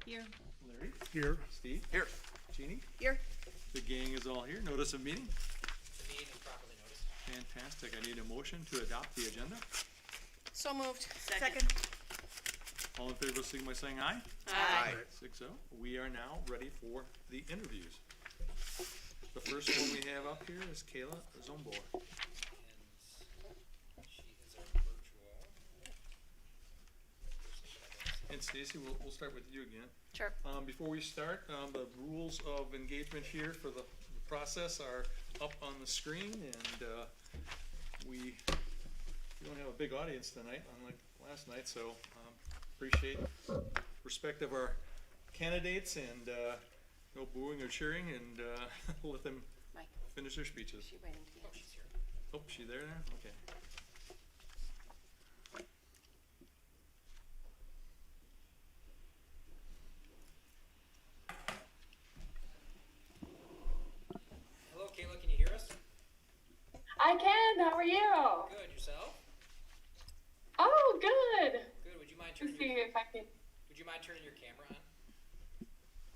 Here. Larry? Here. Steve? Here. Jeannie? Here. The gang is all here. Notice of meeting? The meeting is properly noticed. Fantastic. I need a motion to adopt the agenda. So moved. Second. All in favor, signify by saying aye. Aye. 6-0. We are now ready for the interviews. The first one we have up here is Kayla Zombor. And she is our virtual. And Stacy, we'll start with you again. Sure. Before we start, the rules of engagement here for the process are up on the screen, and we don't have a big audience tonight, unlike last night, so appreciate respect of our candidates, and no booing or cheering, and let them Mike, finish their speeches. is she waiting to be Oh, she's here. Oh, she there now? Okay. Hello, Kayla, can you hear us? I can. How are you? Good, yourself? Oh, good. Good, would you mind Let's turning see your, if I can. would you mind turning your camera on?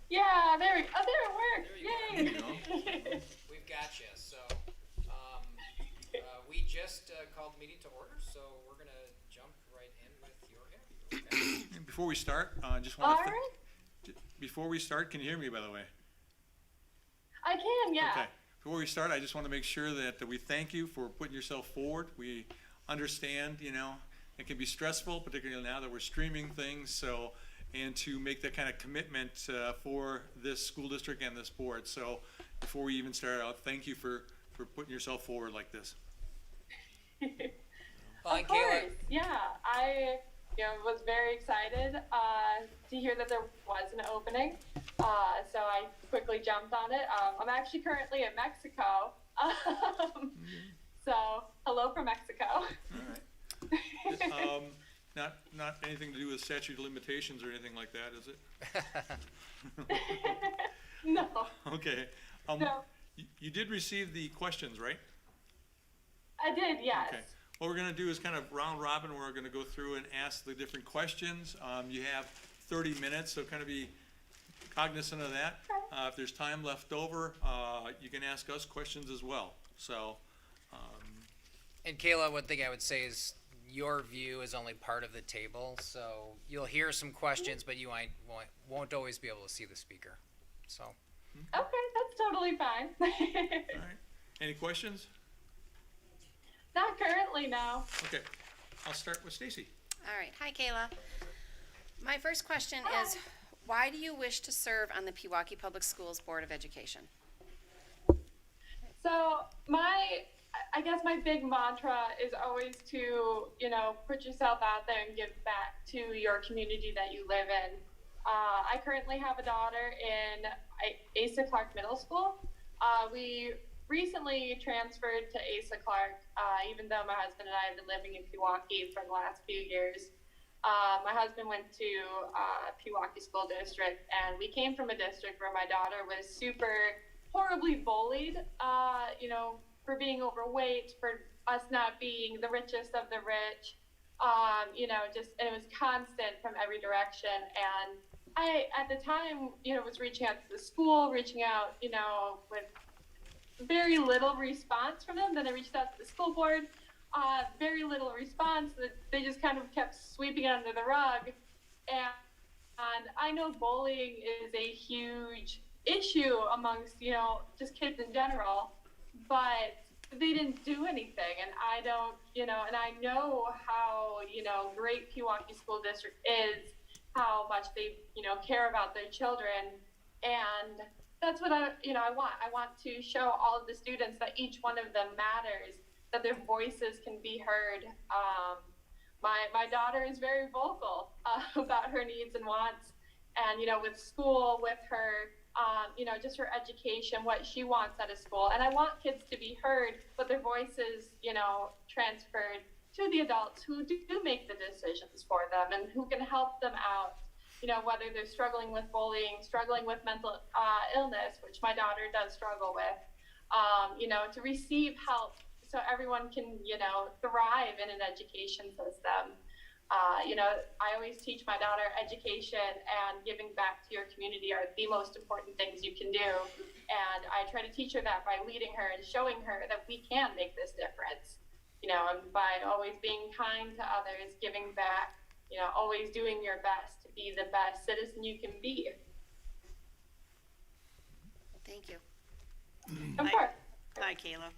Yeah, there we. Oh, there it worked. There you Yay. We've got you, so, we just called the meeting to order, so we're gonna jump right in with your interview, okay? And before we start, just want All to, right. before we start, can you hear me, by the way? I can. Yeah. Okay. Before we start, I just want to make sure that we thank you for putting yourself forward. We understand, it can be stressful, particularly now that we're streaming things, so, and to make that kind of commitment for this school district and this board. So before we even start out, thank you for putting yourself forward like this. Well, Of and course. Kayla, Yeah. I was very excited to hear that there was an opening. So I quickly jumped on it. I'm actually currently in Mexico. So hello from Mexico. All right. Not anything to do with statute of limitations or anything like that, is it? No. Okay. No. You did receive the questions, right? I did. Yes. Okay. What we're gonna do is kind of round robin. We're gonna go through and ask the different questions. You have 30 minutes, so kind of be cognizant of that. If there's time left over, you can ask us questions as well. So, and Kayla, one thing I would say is your view is only part of the table, so you'll hear some questions, but you won't always be able to see the speaker, so. Okay, that's totally fine. all right. Any questions? Not currently, no. Okay. I'll start with Stacy. All right. Hi, Kayla. My first question is, why do you wish to serve on the Pewaukee Public Schools Board of Education? So I guess my big mantra is always to, put yourself out there and give back to your community that you live in. I currently have a daughter in Asa Clark Middle School. We recently transferred to Asa Clark, even though my husband and I have been living in Pewaukee for the last few years. My husband went to Pewaukee School District, and we came from a district where my daughter was super horribly bullied, for being overweight, for us not being the richest of the rich, and it was constant from every direction. And I, at the time, was reaching out to the school, reaching out, with very little response from them. Then I reached out to the school board, very little response. They just kind of kept sweeping it under the rug. And I know bullying is a huge issue amongst, just kids in general, but they didn't do anything. And I don't, and I know how, great Pewaukee School District is, how much they, care about their children. And that's what I want. I want to show all of the students that each one of them matters, that their voices can be heard. My daughter is very vocal about her needs and wants, and with school, with her, just her education, what she wants out of school. And I want kids to be heard, but their voices, transferred to the adults who do make the decisions for them and who can help them out. Whether they're struggling with bullying, struggling with mental illness, which my daughter does struggle with, to receive help so everyone can, thrive in an education system. I always teach my daughter education and giving back to your community are the most important things you can do. And I try to teach her that by leading her and showing her that we can make this difference, and by always being kind to others, giving back, always doing your best to be the best citizen you can be. Thank you. Of course. Hi, Kayla.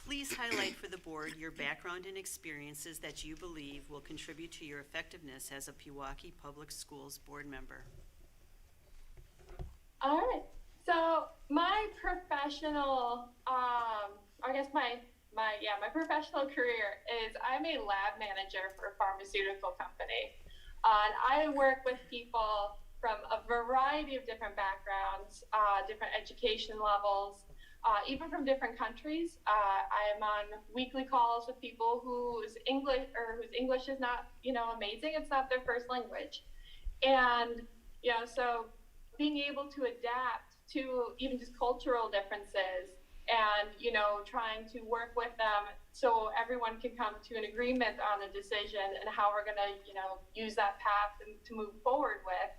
Please highlight for the board your background and experiences that you believe will contribute to your effectiveness as a Pewaukee Public Schools board member. All right. So my professional, my professional career is I'm a lab manager for a pharmaceutical company. And I work with people from a variety of different backgrounds, different education levels, even from different countries. I am on weekly calls with people whose English is not, amazing. It's not their first language. And, so being able to adapt to even just cultural differences and, trying to work with them so everyone can come to an agreement on a decision and how we're going to, use that path to move forward with.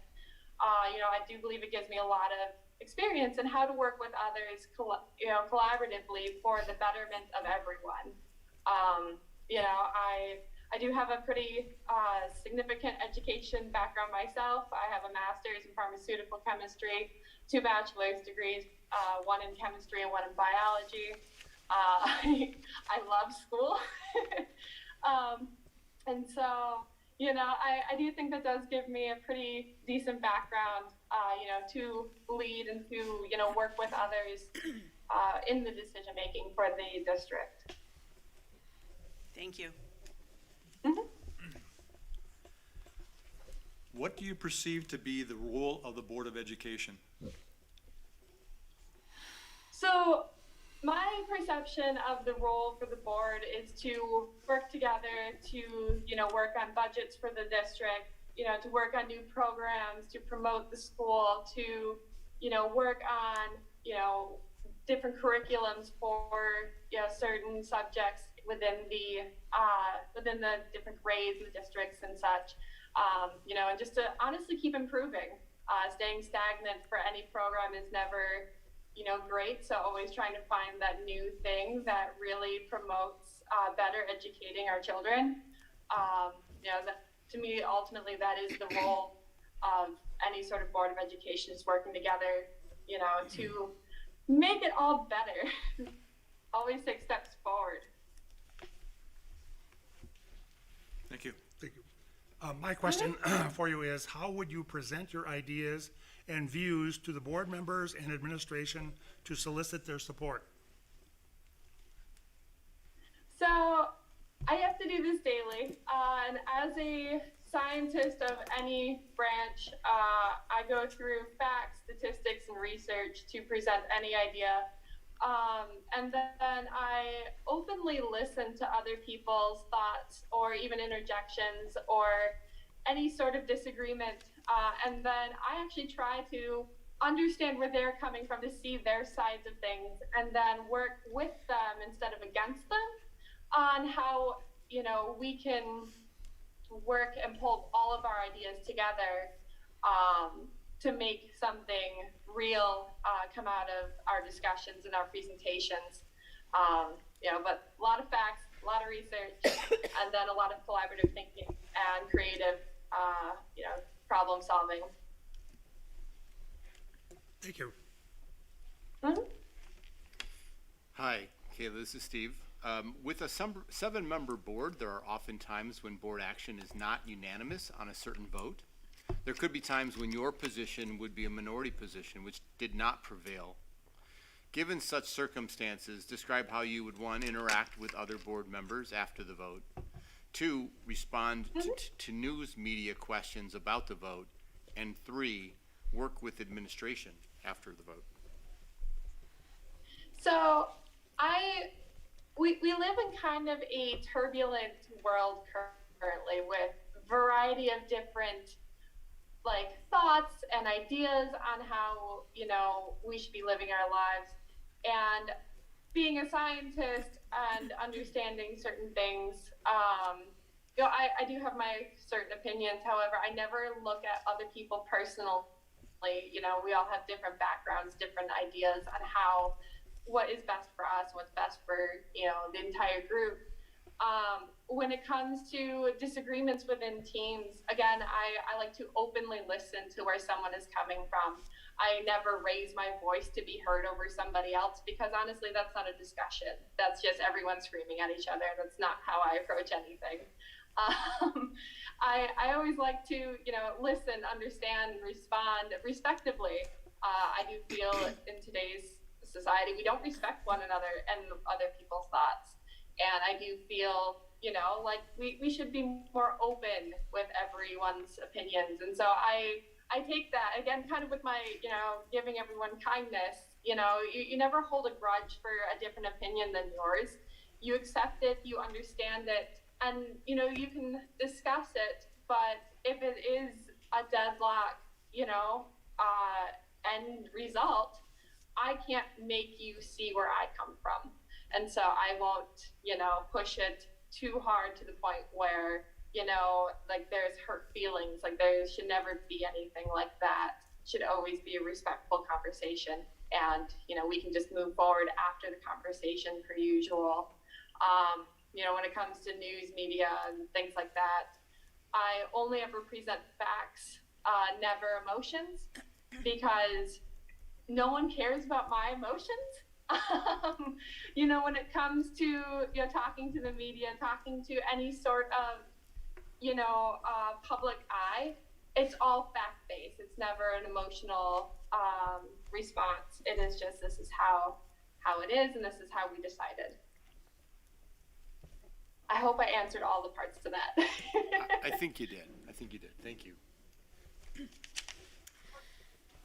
I do believe it gives me a lot of experience in how to work with others, collaboratively for the betterment of everyone. I do have a pretty significant education background myself. I have a master's in pharmaceutical chemistry, 2 bachelor's degrees, one in chemistry and one in biology. I love school. And so, I do think that does give me a pretty decent background, to lead and to, work with others in the decision making for the district. Thank you. Mm-hmm. What do you perceive to be the role of the Board of Education? So my perception of the role for the board is to work together to, work on budgets for the district, to work on new programs, to promote the school, to, work on, different curriculums for, certain subjects within the different grades and districts and such, and just to honestly keep improving. Staying stagnant for any program is never, great. So always trying to find that new thing that really promotes better educating our children. That, to me, ultimately, that is the role of any sort of board of education, is working together, to make it all better. Always take steps forward. Thank you. Thank you. My question for you is, how would you present your ideas and views to the board members and administration to solicit their support? So I have to do this daily. And as a scientist of any branch, I go through facts, statistics, and research to present any idea. And then I openly listen to other people's thoughts or even interjections or any sort of disagreement. And then I actually try to understand where they're coming from, to see their sides of things, and then work with them instead of against them on how, we can work and pull all of our ideas together to make something real come out of our discussions and our presentations. But a lot of facts, a lot of research, and then a lot of collaborative thinking and creative, problem solving. Thank you. Mm-hmm. Hi, Kayla, this is Steve. With a 7-member board, there are often times when board action is not unanimous on a certain vote. There could be times when your position would be a minority position, which did not prevail. Given such circumstances, describe how you would, 1, interact with other board members after the vote, 2, respond to news media questions about the vote, and 3, work with administration after the vote. So we live in kind of a turbulent world currently, with a variety of different thoughts and ideas on how, we should be living our lives. And being a scientist and understanding certain things, I do have my certain opinions. However, I never look at other people personally. We all have different backgrounds, different ideas on what is best for us, what's best for, the entire group. When it comes to disagreements within teams, again, I like to openly listen to where someone is coming from. I never raise my voice to be heard over somebody else, because honestly, that's not a discussion. That's just everyone screaming at each other. That's not how I approach anything. I always like to, listen, understand, respond respectively. I do feel in today's society, we don't respect one another and other people's thoughts. And I do feel, like we should be more open with everyone's opinions. And so I take that, again, kind of with my, giving everyone kindness. You never hold a grudge for a different opinion than yours. You accept it, you understand it, and, you can discuss it. But if it is a deadlock, end result, I can't make you see where I come from. And so I won't, push it too hard to the point where, like there's hurt feelings. Like there should never be anything like that. Should always be a respectful conversation. And, we can just move forward after the conversation per usual. When it comes to news media and things like that, I only ever present facts, never emotions, because no one cares about my emotions. When it comes to, talking to the media, talking to any sort of, public eye, it's all fact-based. It's never an emotional response. It is just, this is how it is, and this is how we decided. I hope I answered all the parts to that. I think you did. Thank you.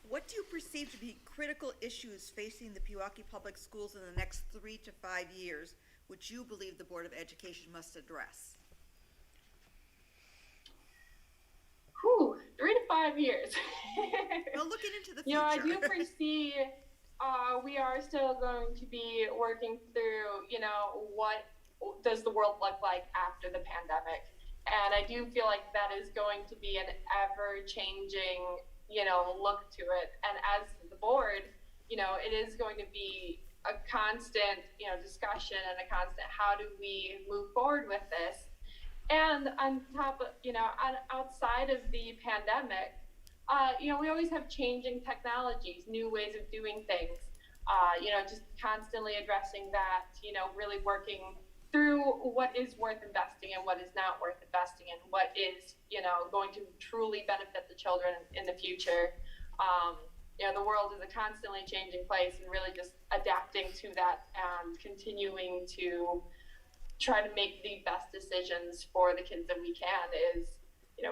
What do you perceive to be critical issues facing the Pewaukee Public Schools in the next 3 to 5 years, which you believe the Board of Education must address? 3 to 5 years. Well, looking into the future. I do foresee we are still going to be working through, what does the world look like after the pandemic. And I do feel like that is going to be an ever-changing, look to it. And as the board, it is going to be a constant, discussion and a constant, how do we move forward with this? And on top of, outside of the pandemic, we always have changing technologies, new ways of doing things, just constantly addressing that, really working through what is worth investing and what is not worth investing in, what is, going to truly benefit the children in the future. The world is a constantly changing place, and really just adapting to that and continuing to try to make the best decisions for the kids that we can is,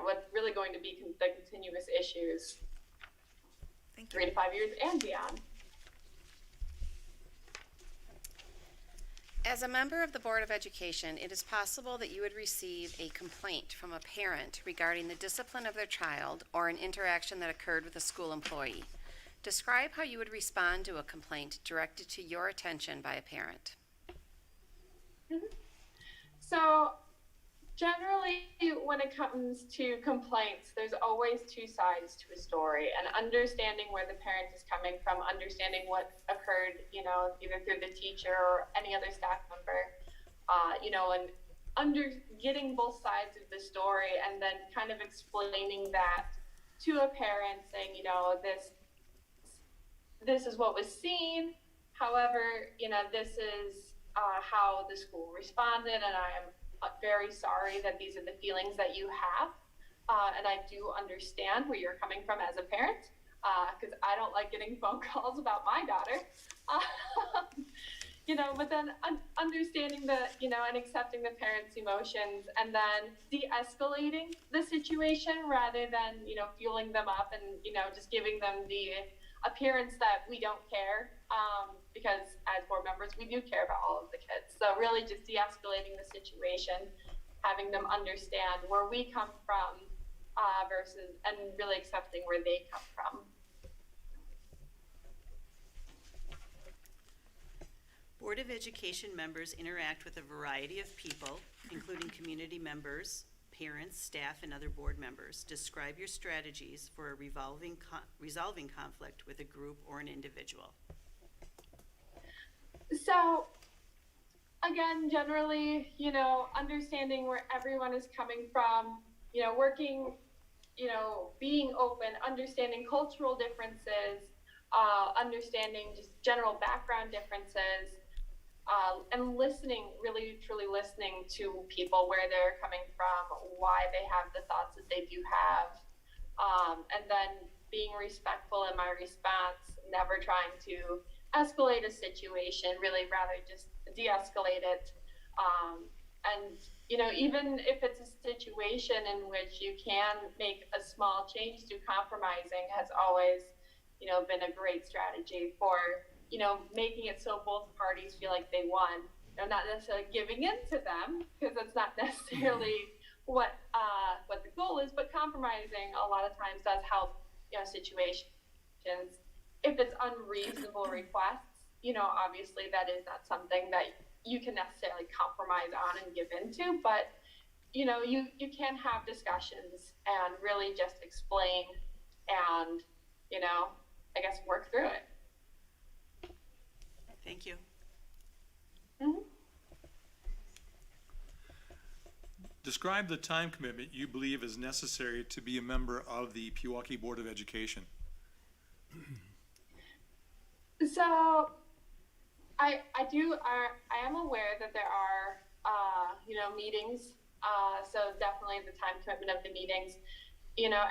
what's really going to be the continuous issues. Thank you. 3 to 5 years and beyond. As a member of the Board of Education, it is possible that you would receive a complaint from a parent regarding the discipline of their child or an interaction that occurred with a school employee. Describe how you would respond to a complaint directed to your attention by a parent. So generally, when it comes to complaints, there's always two sides to a story, and understanding where the parent is coming from, understanding what occurred, either through the teacher or any other staff member, and getting both sides of the story, and then kind of explaining that to a parent, saying, this is what was seen. However, this is how the school responded, and I am very sorry that these are the feelings that you have. And I do understand where you're coming from as a parent, because I don't like getting phone calls about my daughter. But then understanding and accepting the parent's emotions, and then de-escalating the situation rather than, fueling them up and, just giving them the appearance that we don't care, because as board members, we do care about all of the kids. So really just de-escalating the situation, having them understand where we come from, and really accepting where they come from. Board of Education members interact with a variety of people, including community members, parents, staff, and other board members. Describe your strategies for resolving conflict with a group or an individual. So, again, generally, understanding where everyone is coming from, working, being open, understanding cultural differences, understanding just general background differences, and listening, really truly listening to people, where they're coming from, why they have the thoughts that they do have, and then being respectful in my response, never trying to escalate a situation, really rather just de-escalate it. And even if it's a situation in which you can make a small change through compromising, has always been a great strategy for making it so both parties feel like they won. Not necessarily giving in to them, because that's not necessarily what the goal is, but compromising a lot of times does help situations. If it's unreasonable requests, obviously that is not something that you can necessarily compromise on and give into, but you can have discussions and really just explain and I guess work through it. Thank you. Mm-hmm. Describe the time commitment you believe is necessary to be a member of the Pewaukee Board of Education. So I am aware that there are meetings, so definitely the time commitment of the meetings,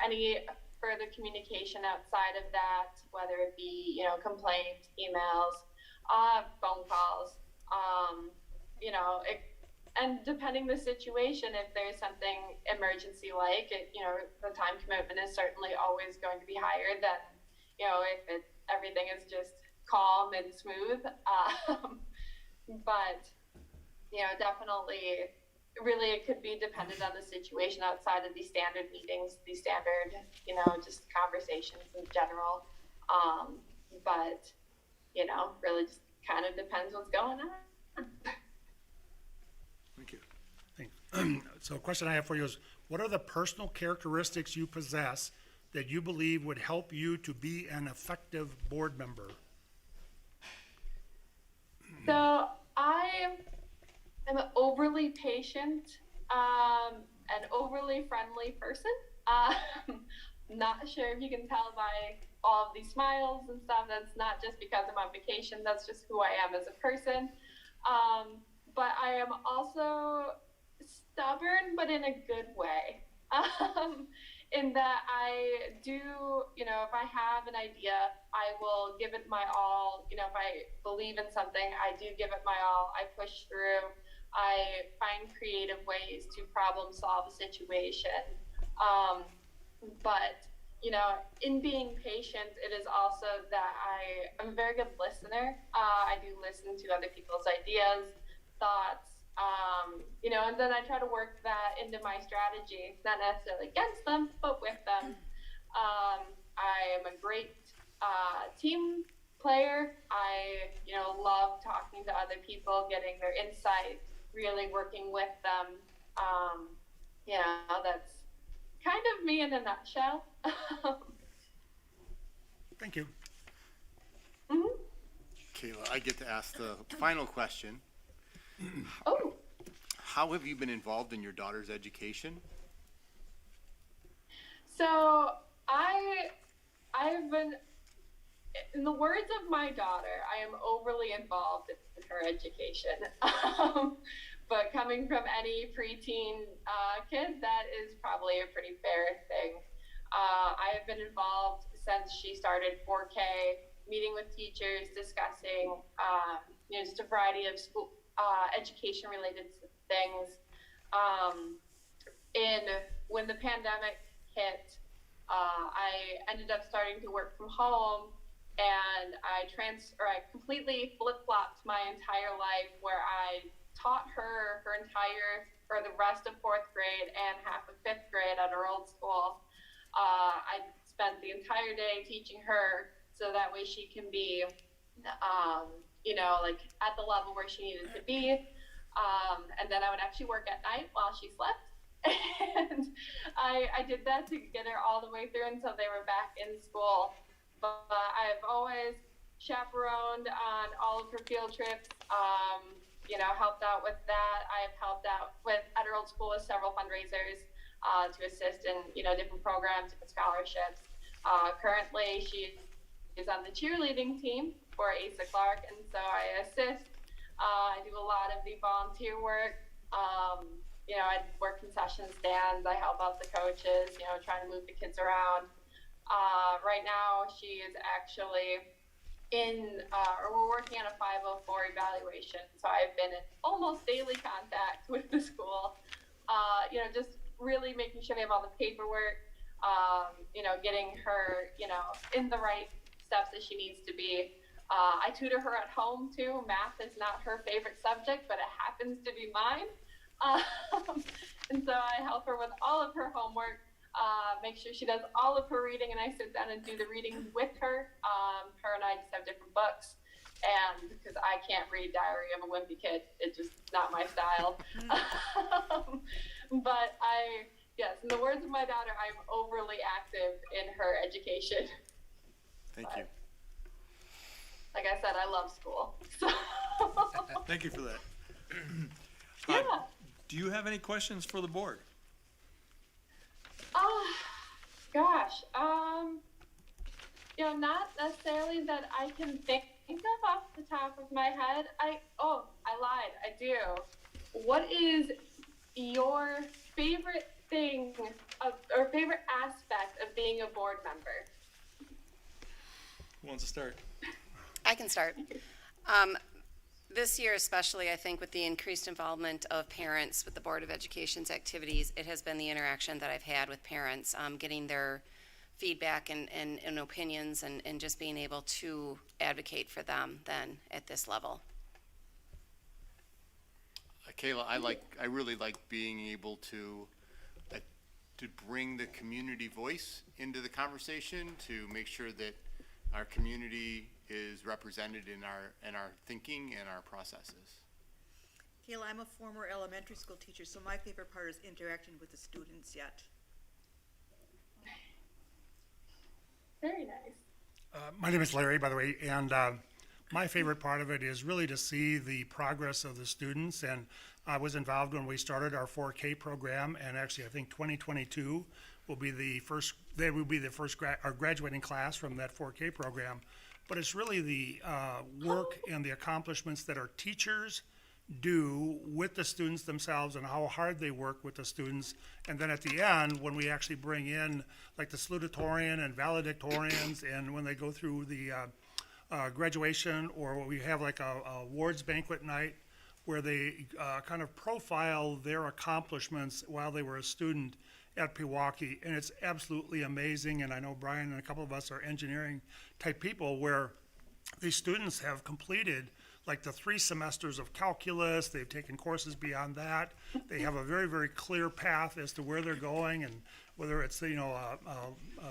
any further communication outside of that, whether it be complaints, emails, phone calls, and depending the situation, if there's something emergency like it, the time commitment is certainly always going to be higher than if everything is just calm and smooth. But definitely, really, it could be dependent on the situation outside of these standard meetings, these standard, just conversations in general. But really, just kind of depends what's going on. Thank you. Thanks. So a question I have for you is, what are the personal characteristics you possess that you believe would help you to be an effective board member? So I am an overly patient and overly friendly person. Not sure if you can tell by all of these smiles and stuff. That's not just because I'm on vacation. That's just who I am as a person. But I am also stubborn, but in a good way. In that I do, if I have an idea, I will give it my all. If I believe in something, I do give it my all. I push through. I find creative ways to problem solve a situation. But, in being patient, it is also that I'm a very good listener. I do listen to other people's ideas, thoughts, and then I try to work that into my strategy, not necessarily against them, but with them. I am a great team player. I, love talking to other people, getting their insight, really working with them. That's kind of me in a nutshell. Thank you. Mm-hmm. Kayla, I get to ask the final question. Oh. How have you been involved in your daughter's education? So I've been, in the words of my daughter, I am overly involved in her education. But coming from any preteen kid, that is probably a pretty fair thing. I have been involved since she started 4K, meeting with teachers, discussing just a variety of school education related things. When the pandemic hit, I ended up starting to work from home, and I completely flip-flopped my entire life, where I taught her the rest of 4th grade and half of 5th grade at her old school. I spent the entire day teaching her, so that way she can be like at the level where she needed to be. And then I would actually work at night while she slept. And I did that to get her all the way through until they were back in school. But I've always chaperoned on all of her field trips, helped out with that. I've helped out with at her old school with several fundraisers to assist in, different programs, different scholarships. Currently, she is on the cheerleading team for Asa Clark, and so I assist. I do a lot of the volunteer work. I work concession stands. I help out the coaches, trying to move the kids around. Right now, she is actually we're working on a 504 evaluation. So I've been in almost daily contact with the school, just really making sure they have all the paperwork, getting her, in the right steps that she needs to be. I tutor her at home too. Math is not her favorite subject, but it happens to be mine. And so I help her with all of her homework, make sure she does all of her reading, and I sit down and do the reading with her. Her and I just have different books, and because I can't read Diary of a Wimpy Kid, it's just not my style. But yes, in the words of my daughter, I'm overly active in her education. Thank you. Like I said, I love school. So. Thank you for that. Yeah. Do you have any questions for the board? Gosh. Not necessarily that I can think of off the top of my head. I lied. I do. What is your favorite thing or favorite aspect of being a board member? Who wants to start? I can start. This year especially, I think with the increased involvement of parents with the Board of Education's activities, it has been the interaction that I've had with parents, getting their feedback and opinions and just being able to advocate for them then at this level. Kayla, I really like being able to bring the community voice into the conversation, to make sure that our community is represented in our thinking and our processes. Kayla, I'm a former elementary school teacher, so my favorite part is interacting with the students yet. Very nice. My name is Larry, by the way, and my favorite part of it is really to see the progress of the students. And I was involved when we started our 4K program, and actually I think 2022 will be the first. They will be the first our graduating class from that 4K program. But it's really the work and the accomplishments that our teachers do with the students themselves and how hard they work with the students. And then at the end, when we actually bring in like the salutatorian and valedictorians, and when they go through the graduation, or we have like a awards banquet night where they kind of profile their accomplishments while they were a student at Pewaukee, and it's absolutely amazing. And I know Brian and a couple of us are engineering type people, where these students have completed like the 3 semesters of calculus. They've taken courses beyond that. They have a very, very clear path as to where they're going, and whether it's a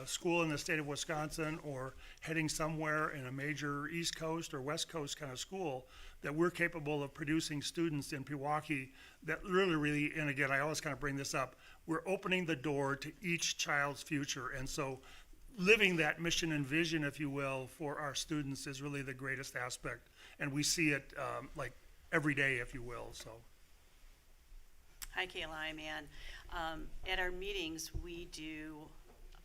school in the state of Wisconsin or heading somewhere in a major East Coast or West Coast kind of school, that we're capable of producing students in Pewaukee that really, and again, I always kind of bring this up, we're opening the door to each child's future. And so living that mission and vision, if you will, for our students is really the greatest aspect. And we see it like every day, if you will, so. Hi, Kayla, I'm Ann. At our meetings, we do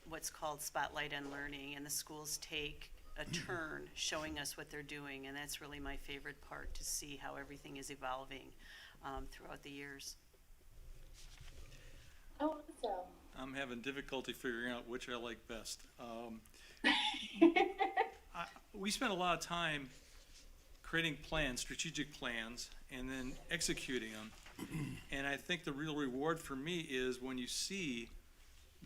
what's called Spotlight on Learning, and the schools take a turn showing us what they're doing, and that's really my favorite part, to see how everything is evolving throughout the years. Oh, awesome. I'm having difficulty figuring out which I like best. We spend a lot of time creating plans, strategic plans, and then executing them. And I think the real reward for me is when you see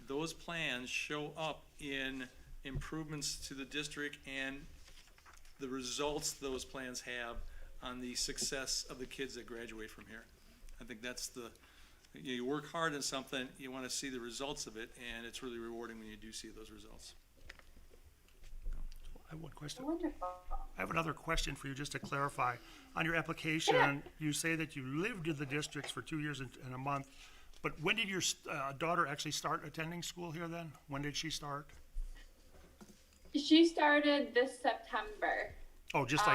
those plans show up in improvements to the district and the results those plans have on the success of the kids that graduate from here. I think that's you work hard on something, you want to see the results of it, and it's really rewarding when you do see those results. have one question. Wonderful. I have another question for you, just to clarify. On your application, you say that you lived in the districts for 2 years and a month, but when did your daughter actually start attending school here then? When did she start? She started this September. Oh, just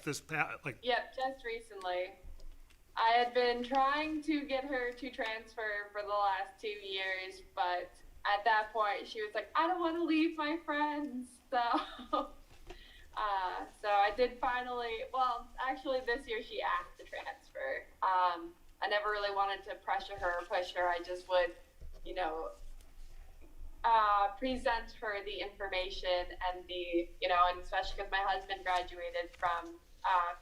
this like, Yep, just recently. I had been trying to get her to transfer for the last 2 years, but at that point she was like, I don't want to leave my friends. So I did finally, well, actually this year she asked to transfer. I never really wanted to pressure her or push her. I just would, you know, present her the information and and especially because my husband graduated from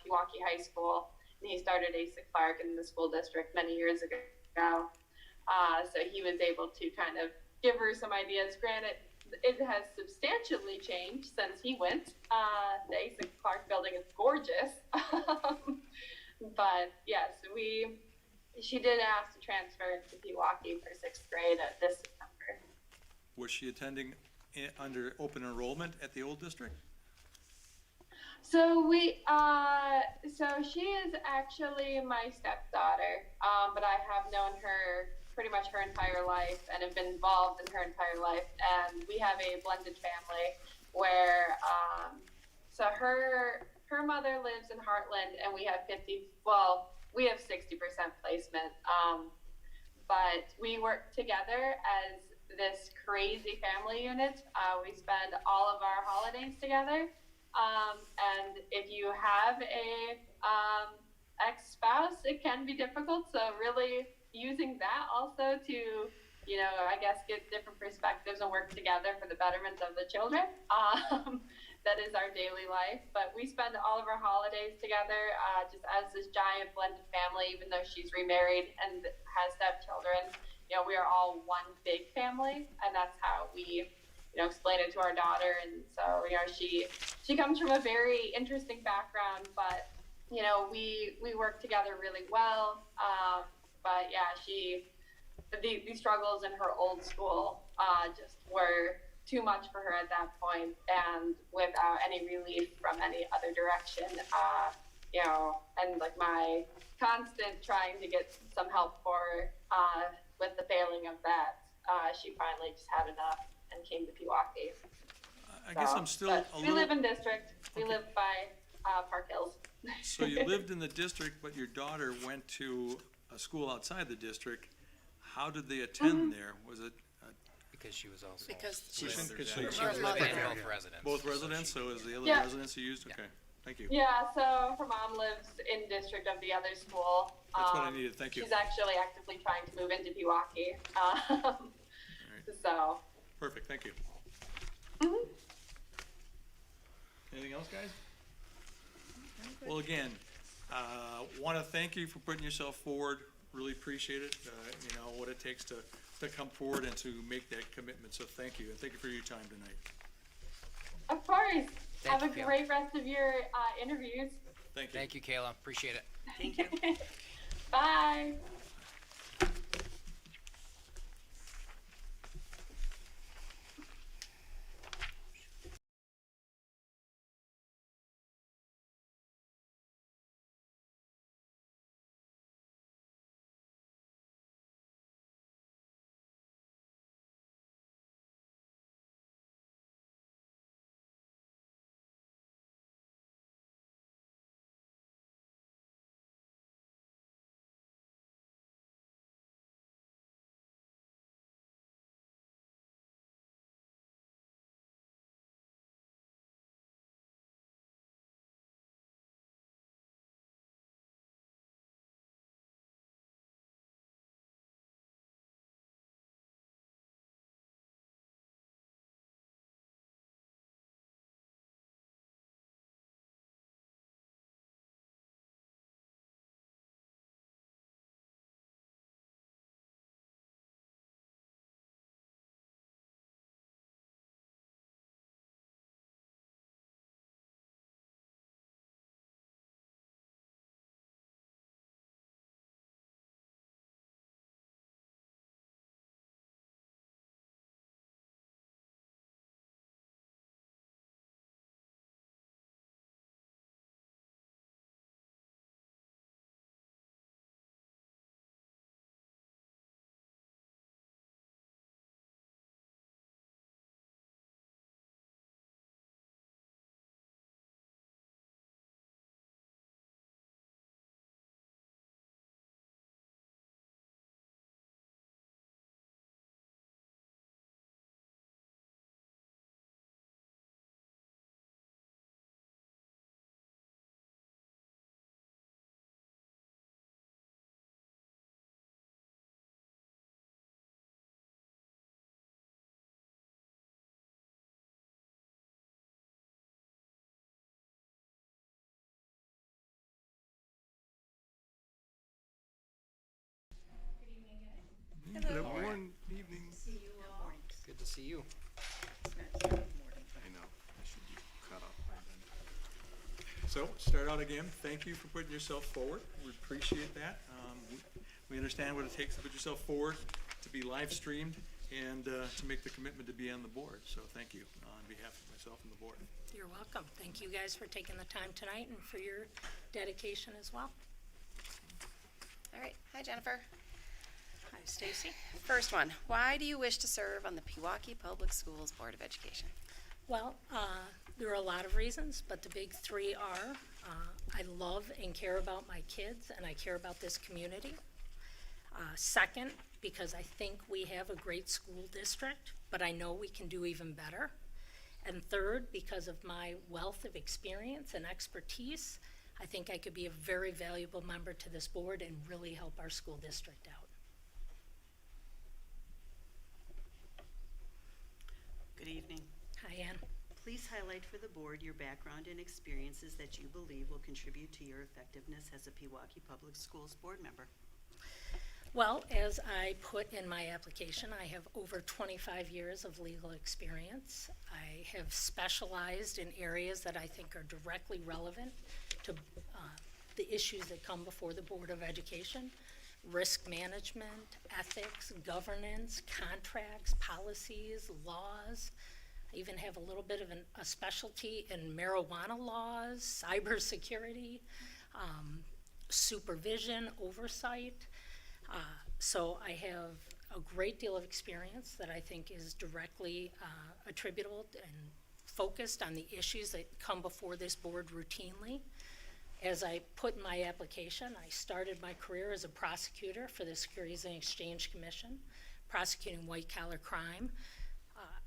Pewaukee High School and he started ASIC Clark in the school district many years ago. So he was able to kind of give her some ideas. Granted, it has substantially changed since he went. The ASIC Clark building is gorgeous. But yes, she did ask to transfer to Pewaukee for 6th grade this September. Was she attending under open enrollment at the old district? So so she is actually my stepdaughter, but I have known her pretty much her entire life and have been involved in her entire life. And we have a blended family where, so her mother lives in Heartland and we have 60% placement. But we work together as this crazy family unit. We spend all of our holidays together. And if you have a ex-spouse, it can be difficult. So really using that also to, I guess get different perspectives and work together for the betterment of the children. That is our daily life. But we spend all of our holidays together just as this giant blended family, even though she's remarried and has to have children. We are all one big family, and that's how we explain it to our daughter. And so, she comes from a very interesting background, but, we work together really well. But yeah, the struggles in her old school, just were too much for her at that point, and without any relief from any other direction, and like my constant trying to get some help for her, with the failing of that, she finally just had enough and came to Pewaukee. I guess I'm still but a we little. live in district. We Okay. live by Park Hills. So you lived in the district, but your daughter went to a school outside the district. How did they attend there? Was it Because she was also. Because she was She was living in both residents. both residents? So is the other Yeah. residents you used? Okay, thank you. Yeah, so her mom lives in district of the other school. That's what I needed, thank you. She's actually actively trying to move into Pewaukee. So. Perfect, thank you. Anything else, guys? Well, again, want to thank you for putting yourself forward. Really appreciate it. What it takes to come forward and to make that commitment. So thank you, and thank you for your time tonight. Of course. Have a you, Kayla. great rest of your interviews. Thank you. Thank you, Kayla. Appreciate it. Thank you. Bye. see you. I know, I should be caught up by then. So, start out again, thank you for putting yourself forward, we appreciate that. We understand what it takes to put yourself forward, to be live streamed, and to make the commitment to be on the board, so thank you on behalf of myself and the board. You're welcome. Thank you guys for taking the time tonight and for your dedication as well. All right, hi Jennifer. Hi, Stacy. First one, why do you wish to serve on the Pewaukee Public Schools Board of Education? Well, there are a lot of reasons, but the big three are, I love and care about my kids, and I care about this community. Second, because I think we have a great school district, but I know we can do even better. And third, because of my wealth of experience and expertise, I think I could be a very valuable member to this board and really help our school district out. Good evening. Hi, Ann. Please highlight for the board your background and experiences that you believe will contribute to your effectiveness as a Pewaukee Public Schools board member. Well, as I put in my application, I have over 25 years of legal experience. I have specialized in areas that I think are directly relevant to the issues that come before the Board of Education: risk management, ethics, governance, contracts, policies, laws. I even have a little bit of a specialty in marijuana laws, cybersecurity, supervision, oversight. So I have a great deal of experience that I think is directly attributable and focused on the issues that come before this board routinely. As I put in my application, I started my career as a prosecutor for the Securities and Exchange Commission, prosecuting white-collar crime.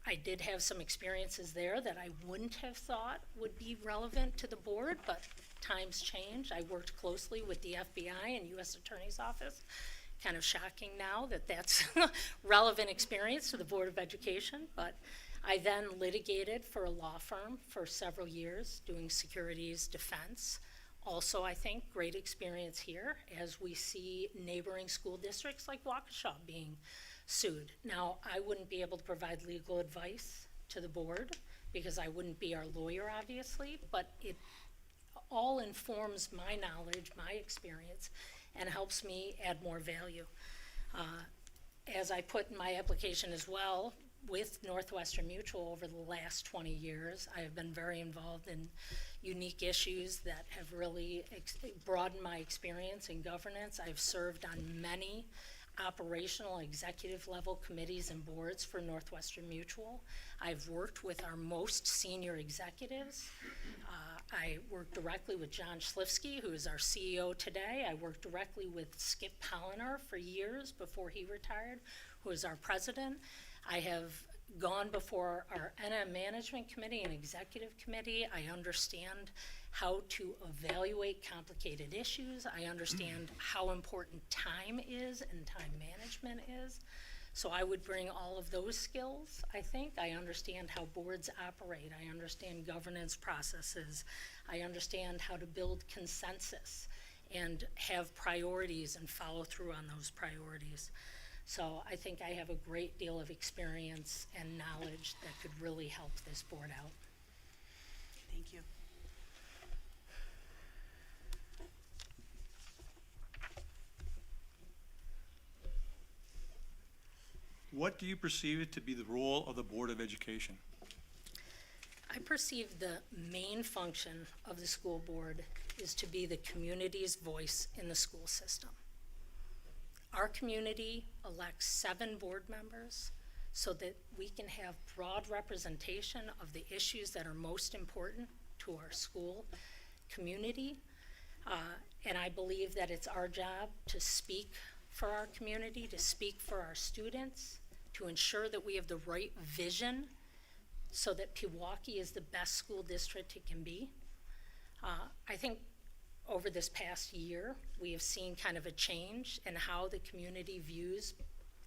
I did have some experiences there that I wouldn't have thought would be relevant to the board, but times change. I worked closely with the FBI and U.S. Attorney's Office. Kind of shocking now that that's relevant experience to the Board of Education, but I then litigated for a law firm for several years doing securities defense. Also, I think great experience here as we see neighboring school districts like Waukesha being sued. Now, I wouldn't be able to provide legal advice to the board because I wouldn't be our lawyer, obviously, but it all informs my knowledge, my experience, and helps me add more value. As I put in my application as well, with Northwestern Mutual over the last 20 years, I have been very involved in unique issues that have really broadened my experience in governance. I've served on many operational executive level committees and boards for Northwestern Mutual. I've worked with our most senior executives. I work directly with John Schlifsky, who is our CEO today. I worked directly with Skip Polliner for years before he retired, who is our president. I have gone before our NM Management Committee and Executive Committee. I understand how to evaluate complicated issues. I understand how important time is and time management is. So I would bring all of those skills, I think. I understand how boards operate. I understand governance processes. I understand how to build consensus and have priorities and follow through on those priorities. So I think I have a great deal of experience and knowledge that could really help this board out. Thank you. What do you perceive to be the role of the Board of Education? I perceive the main function of the school board is to be the community's voice in the school system. Our community elects 7 board members so that we can have broad representation of the issues that are most important to our school community. And I believe that it's our job to speak for our community, to speak for our students, to ensure that we have the right vision so that Pewaukee is the best school district it can be. I think over this past year, we have seen kind of a change in how the community views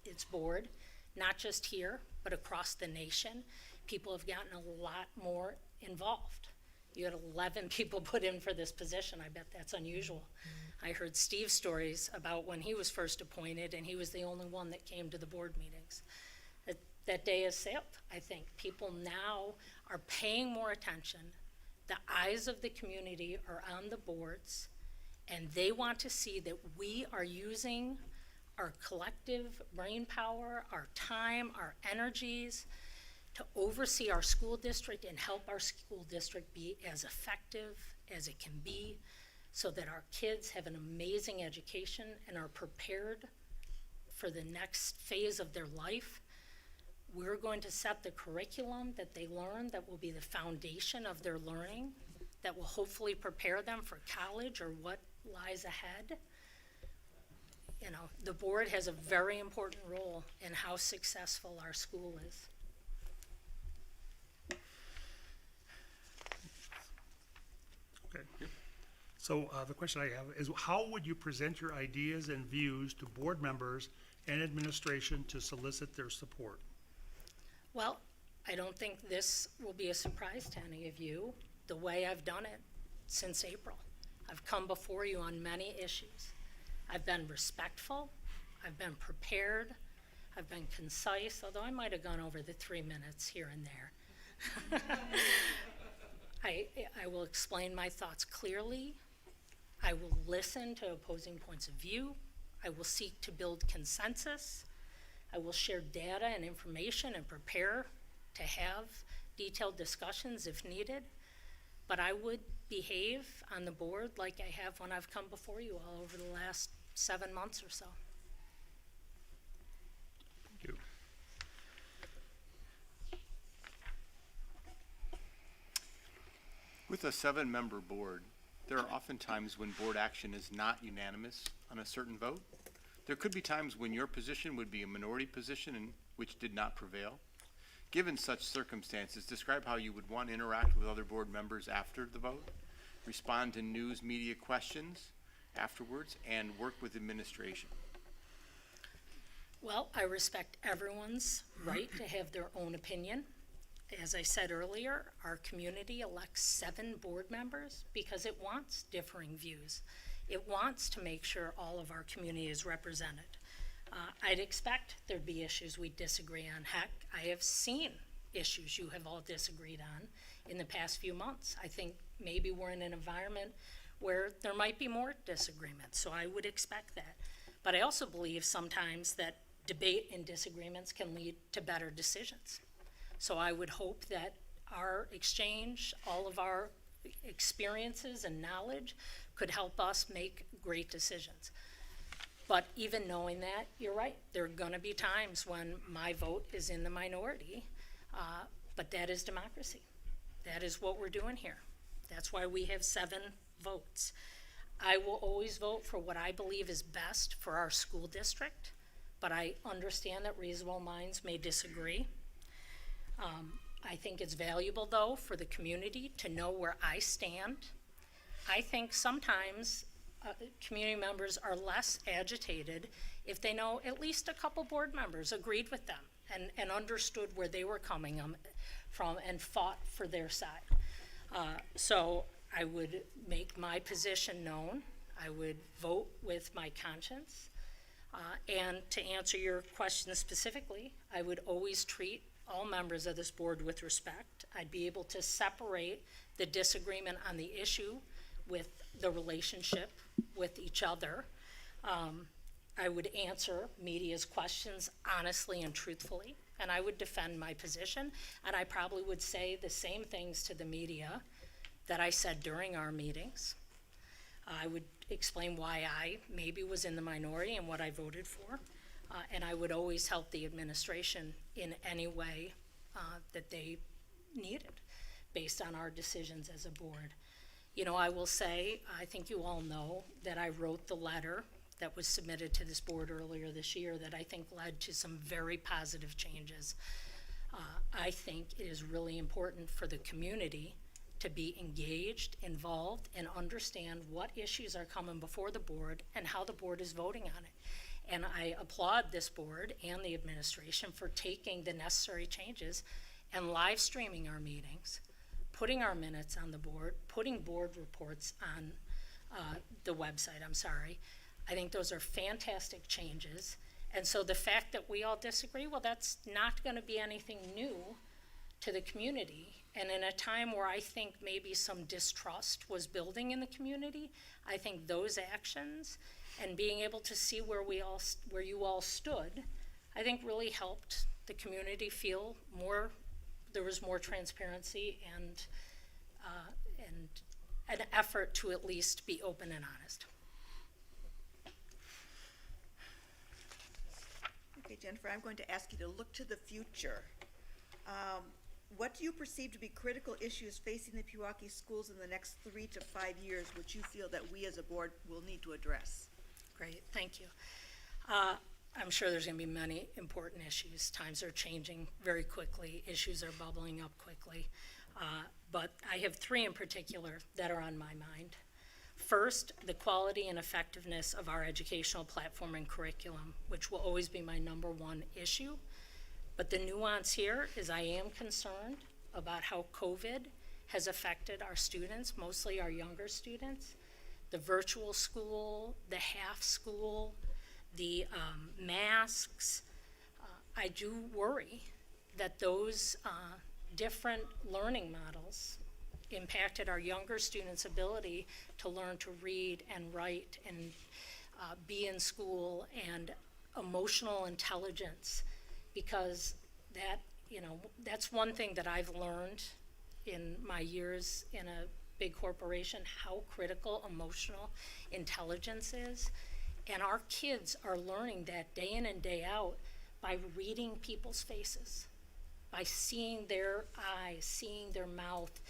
its board, not just here, but across the nation. People have gotten a lot more involved. You had 11 people put in for this position. I bet that's unusual. I heard Steve's stories about when he was first appointed and he was the only one that came to the board meetings. that day has sailed. I think people now are paying more attention. The eyes of the community are on the boards, and they want to see that we are using our collective brain power, our time, our energies to oversee our school district and help our school district be as effective as it can be, so that our kids have an amazing education and are prepared for the next phase of their life. We're going to set the curriculum that they learn that will be the foundation of their learning, that will hopefully prepare them for college or what lies ahead. You know, the board has a very important role in how successful our school is. Okay. So the question I have is, how would you present your ideas and views to board members and administration to solicit their support? Well, I don't think this will be a surprise to any of you, the way I've done it since April. I've come before you on many issues. I've been respectful, I've been prepared, I've been concise, although I might have gone over the 3 minutes here and there. I will explain my thoughts clearly. I will listen to opposing points of view. I will seek to build consensus. I will share data and information and prepare to have detailed discussions if needed. But I would behave on the board like I have when I've come before you all over the last 7 months or so. Thank you. With a 7-member board, there are often times when board action is not unanimous on a certain vote. There could be times when your position would be a minority position and which did not prevail. Given such circumstances, describe how you would, one, interact with other board members after the vote, respond to news media questions afterwards, and work with administration. Well, I respect everyone's right to have their own opinion. As I said earlier, our community elects 7 board members because it wants differing views. It wants to make sure all of our community is represented. I'd expect there'd be issues we disagree on. Heck, I have seen issues you have all disagreed on in the past few months. I think maybe we're in an environment where there might be more disagreement, so I would expect that. But I also believe sometimes that debate and disagreements can lead to better decisions. So I would hope that our exchange, all of our experiences and knowledge could help us make great decisions. But even knowing that, you're right, there are gonna be times when my vote is in the minority, but that is democracy. That is what we're doing here. That's why we have 7 votes. I will always vote for what I believe is best for our school district, but I understand that reasonable minds may disagree. I think it's valuable, though, for the community to know where I stand. I think sometimes community members are less agitated if they know at least a couple board members agreed with them and understood where they were coming from and fought for their side. So I would make my position known. I would vote with my conscience. And to answer your question specifically, I would always treat all members of this board with respect. I'd be able to separate the disagreement on the issue with the relationship with each other. I would answer media's questions honestly and truthfully, and I would defend my position, and I probably would say the same things to the media that I said during our meetings. I would explain why I maybe was in the minority and what I voted for. And I would always help the administration in any way that they needed based on our decisions as a board. You know, I will say, I think you all know that I wrote the letter that was submitted to this board earlier this year that I think led to some very positive changes. I think it is really important for the community to be engaged, involved, and understand what issues are coming before the board and how the board is voting on it. And I applaud this board and the administration for taking the necessary changes and live streaming our meetings, putting our minutes on the board, putting board reports on the website, I think those are fantastic changes. And so the fact that we all disagree, well, that's not gonna be anything new to the community. And in a time where I think maybe some distrust was building in the community, I think those actions and being able to see where you all stood, I think really helped the community feel there was more transparency and an effort to at least be open and honest. Okay, Jennifer, I'm going to ask you to look to the future. What do you perceive to be critical issues facing the Pewaukee schools in the next 3 to 5 years, which you feel that we as a board will need to address? Great, thank you. I'm sure there's gonna be many important issues. Times are changing very quickly, issues are bubbling up quickly. But I have 3 in particular that are on my mind. First, the quality and effectiveness of our educational platform and curriculum, which will always be my #1 issue. But the nuance here is I am concerned about how COVID has affected our students, mostly our younger students. The virtual school, the half school, the masks. I do worry that those different learning models impacted our younger students' ability to learn to read and write and be in school, and emotional intelligence, because that's one thing that I've learned in my years in a big corporation, how critical emotional intelligence is. And our kids are learning that day in and day out by reading people's faces, by seeing their eyes, seeing their mouth.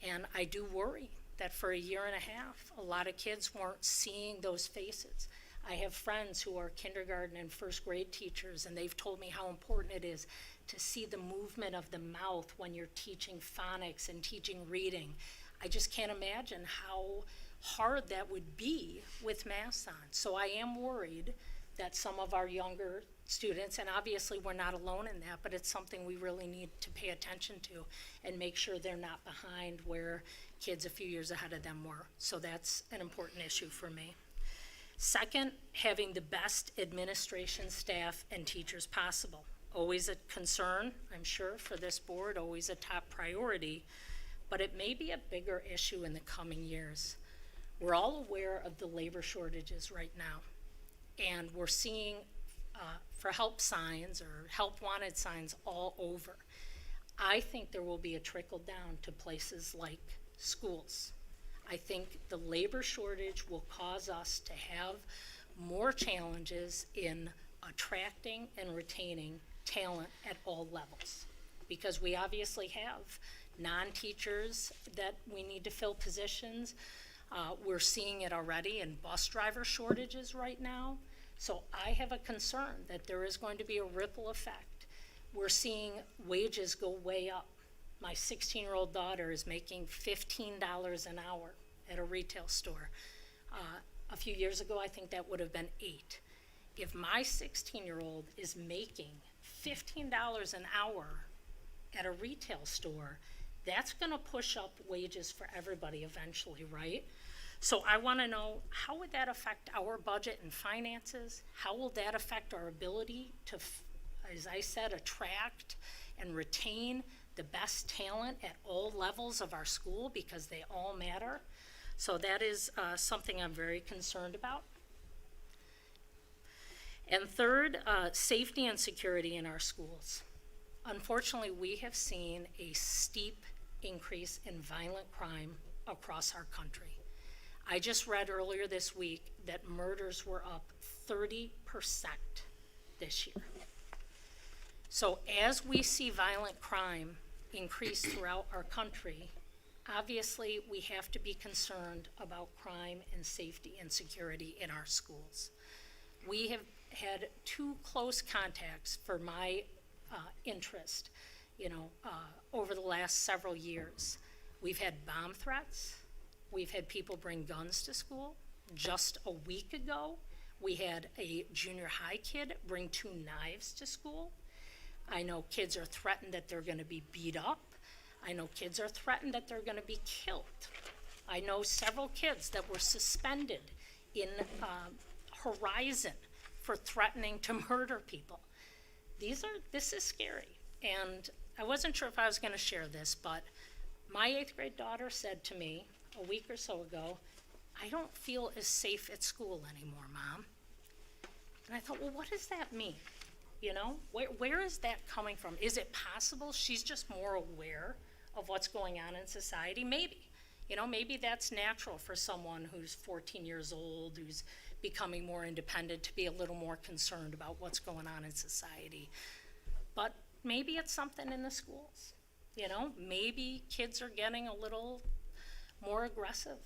And I do worry that for a year and a half, a lot of kids weren't seeing those faces. I have friends who are kindergarten and first grade teachers, and they've told me how important it is to see the movement of the mouth when you're teaching phonics and teaching reading. I just can't imagine how hard that would be with masks on. So I am worried that some of our younger students, and obviously we're not alone in that, but it's something we really need to pay attention to and make sure they're not behind where kids a few years ahead of them were. So that's an important issue for me. Second, having the best administration staff and teachers possible. Always a concern, I'm sure, for this board, always a top priority, but it may be a bigger issue in the coming years. We're all aware of the labor shortages right now, and we're seeing for help signs or help wanted signs all over. I think there will be a trickle down to places like schools. I think the labor shortage will cause us to have more challenges in attracting and retaining talent at all levels, because we obviously have non-teachers that we need to fill positions. We're seeing it already in bus driver shortages right now. So I have a concern that there is going to be a ripple effect. We're seeing wages go way up. My 16-year-old daughter is making $15 an hour at a retail store. A few years ago, I think that would have been $8. If my 16-year-old is making $15 an hour at a retail store, that's gonna push up wages for everybody eventually, right? So I wanna know, how would that affect our budget and finances? How will that affect our ability to, as I said, attract and retain the best talent at all levels of our school, because they all matter? So that is something I'm very concerned about. And third, safety and security in our schools. Unfortunately, we have seen a steep increase in violent crime across our country. I just read earlier this week that murders were up 30% this year. So as we see violent crime increase throughout our country, obviously we have to be concerned about crime and safety and security in our schools. We have had 2 close contacts for my interest, over the last several years. We've had bomb threats. We've had people bring guns to school. Just a week ago, we had a junior high kid bring 2 knives to school. I know kids are threatened that they're gonna be beat up. I know kids are threatened that they're gonna be killed. I know several kids that were suspended in Horizon for threatening to murder people. This is scary. And I wasn't sure if I was going to share this, but my 8th grade daughter said to me a week or so ago, "I don't feel as safe at school anymore, Mom." And I thought, well, what does that mean? You know, where is that coming from? Is it possible she's just more aware of what's going on in society? Maybe. You know, maybe that's natural for someone who's 14 years old, who's becoming more independent, to be a little more concerned about what's going on in society. But maybe it's something in the schools. You know, maybe kids are getting a little more aggressive,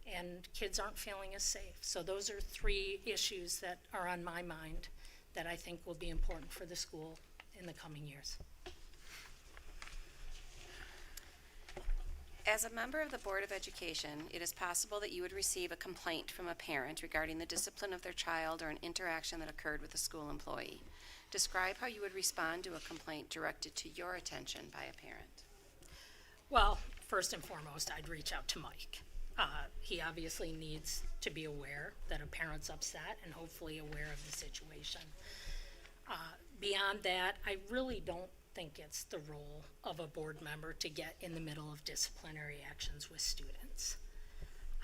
and kids aren't feeling as safe. So those are 3 issues that are on my mind that I think will be important for the school in the coming years. As a member of the Board of Education, it is possible that you would receive a complaint from a parent regarding the discipline of their child or an interaction that occurred with a school employee. Describe how you would respond to a complaint directed to your attention by a parent. Well, first and foremost, I'd reach out to Mike. He obviously needs to be aware that a parent's upset and hopefully aware of the situation. Beyond that, I really don't think it's the role of a board member to get in the middle of disciplinary actions with students.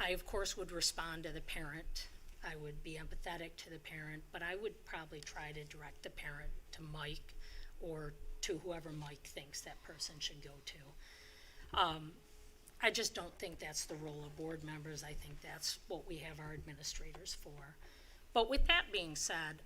I, of course, would respond to the parent. I would be empathetic to the parent, but I would probably try to direct the parent to Mike or to whoever Mike thinks that person should go to. I just don't think that's the role of board members. I think that's what we have our administrators for. But with that being said,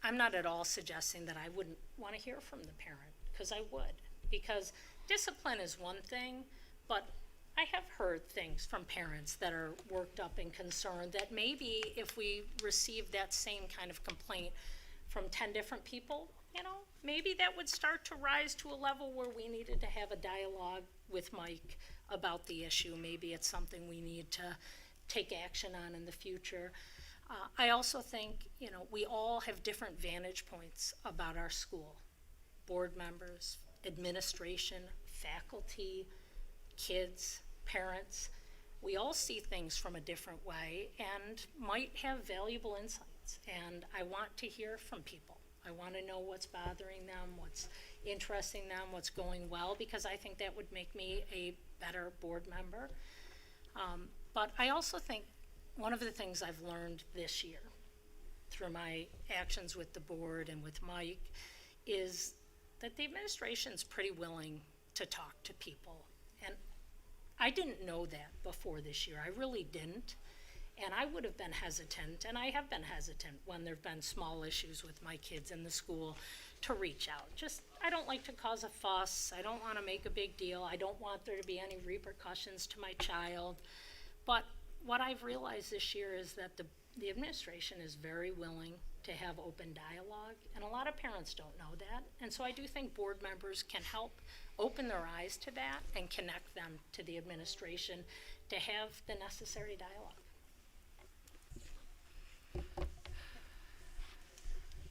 I'm not at all suggesting that I wouldn't want to hear from the parent, because I would. Because discipline is one thing, but I have heard things from parents that are worked up and concerned that maybe if we received that same kind of complaint from 10 different people, you know, maybe that would start to rise to a level where we needed to have a dialogue with Mike about the issue. Maybe it's something we need to take action on in the future. I also think, you know, we all have different vantage points about our school. Board members, administration, faculty, kids, parents. We all see things from a different way and might have valuable insights. And I want to hear from people. I want to know what's bothering them, what's interesting them, what's going well, because I think that would make me a better board member. But I also think one of the things I've learned this year through my actions with the board and with Mike is that the administration's pretty willing to talk to people. And I didn't know that before this year. I really didn't. And I would have been hesitant, and I have been hesitant when there've been small issues with my kids in the school to reach out. Just, I don't like to cause a fuss. I don't want to make a big deal. I don't want there to be any repercussions to my child. But what I've realized this year is that the administration is very willing to have open dialogue, and a lot of parents don't know that. And so I do think board members can help open their eyes to that and connect them to the administration to have the necessary dialogue.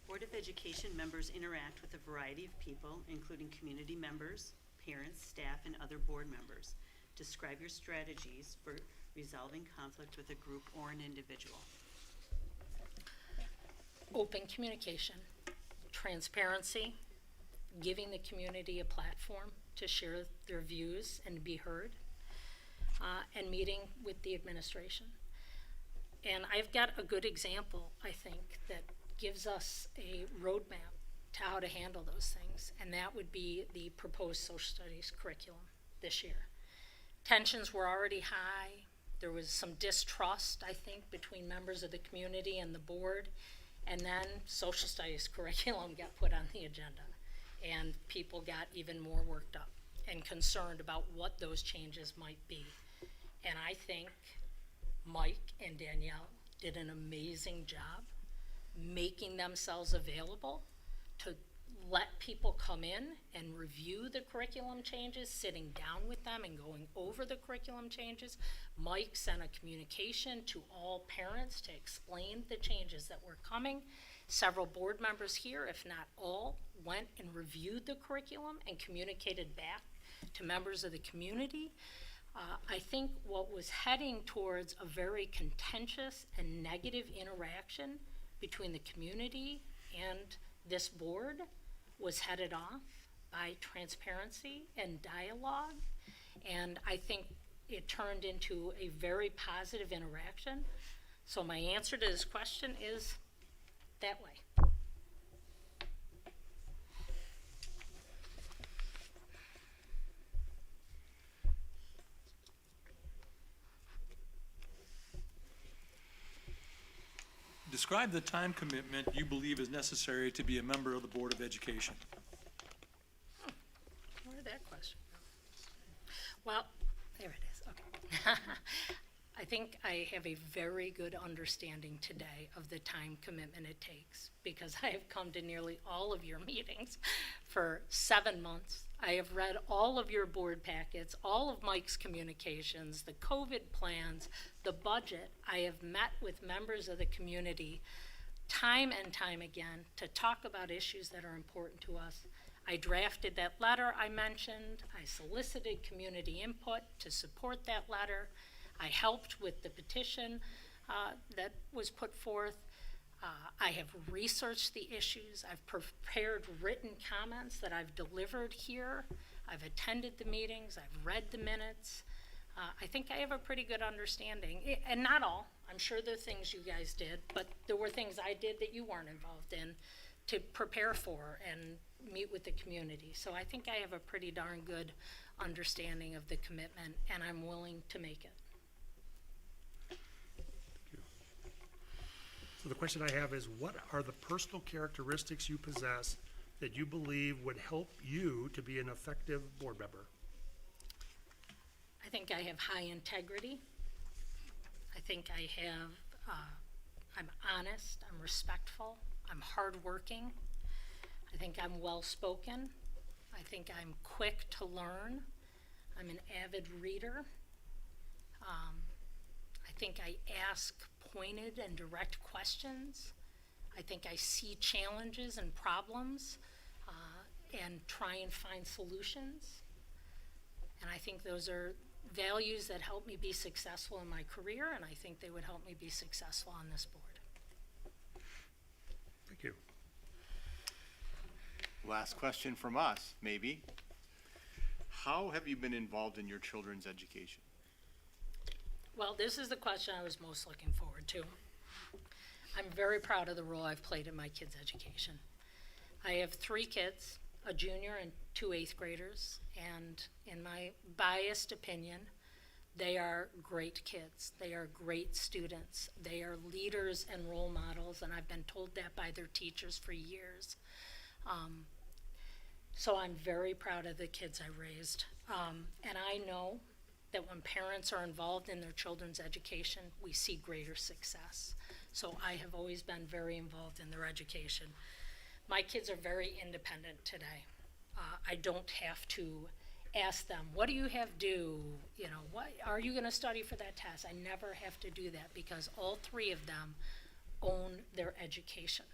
Board of Education members interact with a variety of people, including community members, parents, staff, and other board members. Describe your strategies for resolving conflict with a group or an individual. Open communication, transparency, giving the community a platform to share their views and be heard, and meeting with the administration. And I've got a good example, I think, that gives us a roadmap to how to handle those things, and that would be the proposed social studies curriculum this year. Tensions were already high. There was some distrust, I think, between members of the community and the board, and then social studies curriculum got put on the agenda, and people got even more worked up and concerned about what those changes might be. And I think Mike and Danielle did an amazing job making themselves available to let people come in and review the curriculum changes, sitting down with them and going over the curriculum changes. Mike sent a communication to all parents to explain the changes that were coming. Several board members here, if not all, went and reviewed the curriculum and communicated back to members of the community. I think what was heading towards a very contentious and negative interaction between the community and this board was headed off by transparency and dialogue. And I think it turned into a very positive interaction. So my answer to this question is that way. Describe the time commitment you believe is necessary to be a member of the Board of Education. Where did that question go? Well, there it is, okay. I think I have a very good understanding today of the time commitment it takes, because I have come to nearly all of your meetings for 7 months. I have read all of your board packets, all of Mike's communications, the COVID plans, the budget. I have met with members of the community time and time again to talk about issues that are important to us. I drafted that letter I mentioned. I solicited community input to support that letter. I helped with the petition that was put forth. I have researched the issues. I've prepared written comments that I've delivered here. I've attended the meetings. I've read the minutes. I think I have a pretty good understanding, and not all. I'm sure there are things you guys did, but there were things I did that you weren't involved in to prepare for and meet with the community. So I think I have a pretty darn good understanding of the commitment, and I'm willing to make it. So the question I have is, what are the personal characteristics you possess that you believe would help you to be an effective board member? I think I have high integrity. I think I have, I'm honest, I'm respectful, I'm hardworking. I think I'm well-spoken. I think I'm quick to learn. I'm an avid reader. I think I ask pointed and direct questions. I think I see challenges and problems and try and find solutions. And I think those are values that help me be successful in my career, and I think they would help me be successful on this board. Thank you. Last question from us, maybe. How have you been involved in your children's education? Well, this is the question I was most looking forward to. I'm very proud of the role I've played in my kids' education. I have 3 kids, a junior and 2 8th graders, and in my biased opinion, they are great kids. They are great students. They are leaders and role models, and I've been told that by their teachers for years. So I'm very proud of the kids I raised. And I know that when parents are involved in their children's education, we see greater success. So I have always been very involved in their education. My kids are very independent today. I don't have to ask them, what do you have due? You know, what are you gonna study for that test? I never have to do that because all 3 of them own their education.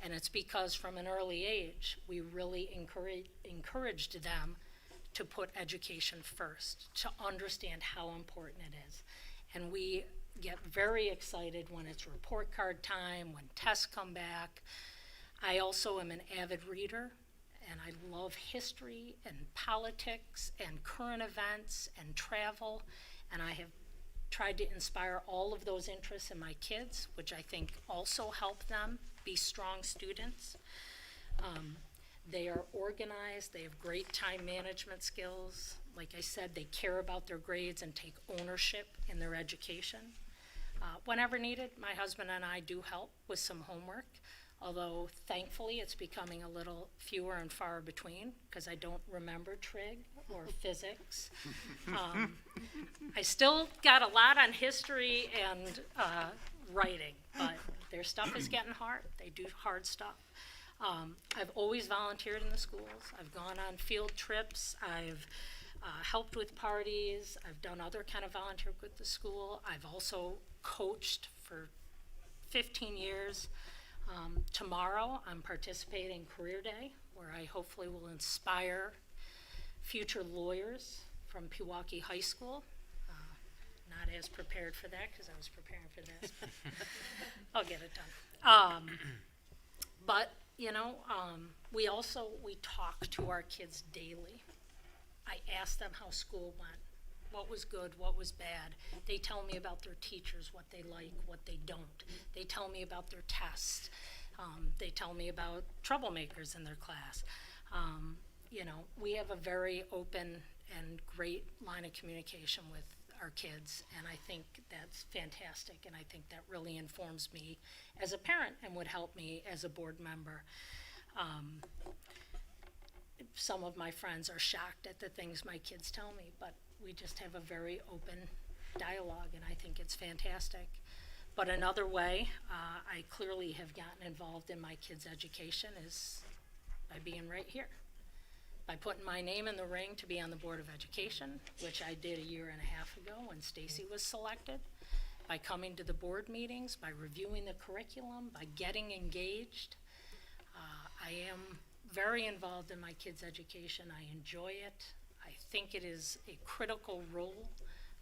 And it's because from an early age, we really encouraged them to put education first, to understand how important it is. And we get very excited when it's report card time, when tests come back. I also am an avid reader, and I love history and politics and current events and travel, and I have tried to inspire all of those interests in my kids, which I think also help them be strong students. They are organized, they have great time management skills. Like I said, they care about their grades and take ownership in their education. Whenever needed, my husband and I do help with some homework, although thankfully it's becoming a little fewer and far between because I don't remember trig or physics. I still got a lot on history and writing, but their stuff is getting hard. They do hard stuff. I've always volunteered in the schools. I've gone on field trips. I've helped with parties. I've done other kind of volunteer work with the school. I've also coached for 15 years. Tomorrow, I'm participating in Career Day, where I hopefully will inspire future lawyers from Pewaukee High School. Not as prepared for that, because I was preparing for this, but I'll get it done. But, you know, we talk to our kids daily. I ask them how school went, what was good, what was bad. They tell me about their teachers, what they like, what they don't. They tell me about their tests. They tell me about troublemakers in their class. You know, we have a very open and great line of communication with our kids, and I think that's fantastic, and I think that really informs me as a parent and would help me as a board member. Some of my friends are shocked at the things my kids tell me, but we just have a very open dialogue, and I think it's fantastic. But another way I clearly have gotten involved in my kids' education is by being right here. By putting my name in the ring to be on the Board of Education, which I did a year and a half ago when Stacy was selected, by coming to the board meetings, by reviewing the curriculum, by getting engaged. I am very involved in my kids' education. I enjoy it. I think it is a critical role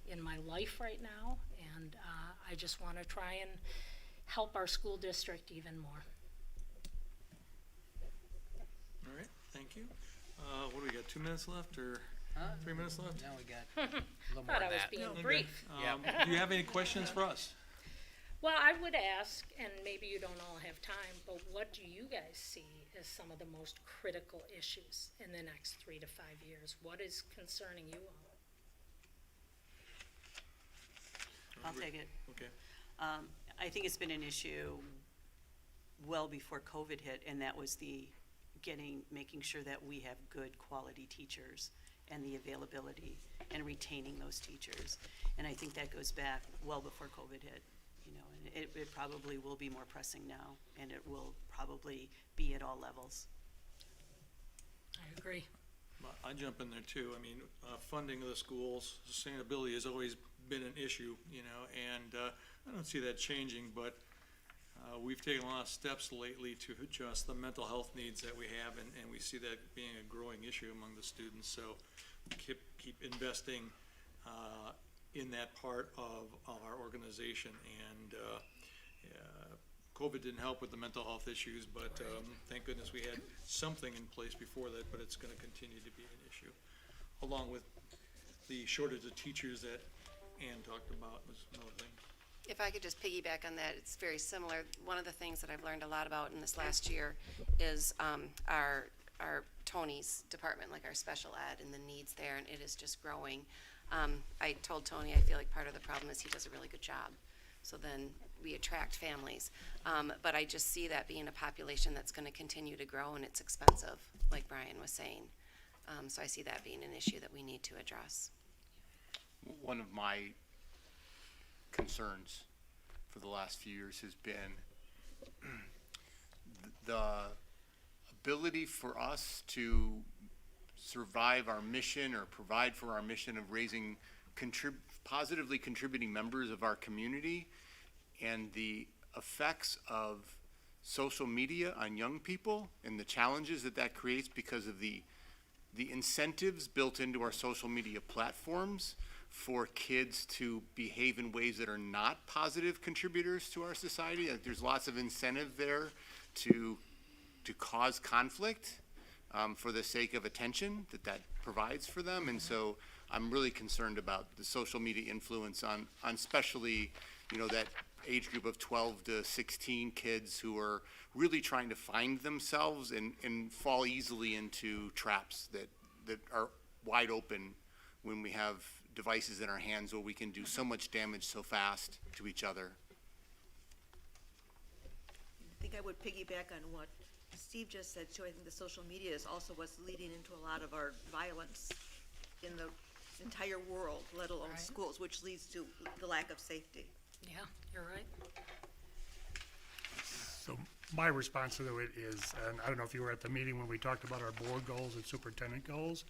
in my life right now, and I just want to try and help our school district even more. All right, thank you. What do we got, 2 minutes left or 3 minutes left? Now we got a little more Thought I of was that. being Okay. brief. Do you have any questions for us? Well, I would ask, and maybe you don't all have time, but what do you guys see as some of the most critical issues in the next 3 to 5 years? What is concerning you all? I'll take it. Okay. I think it's been an issue well before COVID hit, and that was making sure that we have good quality teachers and the availability and retaining those teachers. And I think that goes back well before COVID hit, you know, and it probably will be more pressing now, and it will probably be at all levels. I agree. I jump in there too. I mean, funding of the schools, sustainability has always been an issue, you know, and I don't see that changing, but we've taken a lot of steps lately to adjust the mental health needs that we have, and we see that being a growing issue among the students. So keep investing in that part of our organization. And COVID didn't help with the mental health issues, but thank goodness we had something in place before that, but it's going to continue to be an issue, along with the shortage of teachers that Ann talked about was another thing. If I could just piggyback on that, it's very similar. One of the things that I've learned a lot about in this last year is our Tony's department, like our special ed and the needs there, and it is just growing. I told Tony I feel like part of the problem is he does a really good job. So then we attract families. But I just see that being a population that's going to continue to grow, and it's expensive, like Brian was saying. So I see that being an issue that we need to address. One of my concerns for the last few years has been the ability for us to survive our mission or provide for our mission of raising positively contributing members of our community, and the effects of social media on young people and the challenges that creates because of the incentives built into our social media platforms for kids to behave in ways that are not positive contributors to our society. There's lots of incentive there to cause conflict for the sake of attention that provides for them. And so I'm really concerned about the social media influence on especially, you know, that age group of 12 to 16 kids who are really trying to find themselves and fall easily into traps that are wide open when we have devices in our hands where we can do so much damage so fast to each other. I think I would piggyback on what Steve just said too. I think the social media is also what's leading into a lot of our violence in the entire world, let alone Right. schools, which leads to the lack of safety. Yeah, you're right. So my response to it is, and I don't know if you were at the meeting when we talked about our board goals and superintendent goals,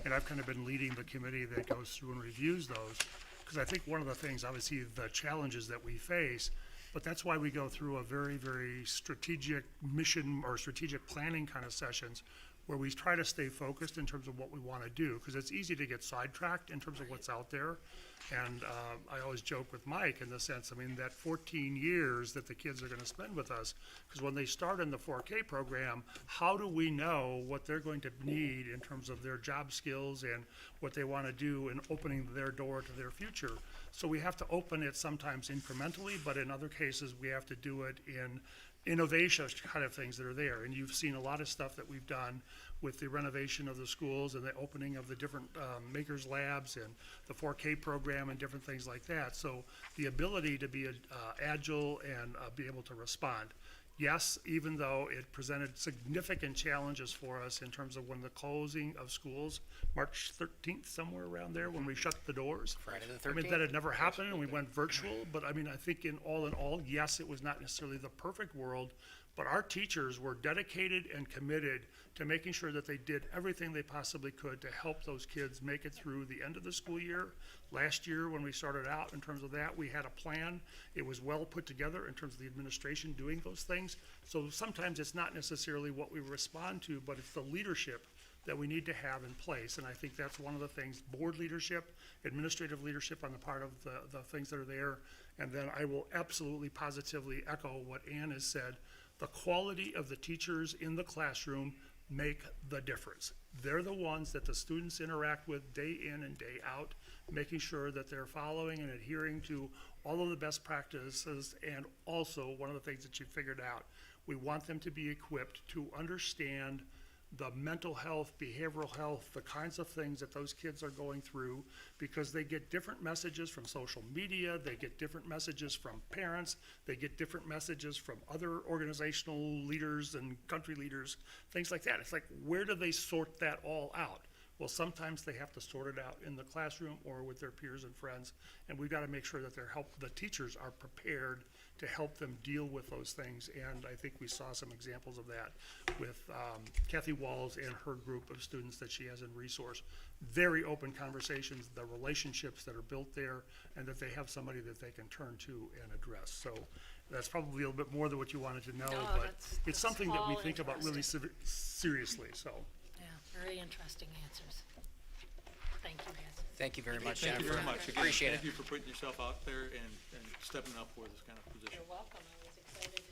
and I've kind of been leading the committee that goes through and reviews those, because I think one of the things, obviously, the challenges that we face, but that's why we go through a very, very strategic mission or strategic planning kind of sessions, where we try to stay focused in terms of what we want to do, because it's easy to get sidetracked in terms of what's out there. And I always joke with Mike in the sense, I mean, that 14 years that the kids are going to spend with us, because when they start in the 4K program, how do we know what they're going to need in terms of their job skills and what they want to do in opening their door to their future? So we have to open it sometimes incrementally, but in other cases, we have to do it in innovation kind of things that are there. And you've seen a lot of stuff that we've done with the renovation of the schools and the opening of the different makers labs and the 4K program and different things like that. So the ability to be agile and be able to respond. Yes, even though it presented significant challenges for us in terms of when the closing of schools, March 13th, somewhere around there, when we shut the doors. Friday the I mean, 13th? that had never happened and we went virtual, but I mean, I think in all, yes, it was not necessarily the perfect world, but our teachers were dedicated and committed to making sure that they did everything they possibly could to help those kids make it through the end of the school year. Last year, when we started out, in terms of that, we had a plan. It was well put together in terms of the administration doing those things. So sometimes it's not necessarily what we respond to, but it's the leadership that we need to have in place. And I think that's one of the things, board leadership, administrative leadership on the part of the things that are there. And then I will absolutely positively echo what Ann has said. The quality of the teachers in the classroom make the difference. They're the ones that the students interact with day in and day out, making sure that they're following and adhering to all of the best practices. And also, one of the things that you figured out, we want them to be equipped to understand the mental health, behavioral health, the kinds of things that those kids are going through, because they get different messages from social media, they get different messages from parents, they get different messages from other organizational leaders and country leaders, things like that. It's like, where do they sort that all out? Well, sometimes they have to sort it out in the classroom or with their peers and friends, and we've got to make sure that the teachers are prepared to help them deal with those things. And I think we saw some examples of that with Kathy Walls and her group of students that she has in resource. Very open conversations, the relationships that are built there, and that they have somebody that they can turn to and address. So that's probably a little bit more than what you wanted to know, No, but that's it's something that we all think about really seriously, so. Yeah, very interesting answers. Thank you, guys. Thank you very much, Thank Jennifer. you very much. Again, Appreciate it. thank you for putting yourself out there and stepping up for this kind of position. You're welcome. I was excited to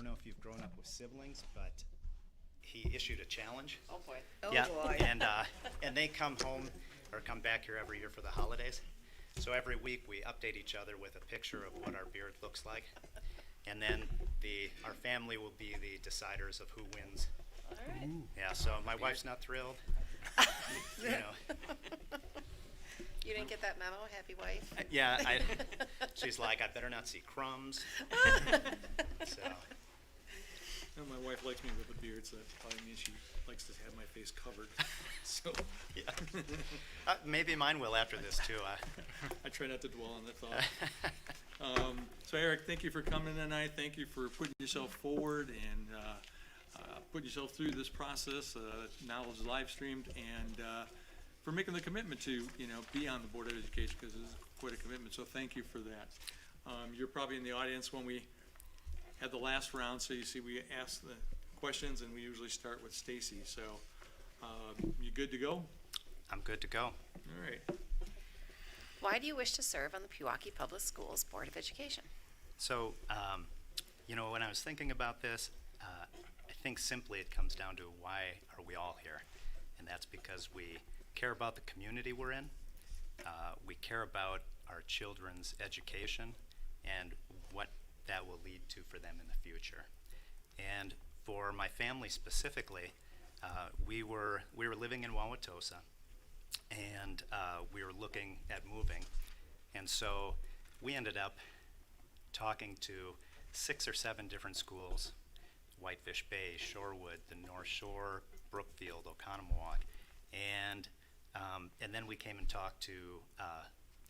know if you've grown up with siblings, but he issued a challenge. Oh, boy. Yeah, boy. and they come home or come back here every year for the holidays. So every week we update each other with a picture of what our beard looks like, and then our family will be the deciders of who wins. All right. Yeah, so my wife's not thrilled. You know, You didn't get that memo, happy wife? yeah, she's like, I better not see crumbs. So, And my wife likes me with a beard, so that probably means she likes to have my face covered. So yeah. Maybe mine will after this too. I try not to dwell on that thought. So Eric, thank you for coming tonight. Thank you for putting yourself forward and putting yourself through this process. Now it's live streamed, and for making the commitment to, be on the Board of Education, because it is quite a commitment. So thank you for that. You're probably in the audience when we had the last round, so you see we ask the questions, and we usually start with Stacy. So you good to go? I'm good to go. All right. Why do you wish to serve on the Pewaukee Public Schools Board of Education? So, when I was thinking about this, I think simply it comes down to why are we all here? And that's because we care about the community we're in. We care about our children's education and what that will lead to for them in the future. And for my family specifically, we were living in Wauwatosa, and we were looking at moving. And so we ended up talking to 6 or 7 different schools: Whitefish Bay, Shorewood, the North Shore, Brookfield, Oconomowoc, and then we came and talked to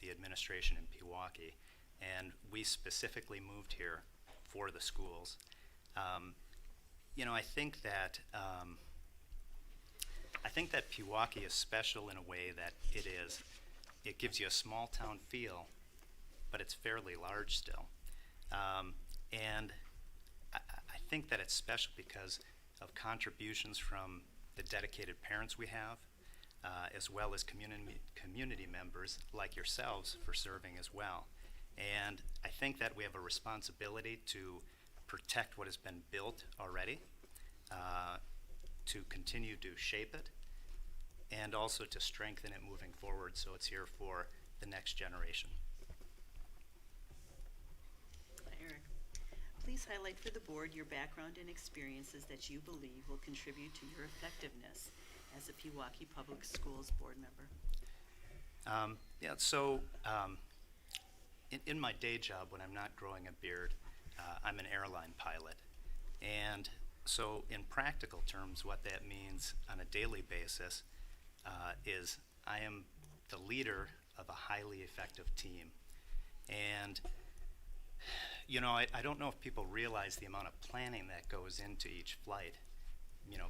the administration in Pewaukee, and we specifically moved here for the schools. I think that Pewaukee is special in a way that it gives you a small town feel, but it's fairly large still. And I think that it's special because of contributions from the dedicated parents we have, as well as community members like yourselves for serving as well. And I think that we have a responsibility to protect what has been built already, to continue to shape it, and also to strengthen it moving forward so it's here for the next generation. Hi, Eric. Please highlight for the board your background and experiences that you believe will contribute to your effectiveness as a Pewaukee Public Schools board member. In my day job, when I'm not growing a beard, I'm an airline pilot. And so in practical terms, what that means on a daily basis is I am the leader of a highly effective team. And, I don't know if people realize the amount of planning that goes into each flight.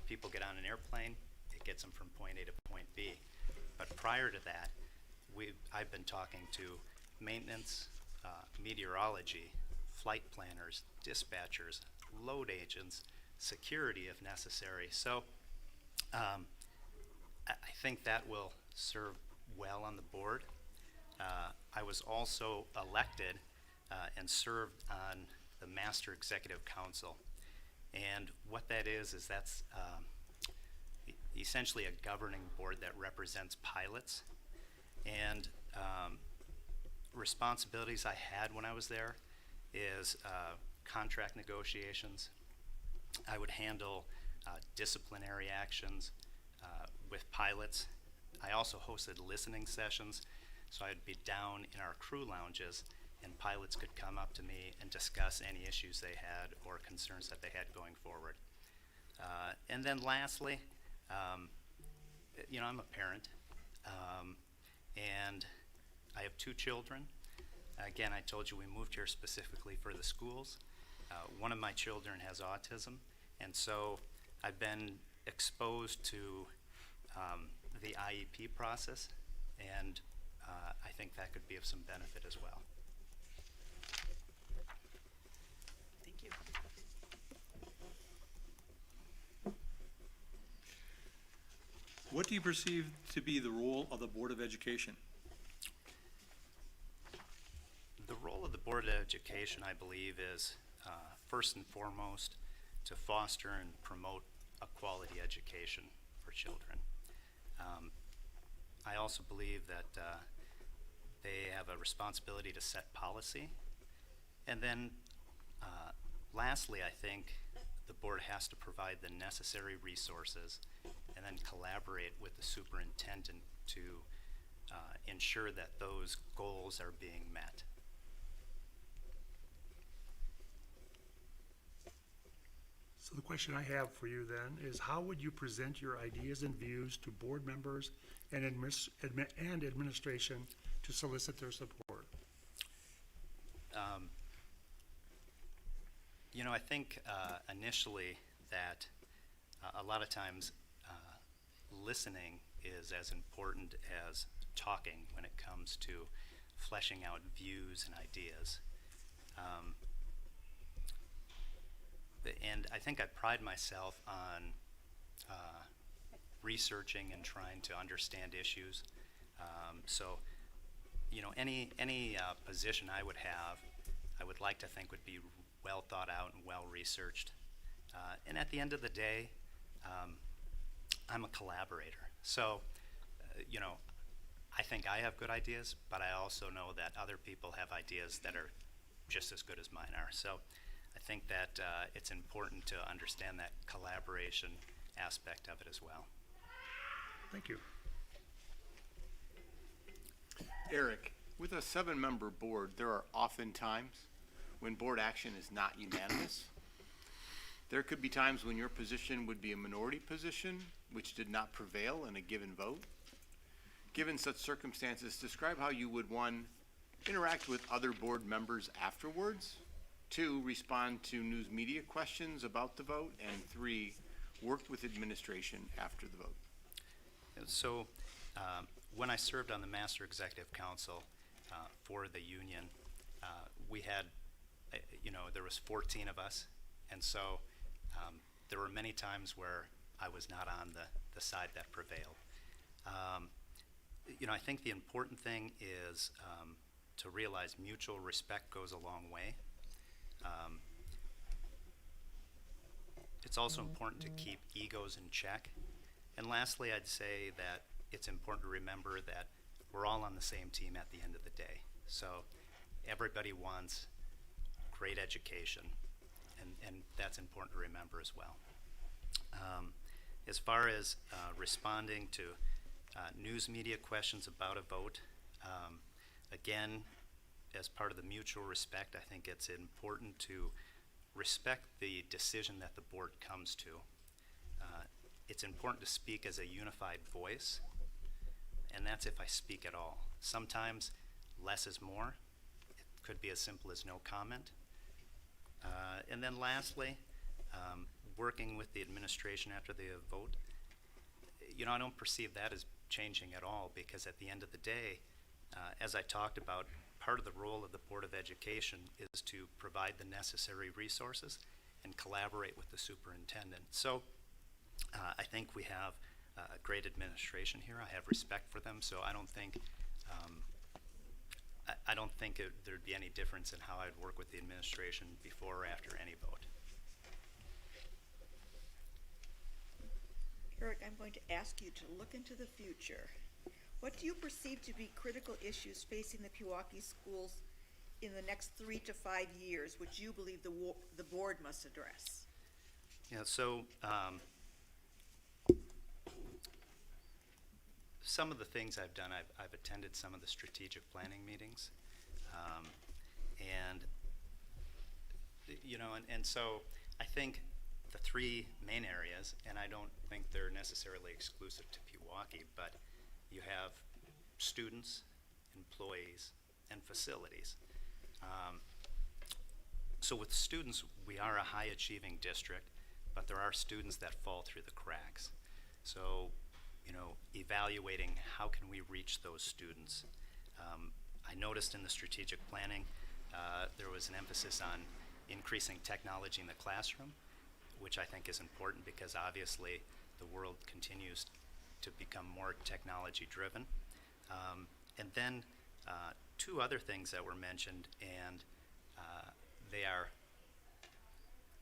People get on an airplane, it gets them from point A to point B. But prior to that, I've been talking to maintenance, meteorology, flight planners, dispatchers, load agents, security if necessary. So I think that will serve well on the board. I was also elected and served on the Master Executive Council. And what that is that's essentially a governing board that represents pilots. And responsibilities I had when I was there is contract negotiations. I would handle disciplinary actions with pilots. I also hosted listening sessions, so I'd be down in our crew lounges and pilots could come up to me and discuss any issues they had or concerns that they had going forward. And then lastly, I'm a parent, and I have 2 children. Again, I told you we moved here specifically for the schools. One of my children has autism, and so I've been exposed to the IEP process, and I think that could be of some benefit as well. Thank you. What do you perceive to be the role of the Board of Education? The role of the Board of Education, I believe, is first and foremost, to foster and promote a quality education for children. I also believe that they have a responsibility to set policy. And then lastly, I think the board has to provide the necessary resources and then collaborate with the superintendent to ensure that those goals are being met. So the question I have for you then is, how would you present your ideas and views to board members and administration to solicit their support? You know, I think initially that a lot of times listening is as important as talking when it comes to fleshing out views and ideas. And I think I pride myself on researching and trying to understand issues. So, you know, any position I would have, I would like to think would be well thought out and well researched. And at the end of the day, I'm a collaborator. So, you know, I think I have good ideas, but I also know that other people have ideas that are just as good as mine are. So I think that it's important to understand that collaboration aspect of it as well. Thank you. Eric, with a 7-member board, there are often times when board action is not unanimous. There could be times when your position would be a minority position, which did not prevail in a given vote. Given such circumstances, describe how you would, 1, interact with other board members afterwards, 2, respond to news media questions about the vote, and 3, work with administration after the vote. So when I served on the Master Executive Council for the union, we had, you know, there was 14 of us, and so there were many times where I was not on the side that prevailed. You know, I think the important thing is to realize mutual respect goes a long way. It's also important to keep egos in check. And lastly, I'd say that it's important to remember that we're all on the same team at the end of the day. So everybody wants great education, and that's important to remember as well. As far as responding to news media questions about a vote, again, as part of the mutual respect, I think it's important to respect the decision that the board comes to. It's important to speak as a unified voice, and that's if I speak at all. Sometimes less is more. It could be as simple as no comment. And then lastly, working with the administration after the vote, you know, I don't perceive that as changing at all, because at the end of the day, as I talked about, part of the role of the Board of Education is to provide the necessary resources and collaborate with the superintendent. So I think we have a great administration here. I have respect for them, so I don't think there'd be any difference in how I'd work with the administration before or after any vote. Eric, I'm going to ask you to look into the future. What do you perceive to be critical issues facing the Pewaukee schools in the next 3 to 5 years, which you believe the board must address? Yeah, so some of the things I've done, I've attended some of the strategic planning meetings, and you know, and so I think the 3 main areas, and I don't think they're necessarily exclusive to Pewaukee, but you have students, employees, and facilities. So with students, we are a high-achieving district, but there are students that fall through the cracks. So, you know, evaluating how can we reach those students. I noticed in the strategic planning, there was an emphasis on increasing technology in the classroom, which I think is important because obviously the world continues to become more technology-driven. And then 2 other things that were mentioned, and they are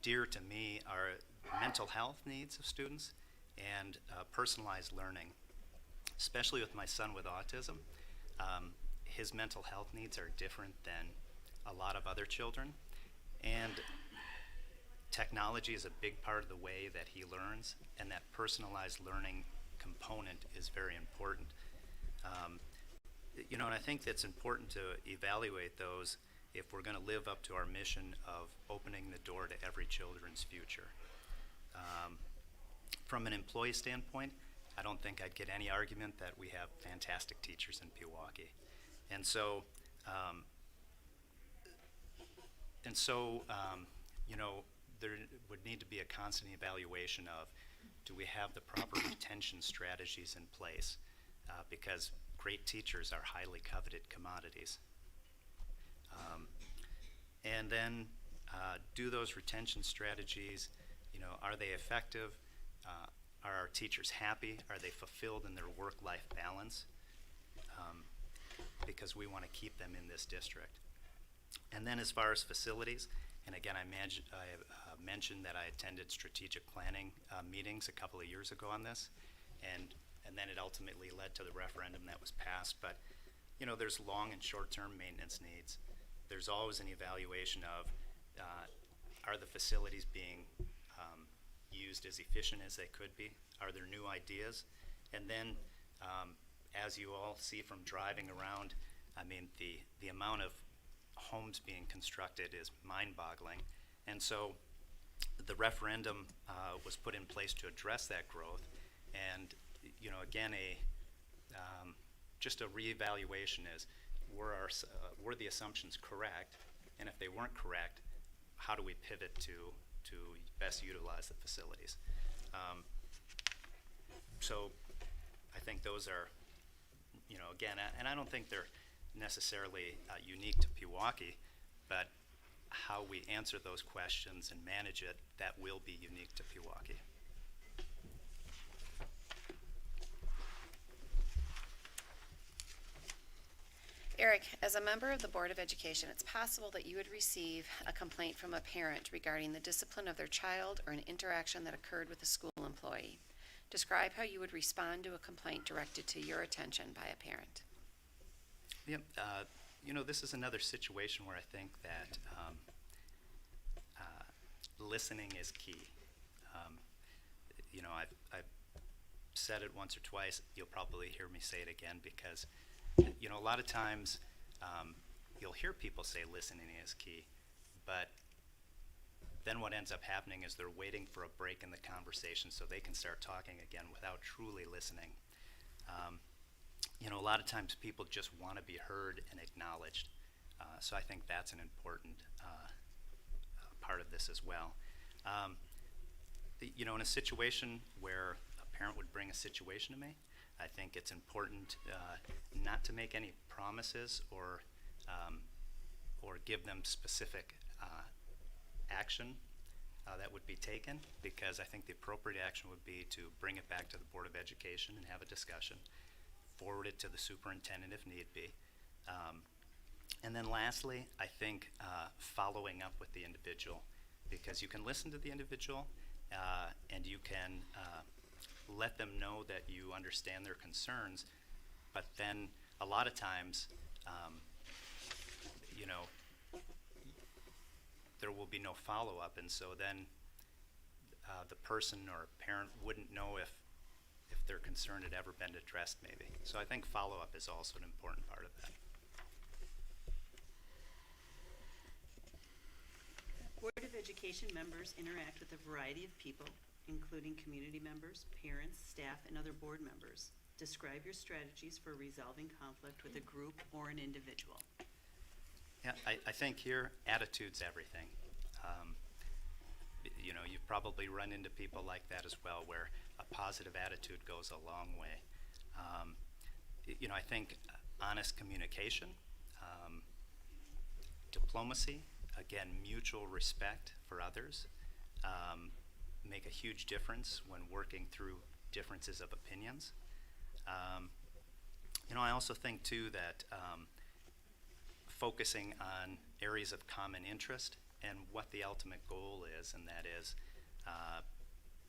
dear to me are mental health needs of students and personalized learning, especially with my son with autism. His mental health needs are different than a lot of other children, and technology is a big part of the way that he learns, and that personalized learning component is very important. And I think that's important to evaluate those if we're going to live up to our mission of opening the door to every children's future. From an employee standpoint, I don't think I'd get any argument that we have fantastic teachers in Pewaukee. And so, there would need to be a constant evaluation of, do we have the proper retention strategies in place? Because great teachers are highly coveted commodities. And then, do those retention strategies, are they effective? Are our teachers happy? Are they fulfilled in their work-life balance? Because we want to keep them in this district. And then as far as facilities, and again, I mentioned that I attended strategic planning meetings a couple of years ago on this, and then it ultimately led to the referendum that was passed. But there's long and short-term maintenance needs. There's always an evaluation of, are the facilities being used as efficient as they could be? Are there new ideas? And then, as you all see from driving around, I mean, the amount of homes being constructed is mind-boggling. And so the referendum was put in place to address that growth. And, again, just a reevaluation is, were the assumptions correct? And if they weren't correct, how do we pivot to best utilize the facilities? So I think those are, again, and I don't think they're necessarily unique to Pewaukee, but how we answer those questions and manage it, that will be unique to Pewaukee. Eric, as a member of the Board of Education, it's possible that you would receive a complaint from a parent regarding the discipline of their child or an interaction that occurred with a school employee. Describe how you would respond to a complaint directed to your attention by a parent. Yep. This is another situation where I think that listening is key. I've said it once or twice. You'll probably hear me say it again because, a lot of times you'll hear people say listening is key, but then what ends up happening is they're waiting for a break in the conversation so they can start talking again without truly listening. A lot of times people just want to be heard and acknowledged. So I think that's an important part of this as well. In a situation where a parent would bring a situation to me, I think it's important not to make any promises or give them specific action that would be taken, because I think the appropriate action would be to bring it back to the Board of Education and have a discussion, forward it to the superintendent if need be. And then lastly, I think following up with the individual, because you can listen to the individual and you can let them know that you understand their concerns, but then a lot of times, there will be no follow-up, and so then the person or parent wouldn't know if their concern had ever been addressed maybe. So I think follow-up is also an important part of that. Board of Education members interact with a variety of people, including community members, parents, staff, and other board members. Describe your strategies for resolving conflict with a group or an individual. Yeah, I think here, attitude's everything. You've probably run into people like that as well, where a positive attitude goes a long way. I think honest communication, diplomacy, again, mutual respect for others, make a huge difference when working through differences of opinions. I also think too that focusing on areas of common interest and what the ultimate goal is, and that is,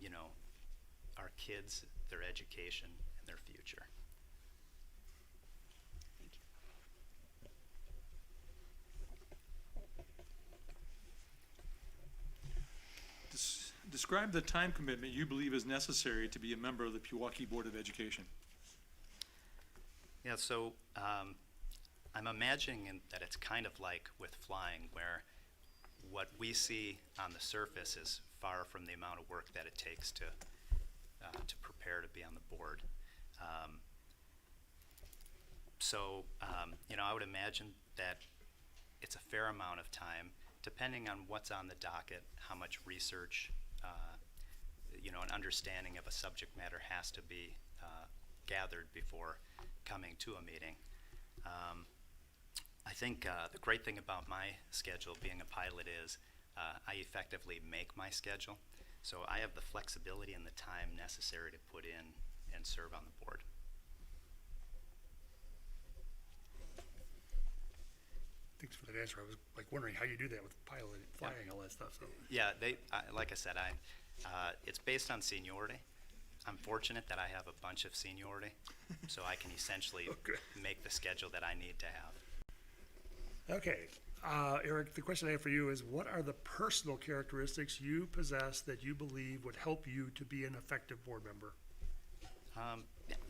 you know, our kids, their education, and their future. Thank you. Describe the time commitment you believe is necessary to be a member of the Pewaukee Board of Education. Yeah, so I'm imagining that it's kind of like with flying, where what we see on the surface is far from the amount of work that it takes to prepare to be on the board. You know, I would imagine that it's a fair amount of time, depending on what's on the docket, how much research, you know, an understanding of a subject matter has to be gathered before coming to a meeting. I think the great thing about my schedule being a pilot is I effectively make my schedule, so I have the flexibility and the time necessary to put in and serve on the board. Thanks for that answer. I was like wondering how you do that with pilot, flying, all that stuff, so. Yeah, like I said, it's based on seniority. I'm fortunate that I have a bunch of seniority, so I can essentially Okay. make the schedule that I need to have. Okay, Eric, the question I have for you is, what are the personal characteristics you possess that you believe would help you to be an effective board member?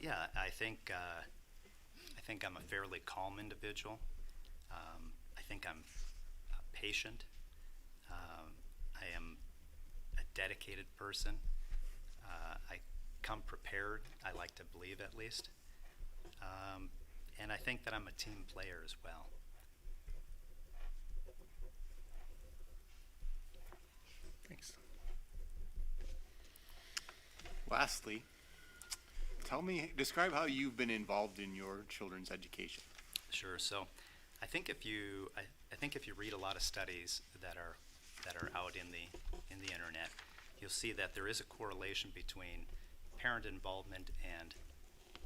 Yeah, I think I'm a fairly calm individual. I think I'm patient. I am a dedicated person. I come prepared, I like to believe at least. And I think that I'm a team player as well. Thanks. Lastly, describe how you've been involved in your children's education. Sure. So, I think if you read a lot of studies that are out in the internet, you'll see that there is a correlation between parent involvement and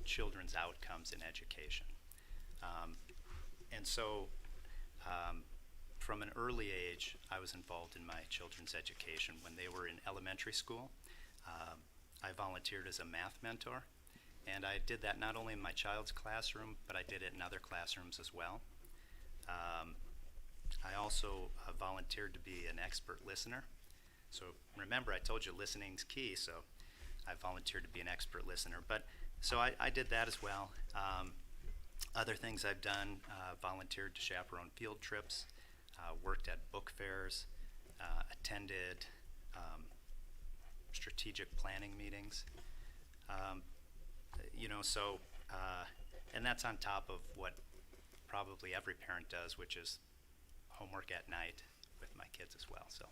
children's outcomes in education. And so, from an early age, I was involved in my children's education. When they were in elementary school, I volunteered as a math mentor, and I did that not only in my child's classroom, but I did it in other classrooms as well. I also volunteered to be an expert listener. So remember, I told you listening's key, so I volunteered to be an expert listener. But so I did that as well. Other things I've done, volunteered to chaperone field trips, worked at book fairs, attended strategic planning meetings. You know, so, and that's on top of what probably every parent does, which is homework at night with my kids as well, so.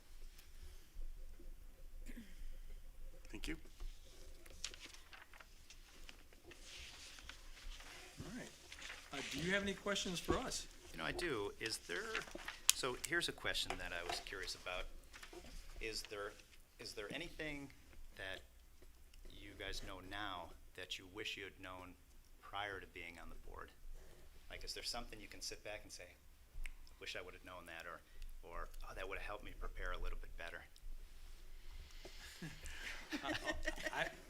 Thank you. All right. Do you have any questions for us? You know, I do. So here's a question that I was curious about. Is there anything that you guys know now that you wish you had known prior to being on the board? Like, is there something you can sit back and say, wish I would have known that, or oh, that would have helped me prepare a little bit better?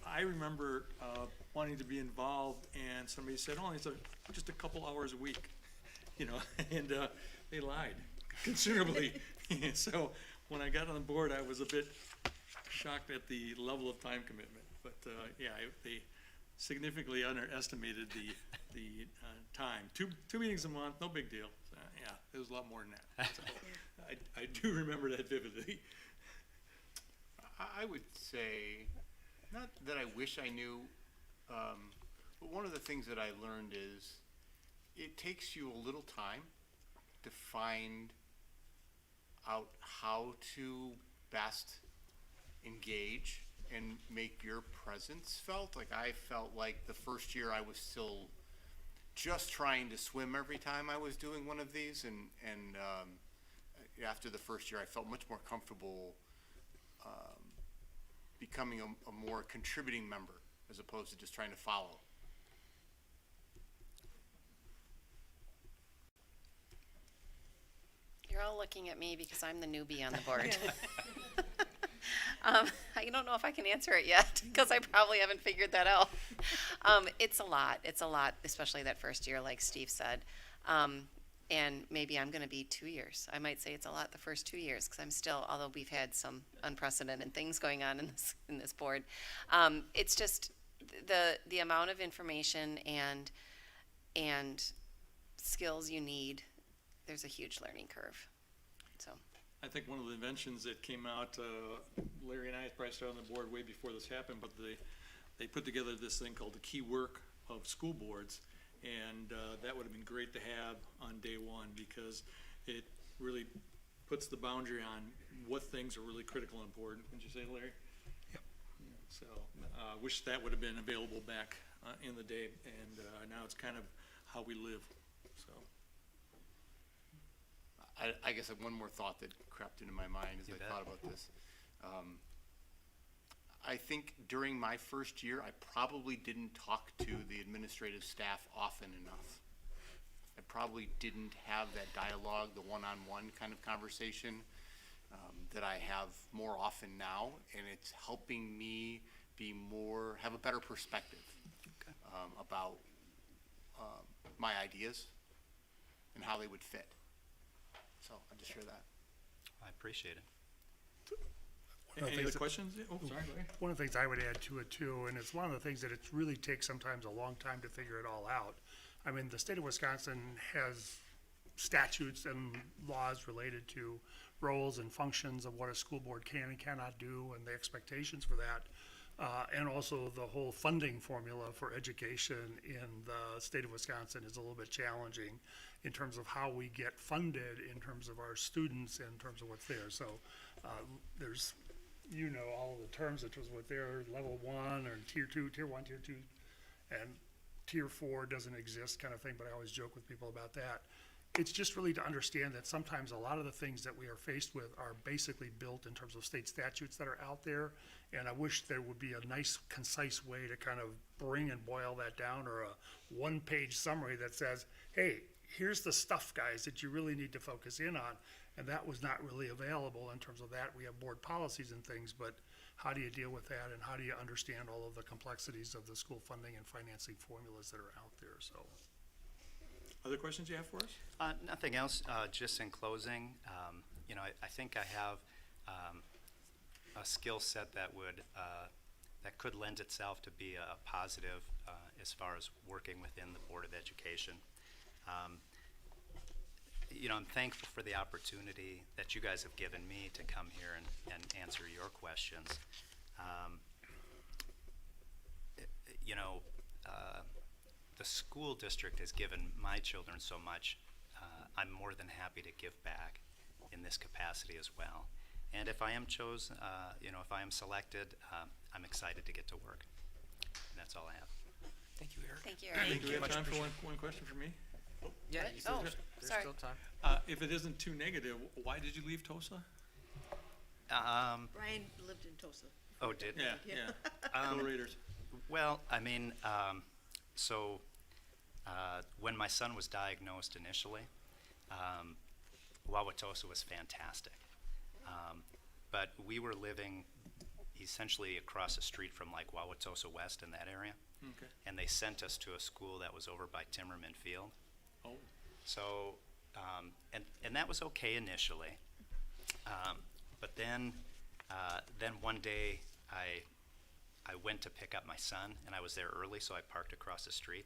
I remember wanting to be involved, and somebody said, "Oh, it's just a couple hours a week," you know, and they lied considerably. So when I got on the board, I was a bit shocked at the level of time commitment. But yeah, they significantly underestimated the time. Two meetings a month, no big deal. Yeah, it was a lot more than that. So I do remember that vividly. I would say, not that I wish I knew, but one of the things that I learned is it takes you a little time to find out how to best engage and make your presence felt. Like, I felt like the first year I was still just trying to swim every time I was doing one of these, and after the first year I felt much more comfortable becoming a more contributing member as opposed to just trying to follow. You're all looking at me because I'm the newbie on the board. I don't know if I can answer it yet because I probably haven't figured that out. It's a lot. It's a lot, especially that first year, like Steve said. And maybe I'm going to be 2 years. I might say it's a lot the first 2 years because I'm still, although we've had some unprecedented things going on in this board. It's just the amount of information and skills you need. There's a huge learning curve. So. I think one of the inventions that came out, Larry and I probably started on the board way before this happened, but they put together this thing called the key work of school boards. And that would have been great to have on day one because it really puts the boundary on what things are really critical and important. Wouldn't you say, Larry? Yep. So I wish that would have been available back in the day, and now it's kind of how we live. So I guess one more thought that crept into my mind as You I bet. thought about this. I think during my first year, I probably didn't talk to the administrative staff often enough. I probably didn't have that dialogue, the one-on-one kind of conversation that I have more often now, and it's helping me have a better perspective about my ideas and how they would fit. So I'll just share that. I appreciate it. any other questions? Oh, sorry, Larry. One of the things I would add to it too, and it's one of the things that it really takes sometimes a long time to figure it all out. I mean, the state of Wisconsin has statutes and laws related to roles and functions of what a school board can and cannot do and the expectations for that. And also the whole funding formula for education in the state of Wisconsin is a little bit challenging in terms of how we get funded in terms of our students, in terms of what's there. So there's, you know, all of the terms that was what they're level 1 or tier 2, tier 1, tier 2, and tier 4 doesn't exist kind of thing, but I always joke with people about that. It's just really to understand that sometimes a lot of the things that we are faced with are basically built in terms of state statutes that are out there. And I wish there would be a nice, concise way to kind of bring and boil that down, or a one-page summary that says, hey, here's the stuff, guys, that you really need to focus in on. And that was not really available in terms of that. We have board policies and things, but how do you deal with that? And how do you understand all of the complexities of the school funding and financing formulas that are out there? So. Other questions you have for us? Nothing else, just in closing, you know, I think I have a skill set that could lend itself to be a positive as far as working within the Board of Education. You know, I'm thankful for the opportunity that you guys have given me to come here and answer your questions. You know, the school district has given my children so much. I'm more than happy to give back in this capacity as well. And if I am chosen, you know, if I am selected, I'm excited to get to work. And that's all I have. Thank you, Eric. Thank you, Eric. Do we have time for one question for me? Yeah, Oh, there's sorry. still time. If it isn't too negative, why did you leave Tosa? Brian lived in Tosa. Oh, did? Yeah. Go Raiders. Well, I mean, so when my son was diagnosed initially, Wauwatosa was fantastic. But we were living essentially across the street from like Wauwatosa West in that area. Okay. And they sent us to a school that was over by Timmerman Field. Oh. So, and that was okay initially. But then one day I went to pick up my son, and I was there early, so I parked across the street.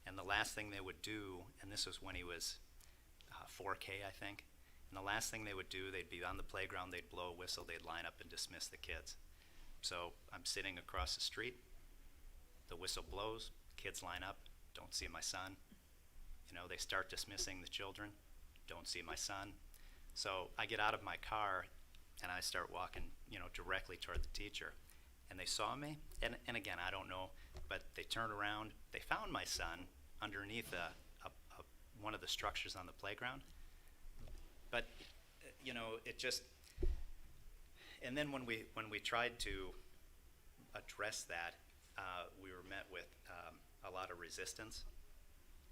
And the last thing they would do, and this was when he was 4K, I think, and the last thing they would do, they'd be on the playground, they'd blow a whistle, they'd line up and dismiss the kids. So I'm sitting across the street, the whistle blows, kids line up, don't see my son. You know, they start dismissing the children, don't see my son. So I get out of my car and I start walking, you know, directly toward the teacher. And they saw me, and again, I don't know, but they turned around, they found my son underneath one of the structures on the playground. But, you know, it just, and then when we tried to address that, we were met with a lot of resistance.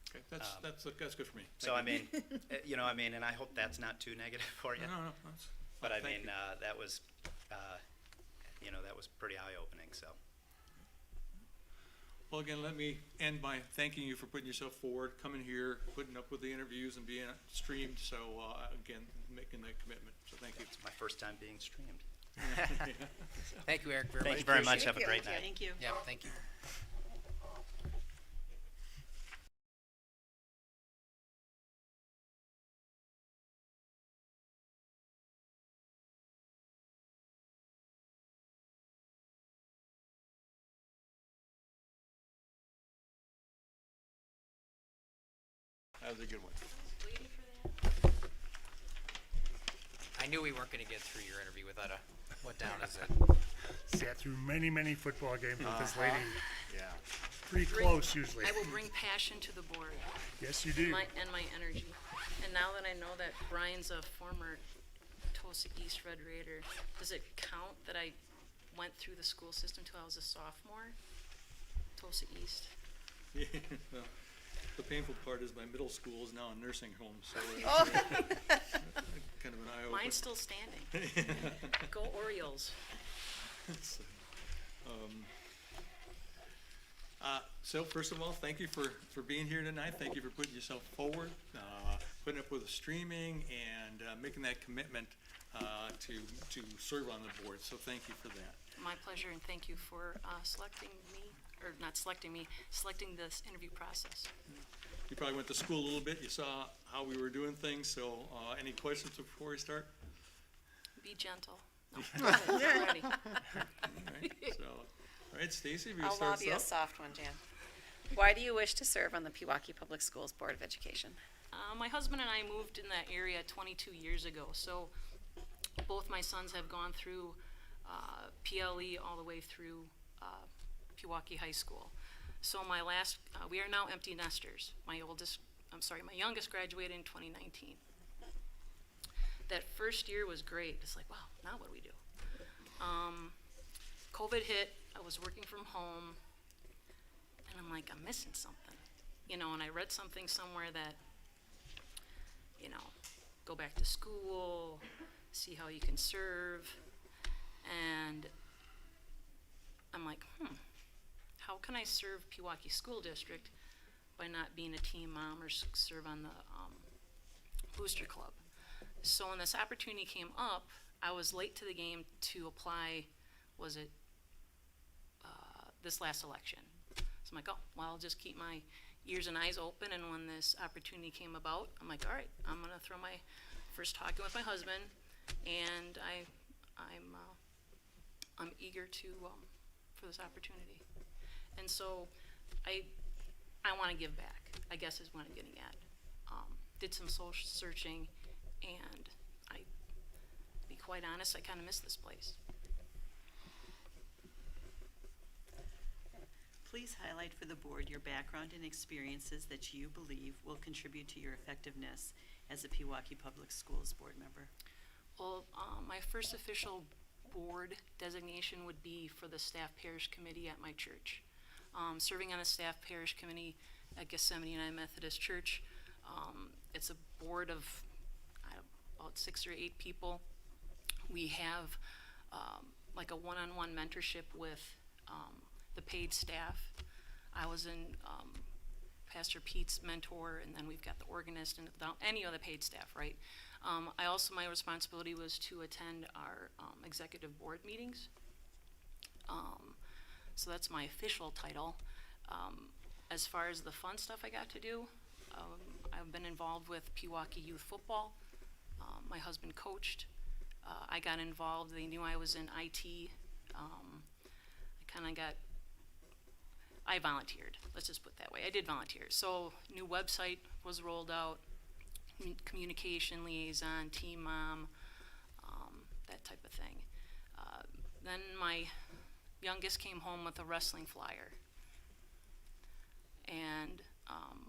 Okay, that's good for me. So I Thank you. mean, you know, I mean, and I hope that's not too negative for you. No, that's. But I thank mean, you. that was, you know, that was pretty eye-opening, so. Well, again, let me end by thanking you for putting yourself forward, coming here, putting up with the interviews and being streamed. So, again, making that commitment. So thank you. It's my first time being streamed. Thank you, Eric, very Thank much. you very much. Appreciate Have a you. great night. Thank you. it. Yeah, thank you. That was a good one. I knew we weren't gonna get through your interview without a, what down is it? Sat through many, many football games with this lady. Yeah. Pretty close usually. I will bring passion to the board Yes, you do. and my energy. And now that I know that Brian's a former Tosa East Red Raider, does it count that I went through the school system till I was a sophomore? Tosa East? Yeah, well, the painful part is my middle school is now a nursing home, so Oh. that's kind of an eye-opener. Mine's still standing. Go Orioles. So, so first of all, thank you for being here tonight. Thank you for putting yourself forward, putting up with the streaming and making that commitment to serve on the board. So thank you for that. My pleasure, and thank you for selecting me, or not selecting me, selecting this interview process. You probably went to school a little bit. You saw how we were doing things. So any questions before we start? Be gentle. No, I'm ready. All right. So, all right, Stacy, if you I'll start lob you a us off. soft one, Jan. Why do you wish to serve on the Pewaukee Public Schools Board of Education? My husband and I moved in that area 22 years ago, so both my sons have gone through PLE all the way through Pewaukee High School. So my we are now empty nesters. My youngest graduated in 2019. That first year was great. It's like, wow, now what do we do? COVID hit, I was working from home, and I'm like, I'm missing something. You know, and I read something somewhere that, you know, go back to school, see how you can serve, and I'm like, how can I serve Pewaukee School District by not being a team mom or serve on the booster club? So when this opportunity came up, I was late to the game to apply, was it this last election? So I'm like, oh, well, I'll just keep my ears and eyes open, and when this opportunity came about, I'm like, all right, I'm gonna throw my first talking with my husband, and I'm eager to for this opportunity. And so I want to give back, I guess is what I'm getting at. Did some soul searching, and be quite honest, I kind of miss this place. Please highlight for the board your background and experiences that you believe will contribute to your effectiveness as a Pewaukee Public Schools board member. Well, my first official board designation would be for the staff parish committee at my church. Serving on a staff parish committee at Gethsemane United Methodist Church. It's a board of about 6 or 8 people. We have like a one-on-one mentorship with the paid staff. I was in Pastor Pete's mentor, and then we've got the organist and any other paid staff, right? My responsibility was to attend our executive board meetings. So that's my official title. As far as the fun stuff I got to do, I've been involved with Pewaukee youth football. My husband coached. I got involved, they knew I was in IT. I volunteered, let's just put it that way. I did volunteer. So new website was rolled out, communication liaison, team mom, that type of thing. Then my youngest came home with a wrestling flyer. And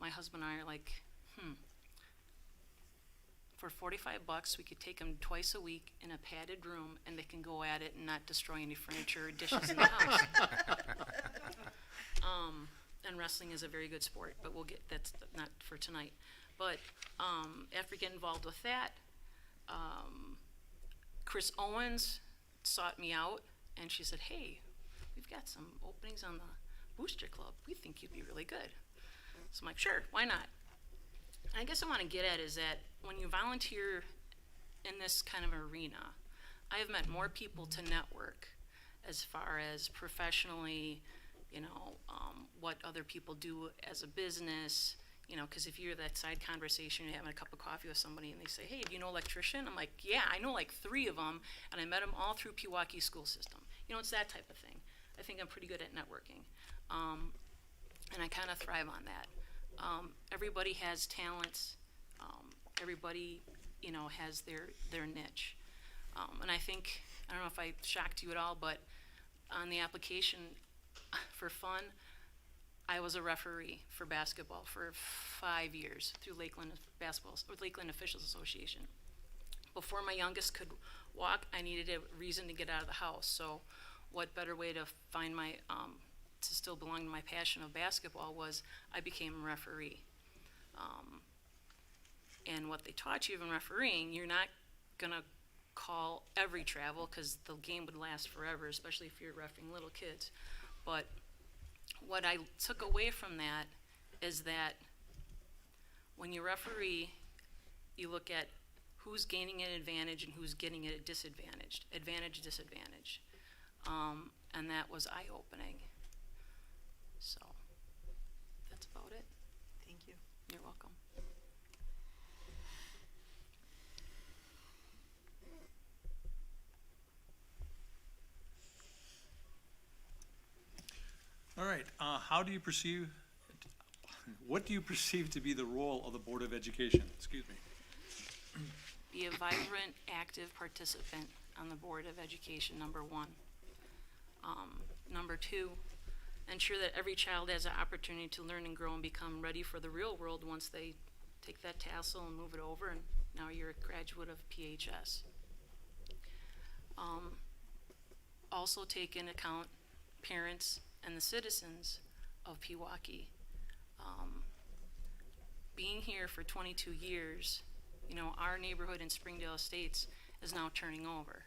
my husband and I are like, for $45 we could take them twice a week in a padded room, and they can go at it and not destroy any furniture or dishes in the house. and wrestling is a very good sport, but that's not for tonight. But, after getting involved with that, Chris Owens sought me out, and she said, hey, we've got some openings on the Booster Club. We think you'd be really good. So I'm like, sure, why not? I guess I want to get at is that when you volunteer in this kind of arena, I have met more people to network as far as professionally, what other people do as a business, because if you're that side conversation, you're having a cup of coffee with somebody and they say, hey, do you know electrician? I'm like, yeah, I know like 3 of them, and I met them all through Pewaukee school system. It's that type of thing. I think I'm pretty good at networking, and I kind of thrive on that. Everybody has talents. Everybody, has their niche. And I think, I don't know if I shocked you at all, but on the application for fun, I was a referee for basketball for 5 years through Lakeland Officials Association. Before my youngest could walk, I needed a reason to get out of the house. So what better way to find to still belong to my passion of basketball was I became a referee. And what they taught you in refereeing, you're not gonna call every travel because the game would last forever, especially if you're refereeing little kids. But what I took away from that is that when you referee, you look at who's gaining an advantage and who's getting it disadvantaged. Advantage, disadvantage. And that was eye-opening. So, that's about it. Thank you. You're welcome. All right, what do you perceive to be the role of the Board of Education? Excuse me. Be a vibrant, active participant on the Board of Education, number 1. Number 2, ensure that every child has an opportunity to learn and grow and become ready for the real world once they take that tassel and move it over, and now you're a graduate of PHS. Also take into account parents and the citizens of Pewaukee. Being here for 22 years, our neighborhood in Springdale Estates is now turning over.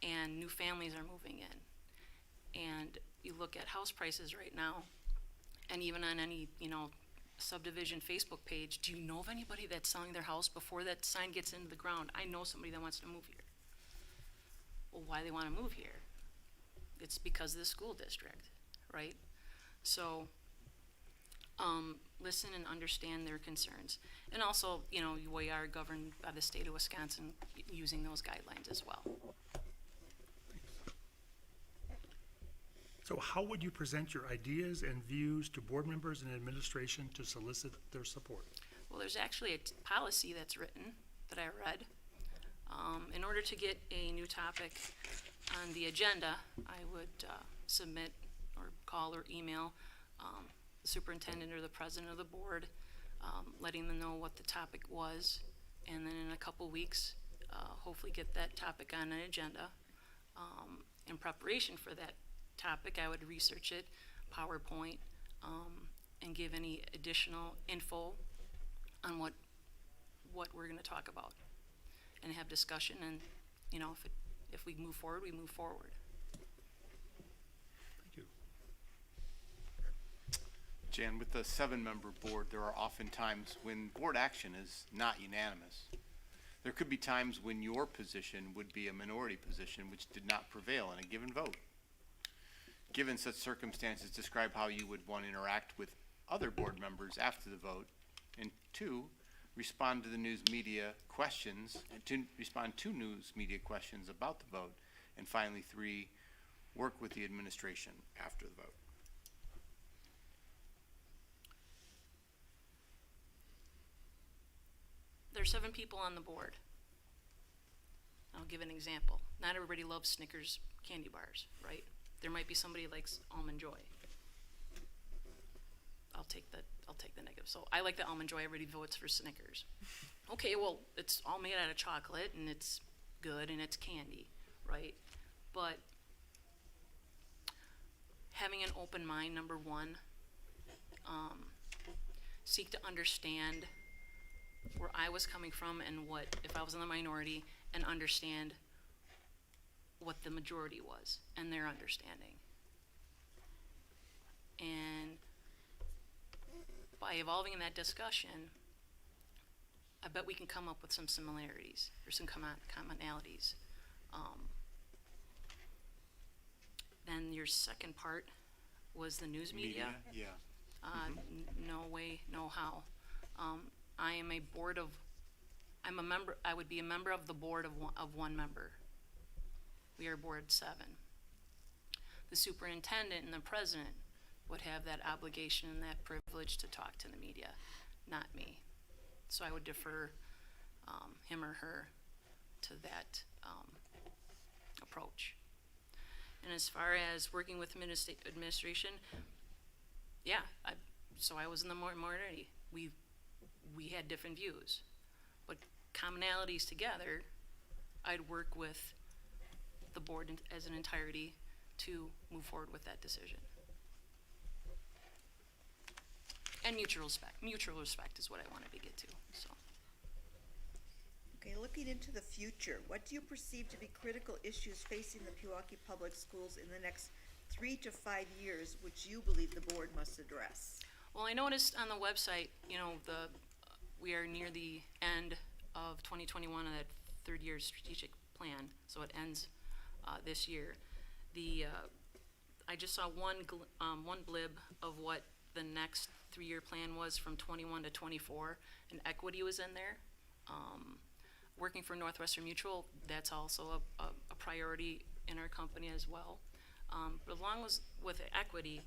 And new families are moving in. And you look at house prices right now, and even on any, subdivision Facebook page, do you know of anybody that's selling their house before that sign gets into the ground? I know somebody that wants to move here. Well, why they want to move here? It's because of the school district, right? So, listen and understand their concerns. And also, we are governed by the state of Wisconsin using those guidelines as well. So how would you present your ideas and views to board members and administration to solicit their support? Well, there's actually a policy that's written that I read. In order to get a new topic on the agenda, I would submit or call or email the superintendent or the president of the board, letting them know what the topic was, and then in a couple weeks, hopefully get that topic on an agenda. In preparation for that topic, I would research it, PowerPoint, and give any additional info on what we're going to talk about, and have discussion. And if we move forward, we move forward. Thank you. Jan, with the 7-member board, there are often times when board action is not unanimous. There could be times when your position would be a minority position which did not prevail in a given vote. Given such circumstances, describe how you would, 1, interact with other board members after the vote, and 2, respond to the news media questions, and respond to news media questions about the vote, and finally 3, work with the administration after the vote. There's 7 people on the board. I'll give an example. Not everybody loves Snickers candy bars, right? There might be somebody who likes Almond Joy. I'll take the negative. So I like the Almond Joy. Everybody votes for Snickers. Okay, well, it's all made out of chocolate and it's good and it's candy, right? But having an open mind, number one. Seek to understand where I was coming from and what, if I was in the minority, and understand what the majority was and their understanding. And by evolving in that discussion, I bet we can come up with some similarities or some commonalities. Then your second part was the news media. Yeah. No way, no how. I am I'm a member, I would be a member of the board of one member. We are board 7. The superintendent and the president would have that obligation and that privilege to talk to the media, not me. So I would defer him or her to that approach. And as far as working with administration, yeah, so I was in the minority. We had different views, but commonalities together, I'd work with the board as an entirety to move forward with that decision. And mutual respect is what I wanted to get to, so. Okay, looking into the future, what do you perceive to be critical issues facing the Pewaukee Public Schools in the next 3 to 5 years, which you believe the board must address? Well, I noticed on the website, we are near the end of 2021 of that third year strategic plan, so it ends this year. I just saw one blib of what the next 3-year plan was from 21 to 24, and equity was in there. Working for Northwestern Mutual, that's also a priority in our company as well. But along with equity,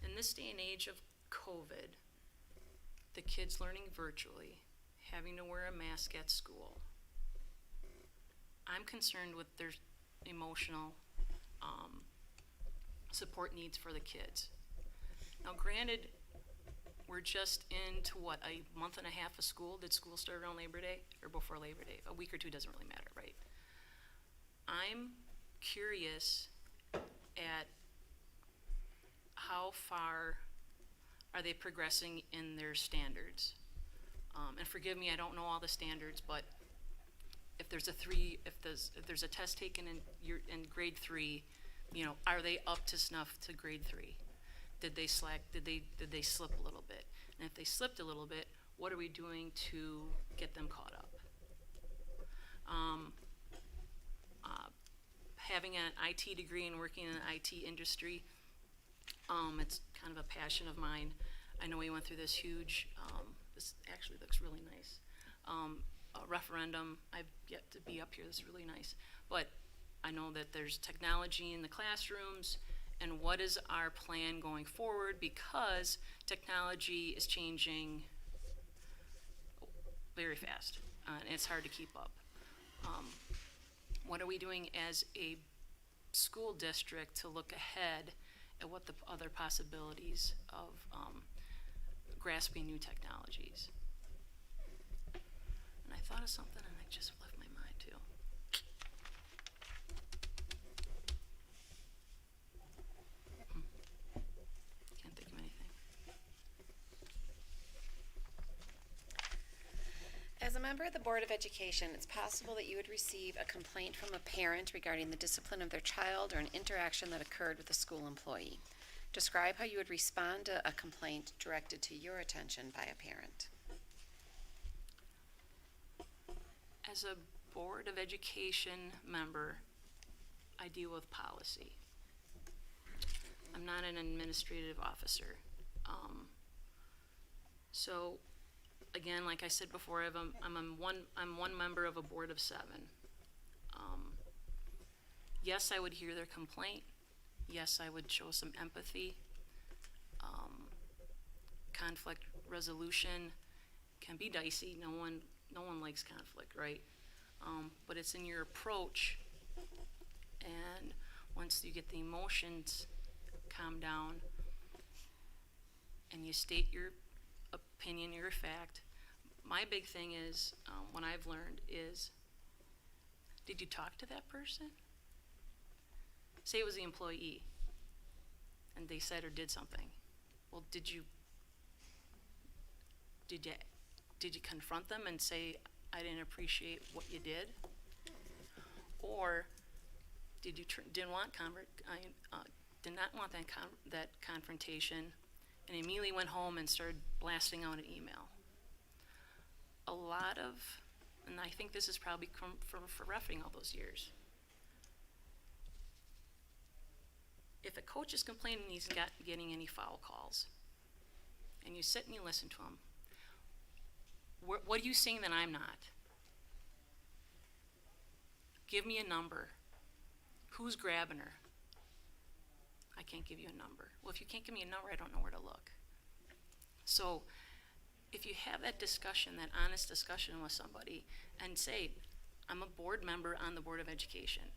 in this day and age of COVID, the kids learning virtually, having to wear a mask at school, I'm concerned with their emotional support needs for the kids. Now granted, we're just into what, a month and a half of school? Did school start around Labor Day or before Labor Day? A week or two doesn't really matter, right? I'm curious at how far are they progressing in their standards. And forgive me, I don't know all the standards, but if there's a test taken in grade 3, are they up to snuff to grade 3? Did they slack? Did they slip a little bit? And if they slipped a little bit, what are we doing to get them caught up? Having an IT degree and working in the IT industry, it's kind of a passion of mine. I know we went through this huge, this actually looks really nice, a referendum. I've yet to be up here, this is really nice. But I know that there's technology in the classrooms, and what is our plan going forward, because technology is changing very fast, and it's hard to keep up. What are we doing as a school district to look ahead at what the other possibilities of grasping new technologies? And I thought of something and it just left my mind too. Can't think of anything. As a member of the Board of Education, it's possible that you would receive a complaint from a parent regarding the discipline of their child or an interaction that occurred with a school employee. Describe how you would respond to a complaint directed to your attention by a parent. As a Board of Education member, I deal with policy. I'm not an administrative officer. So, again, like I said before, I'm one member of a board of 7. Yes, I would hear their complaint. Yes, I would show some empathy. Conflict resolution can be dicey. No one likes conflict, right? But it's in your approach, and once you get the emotions calmed down and you state your opinion, your fact, my big thing is, what I've learned is, did you talk to that person? say it was the employee, and they said or did something. Well, did you confront them and say, I didn't appreciate what you did? Or did you did not want that confrontation and immediately went home and started blasting out an email? A lot of, and I think this is probably for roughing all those years. If a coach is complaining he's not getting any foul calls, and you sit and you listen to him, what are you saying that I'm not? Give me a number. Who's grabbing her? I can't give you a number. Well, if you can't give me a number, I don't know where to look. So if you have that discussion, that honest discussion with somebody, and say, I'm a board member on the Board of Education,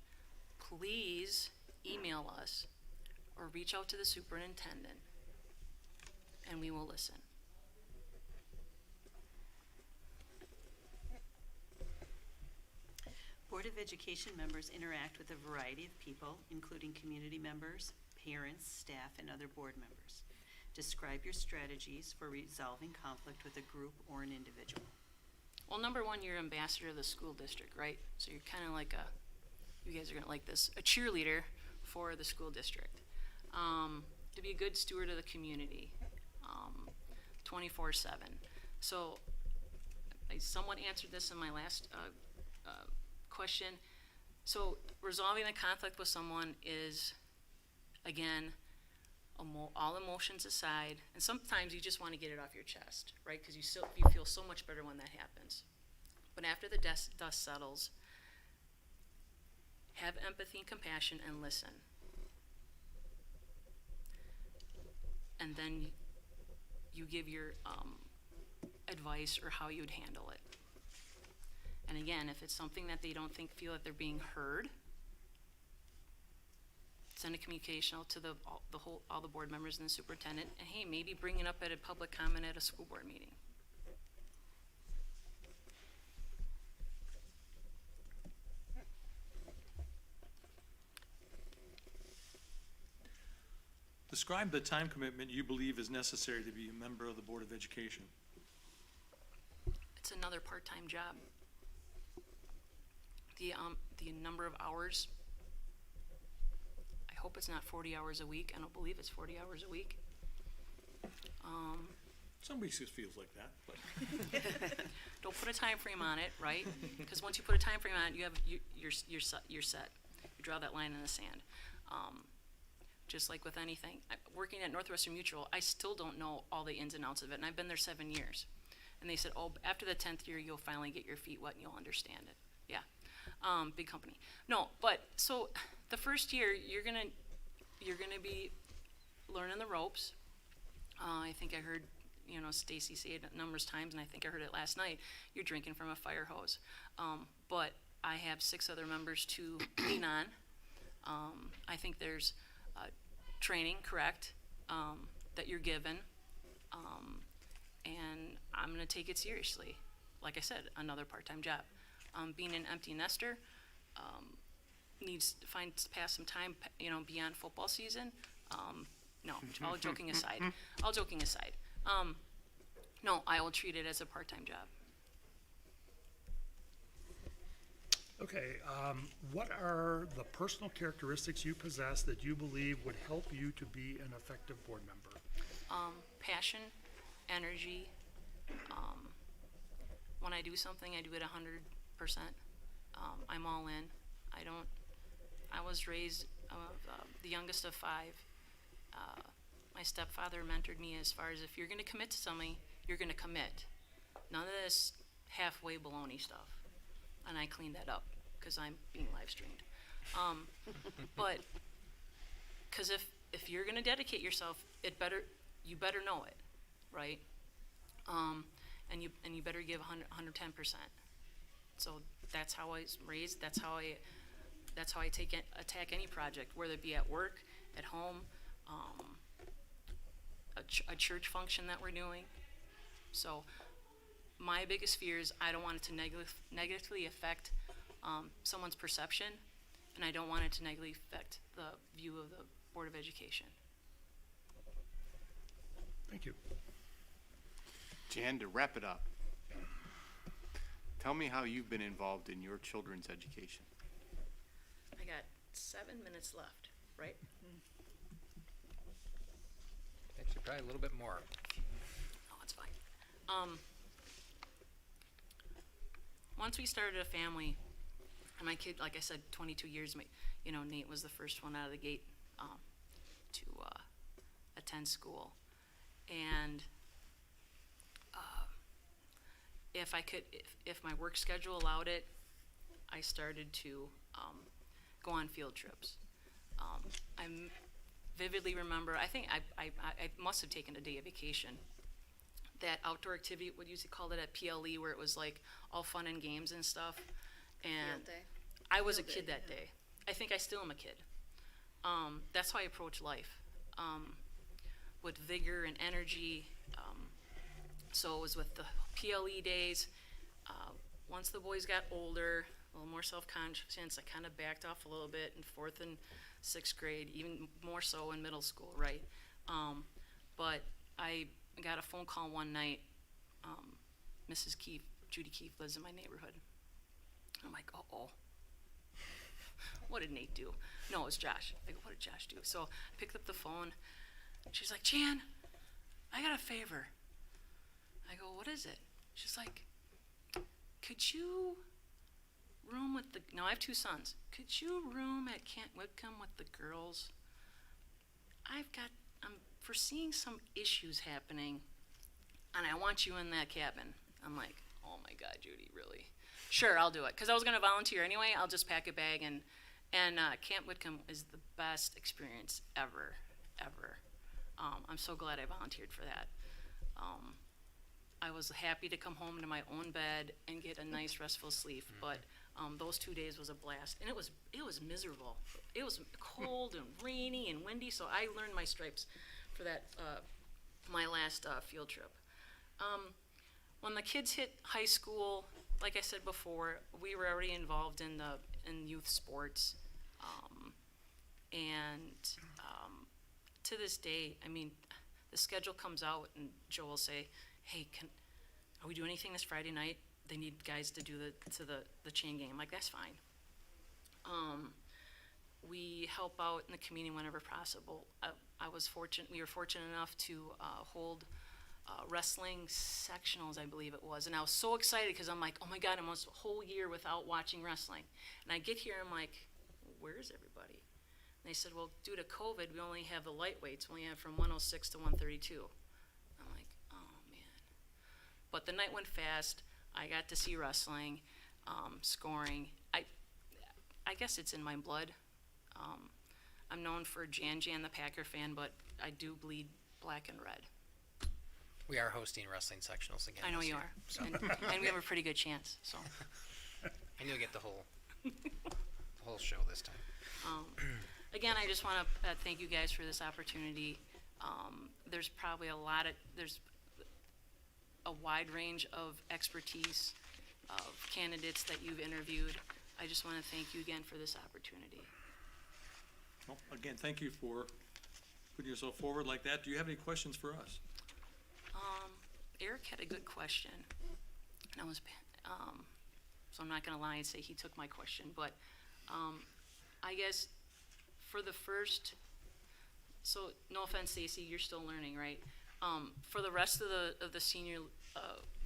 please email us or reach out to the superintendent, and we will listen. Board of Education members interact with a variety of people, including community members, parents, staff, and other board members. Describe your strategies for resolving conflict with a group or an individual. Well, number one, you're ambassador of the school district, right? So you're kind of like you guys are gonna like this, a cheerleader for the school district. To be a good steward of the community, 24/7. So someone answered this in my last question. So resolving a conflict with someone is, again, all emotions aside, and sometimes you just want to get it off your chest, right? Because you feel so much better when that happens. But after the dust settles, have empathy and compassion and listen. And then you give your advice or how you'd handle it. And again, if it's something that they don't feel that they're being heard, send a communication out to all the board members and the superintendent, and hey, maybe bring it up at a public comment at a school board meeting. Describe the time commitment you believe is necessary to be a member of the Board of Education. It's another part-time job. The number of hours, I hope it's not 40 hours a week. I don't believe it's 40 hours a week. Some weeks it feels like that, but Don't put a time frame on it, right? Because once you put a time frame on it, you're set. You draw that line in the sand. Just like with anything. Working at Northwestern Mutual, I still don't know all the ins and outs of it, and I've been there 7 years. And they said, oh, after the 10th year, you'll finally get your feet wet and you'll understand it. Yeah, big company. No, but so the first year, you're gonna be learning the ropes. I think I heard, Stacy say it numerous times, and I think I heard it last night. You're drinking from a fire hose. But I have 6 other members to lean on. I think there's training, correct, that you're given, and I'm going to take it seriously. Like I said, another part-time job. Being an empty nester, needs to pass some time, beyond football season. No, all joking aside. No, I will treat it as a part-time job. Okay, what are the personal characteristics you possess that you believe would help you to be an effective board member? Passion, energy. When I do something, I do it 100%. I'm all in. I was raised the youngest of 5. My stepfather mentored me as far as if you're going to commit to something, you're going to commit. None of this halfway baloney stuff. And I cleaned that up because I'm being live streamed. But because if you're going to dedicate yourself, you better know it, right? And you better give 110%. So that's how I was raised. That's how I attack any project, whether it be at work, at home, a church function that we're doing. So my biggest fear is I don't want it to negatively affect someone's perception, and I don't want it to negatively affect the view of the Board of Education. Thank you. Jan, to wrap it up, tell me how you've been involved in your children's education. I got 7 minutes left, right? Actually, probably a little bit more. Oh, it's fine. Once we started a family, and my kid, like I said, 22 years, Nate was the first one out of the gate to attend school. And if my work schedule allowed it, I started to go on field trips. I vividly remember, I think I must have taken a day of vacation. That outdoor activity, what you used to call it at PLE, where it was like all fun and games and stuff. And Field day. I was a kid that day. I think I still am a kid. That's how I approach life, with vigor and energy. So it was with the PLE days. Once the boys got older, a little more self-conscious, I kind of backed off a little bit in 4th and 6th grade, even more so in middle school, right? But I got a phone call one night. Mrs. Keefe, Judy Keefe, lives in my neighborhood. I'm like, uh-oh. What did Nate do? No, it was Josh. I go, what did Josh do? So I picked up the phone. She's like, Jan, I got a favor. I go, what is it? She's like, could you room with now I have 2 sons. Could you room at Camp Whitcomb with the girls? I'm foreseeing some issues happening, and I want you in that cabin. I'm like, oh my God, Judy, really? Sure, I'll do it. Because I was going to volunteer anyway. I'll just pack a bag. And Camp Whitcomb is the best experience ever. I'm so glad I volunteered for that. I was happy to come home to my own bed and get a nice restful sleep. But those 2 days was a blast. And it was miserable. It was cold and rainy and windy. So I learned my stripes for that, my last field trip. When the kids hit high school, like I said before, we were already involved in youth sports, and to this day, the schedule comes out and Joe will say, "Hey, are we doing anything this Friday night? They need guys to do the chain game." I'm like, that's fine. We help out in the community whenever possible. We were fortunate enough to hold wrestling sectionals, I believe it was. And I was so excited because I'm like, oh my God, I'm almost a whole year without watching wrestling. And I get here, I'm like, where's everybody? And they said, well, due to COVID, we only have the lightweights. We only have from 106 to 132. I'm like, oh man. But the night went fast. I got to see wrestling, scoring. I guess it's in my blood. I'm known for Jan the Packer fan, but I do bleed black and red. We are hosting wrestling sectionals again. I know this you year, are, So. and we have a pretty good chance. So, And you'll get the whole show this time. again, I just want to thank you guys for this opportunity. There's probably there's a wide range of expertise of candidates that you've interviewed. I just want to thank you again for this opportunity. Well, again, thank you for putting yourself forward like that. Do you have any questions for us? Eric had a good question, and so I'm not gonna lie and say he took my question, but, I guess for the first, so no offense, Stacy, you're still learning, right? For the rest of the senior,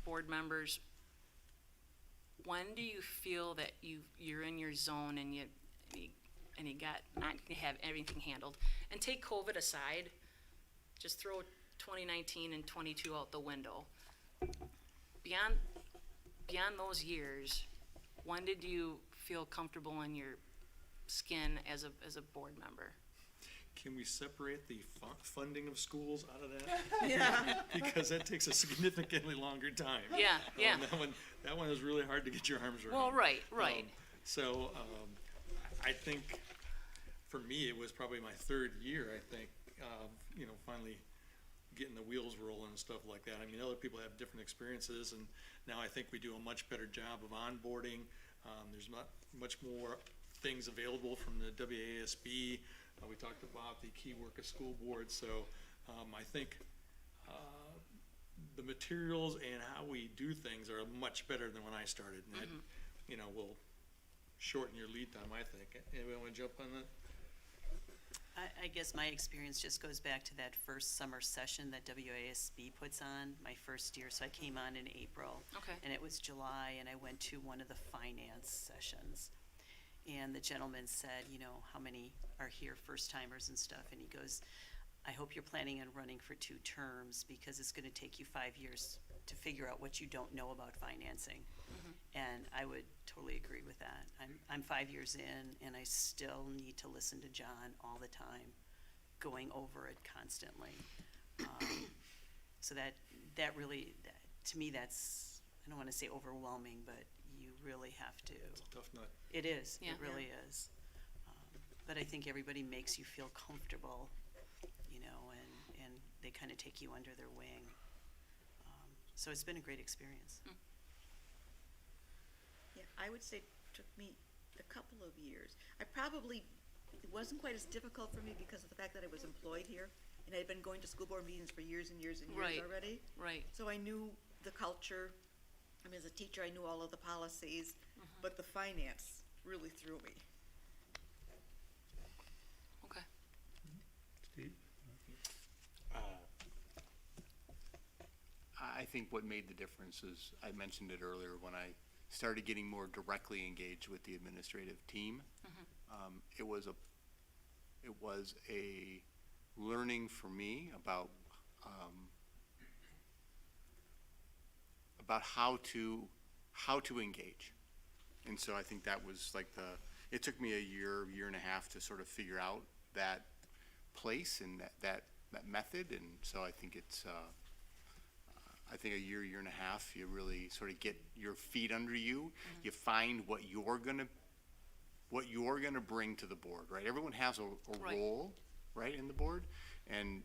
board members, when do you feel that you're in your zone and you got, not to have everything handled, and take COVID aside, just throw 2019 and 22 out the window. Beyond those years, when did you feel comfortable in your skin as a board member? Can we separate the funding of schools out of that? Yeah. Because that takes a significantly longer time. Yeah. That one is really hard to get your arms around. Well, right. I think for me, it was probably my 3rd year, I think, finally getting the wheels rolling and stuff like that. Other people have different experiences, and now I think we do a much better job of onboarding. There's not much more things available from the WASB. We talked about the key work of school board, so I think the materials and how we do things are much better than when I started. And that, will shorten your lead time, I think. Anybody want to jump on that? I guess my experience just goes back to that first summer session that WASB puts on, my first year. So I came on in April. Okay. And it was July, and I went to one of the finance sessions. And the gentleman said, how many are here, first timers and stuff? And he goes, I hope you're planning on running for 2 terms because it's gonna take you 5 years to figure out what you don't know about financing. And I would totally agree with that. I'm 5 years in, and I still need to listen to John all the time, going over it constantly. So that really, to me, that's, I don't wanna say overwhelming, but you really have to. It's a tough nut. It is, Yeah. it really is. But I think everybody makes you feel comfortable, and they kind of take you under their wing. So it's been a great experience. Yeah, I would say it took me a couple of years. It wasn't quite as difficult for me because of the fact that I was employed here, and I'd been going to school board meetings for years and years and years Right. already. Right. So I knew the culture. I mean, as a teacher, I knew all of the policies, but the finance really threw me. Okay. Steve? I think what made the difference is, I mentioned it earlier, when I started getting more directly engaged with the administrative team. It was a learning for me about how to engage. And so I think that was like it took me a year and a half to sort of figure out that place and that method. And so I think it's, a year and a half, you really sort of get your feet under you. You find what you're gonna bring to the board, right? Everyone has a Right. role, right, in the board. And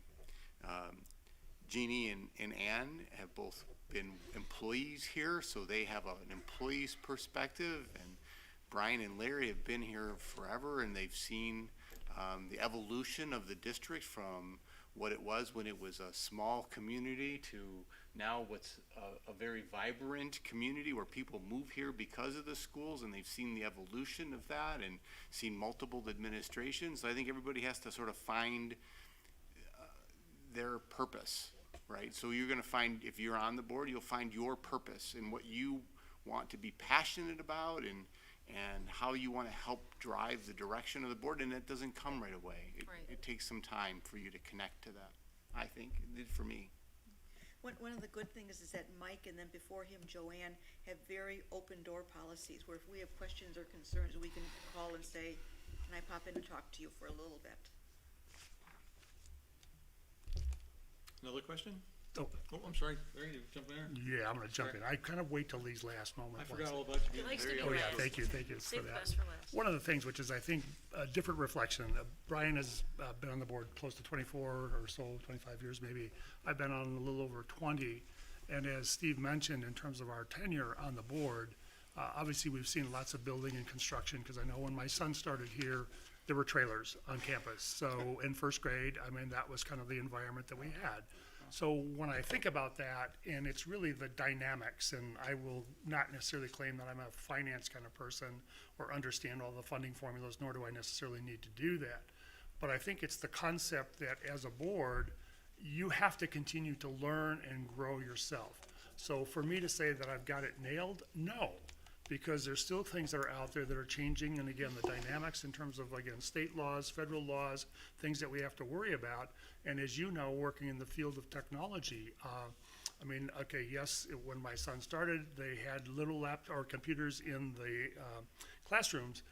Jeannie and Ann have both been employees here, so they have an employee's perspective. And Brian and Larry have been here forever, and they've seen the evolution of the district from what it was when it was a small community to now what's a very vibrant community where people move here because of the schools, and they've seen the evolution of that and seen multiple administrations. I think everybody has to sort of find their purpose, right? So you're gonna find, if you're on the board, you'll find your purpose and what you want to be passionate about and how you wanna help drive the direction of the board, and that doesn't come right away. Right. It takes some time for you to connect to that, I think. It did for me. One of the good things is that Mike and then before him Joanne have very open door policies where if we have questions or concerns, we can call and say, can I pop in and talk to you for a little bit? Another question? Oh, Oh, I'm sorry. Larry, you jump in there? yeah, I'm gonna jump in. I kind of wait till these last I moments. forgot all about you being likes to very be Oh, yeah, last. thank you for Save the that. best for last. One of the things, which is, I think, a different reflection, Brian has been on the board close to 24 or so, 25 years maybe. I've been on a little over 20. And as Steve mentioned, in terms of our tenure on the board, obviously, we've seen lots of building and construction, because I know when my son started here, there were trailers on campus. So in first grade, I mean, that was kind of the environment that we had. So when I think about that, and it's really the dynamics, and I will not necessarily claim that I'm a finance kind of person or understand all the funding formulas, nor do I necessarily need to do that. But I think it's the concept that as a board, you have to continue to learn and grow yourself. So for me to say that I've got it nailed, no, because there's still things that are out there that are changing, and again, the dynamics in terms of, again, state laws, federal laws, things that we have to worry about. And as you know, working in the field of technology, I mean, okay, yes, when my son started, they had little computers in the classrooms,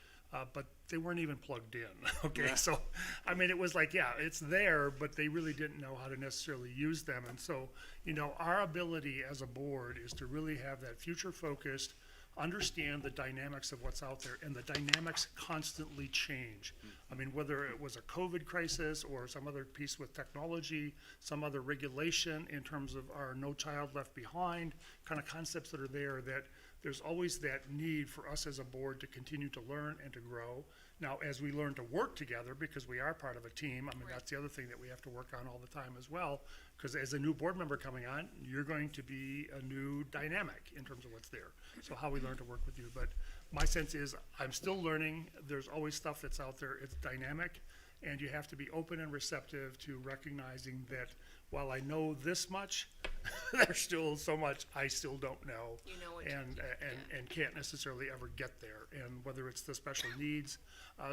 but they weren't even plugged in, okay? So, I mean, it was like, yeah, it's there, but they really didn't know how to necessarily use them. And so, our ability as a board is to really have that future-focused, understand the dynamics of what's out there, and the dynamics constantly change. I mean, whether it was a COVID crisis or some other piece with technology, some other regulation in terms of our No Child Left Behind kind of concepts that are there, that there's always that need for us as a board to continue to learn and to grow. Now, as we learn to work together, because we are part of a team, I mean, that's the other thing that we have to work on all the time as well. Because as a new board member coming on, you're going to be a new dynamic in terms of what's there. So how we learn to work with you. But my sense is, I'm still learning. There's always stuff that's out there. It's dynamic. And you have to be open and receptive to recognizing that while I know this much, there's still so much I still don't know. You know what And can't necessarily ever get there. And whether it's the special needs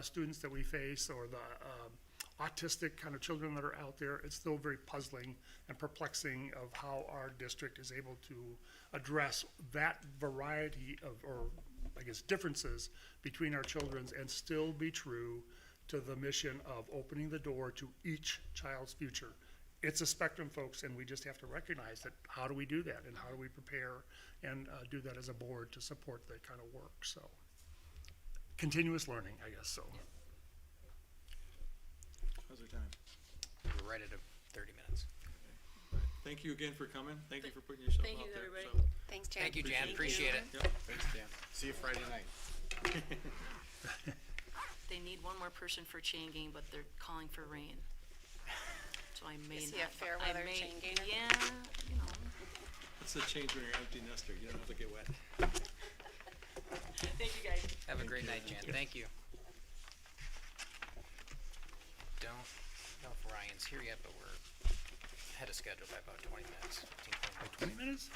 students that we face or the autistic kind of children that are out there, it's still very puzzling and perplexing of how our district is able to address that variety of, or I guess, differences between our children's and still be true to the mission of opening the door to each child's future. It's a spectrum, folks, and we just have to recognize that. How do we do that, and how do we prepare and do that as a board to support that kind of work? So, continuous learning, I guess. So, How's our time? We're right at 30 minutes. Thank you again for coming. Thank you for putting yourself Thank out you, there. everybody. Thanks, Jan. Thank you, Jan. Appreciate it. Yep. Thanks, Dan. See you Friday night. They need one more person for chain gang, but they're calling for rain. So I may Is not. he a fair I weather may- chain ganger? Yeah, you know. It's the change when you're empty nester. You don't have to get wet. Thank you, guys. Have a great night, Jan. Thank you. Don't know if Ryan's here yet, but we're ahead of schedule by about 20 minutes, 15, 20 minutes. 20 minutes?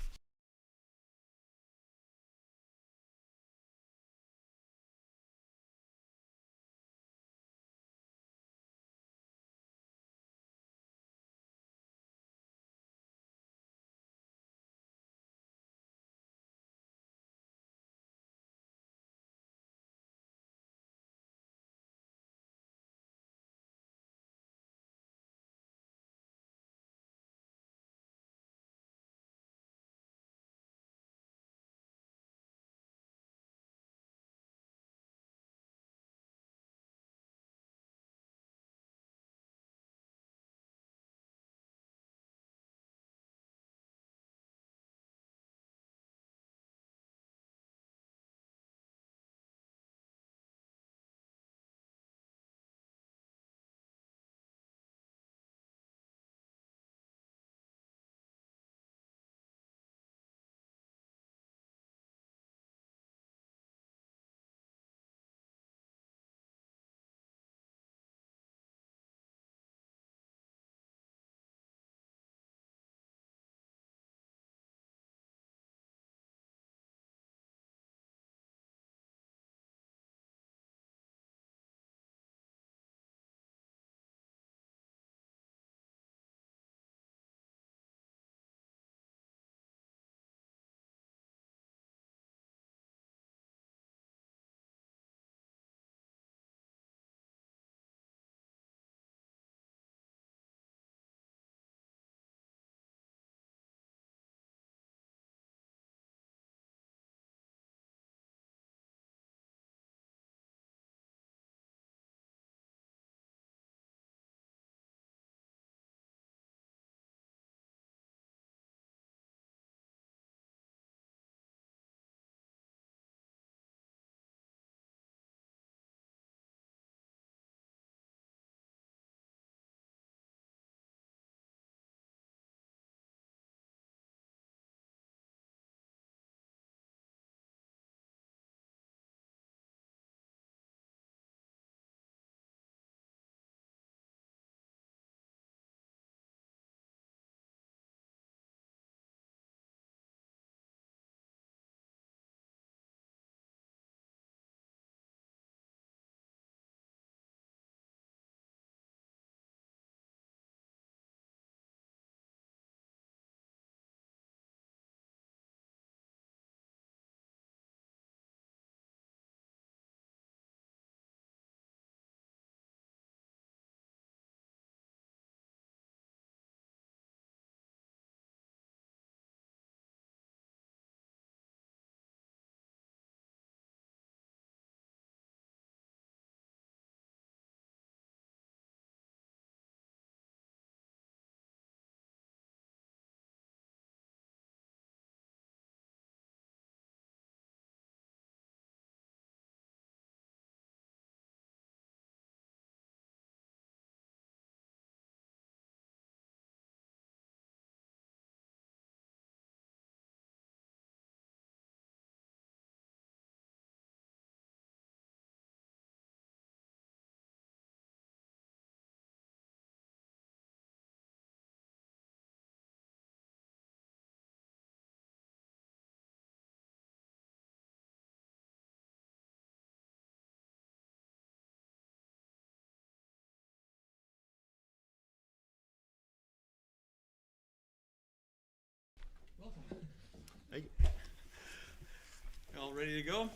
ready to go?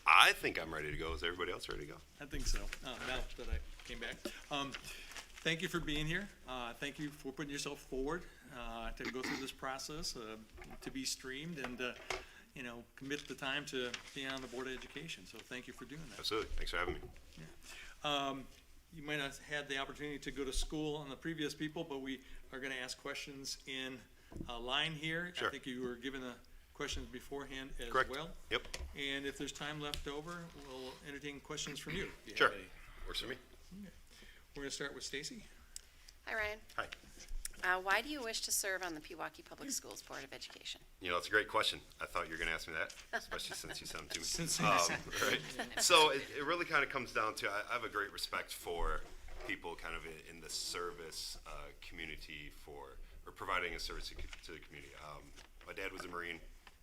I think I'm ready to go. Is everybody else ready to go? I think so, now that I came back. Thank you for being here. Thank you for putting yourself forward to go through this process, to be streamed and, commit the time to be on the Board of Education. So thank you for doing that. Absolutely. Thanks for having me. You might not have had the opportunity to go to school on the previous people, but we are going to ask questions in line here. Sure. I think you were given the questions beforehand as Correct. well. Yep. And if there's time left over, we'll entertain questions from you. if you Sure. have any. Works for me. We're going to start with Stacy. Hi, Ryan. Hi. Why do you wish to serve on the Pewaukee Public Schools Board of Education? It's a great question. I thought you were going to ask me that, especially since you sent it to me. Since- Right. So it really kind of comes down to, I have a great respect for people kind of in the service community or providing a service to the community. My dad was a Marine.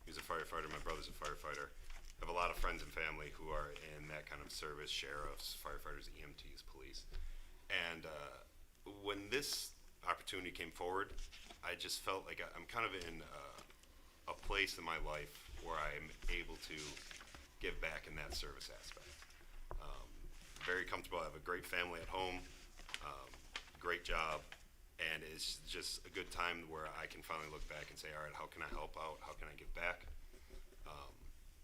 He was a firefighter. My brother's a firefighter. I have a lot of friends and family who are in that kind of service, sheriffs, firefighters, EMTs, police. And when this opportunity came forward, I just felt like I'm kind of in a place in my life where I'm able to give back in that service aspect. Very comfortable. I have a great family at home, great job, and it's just a good time where I can finally look back and say, all right, how can I help out? How can I give back?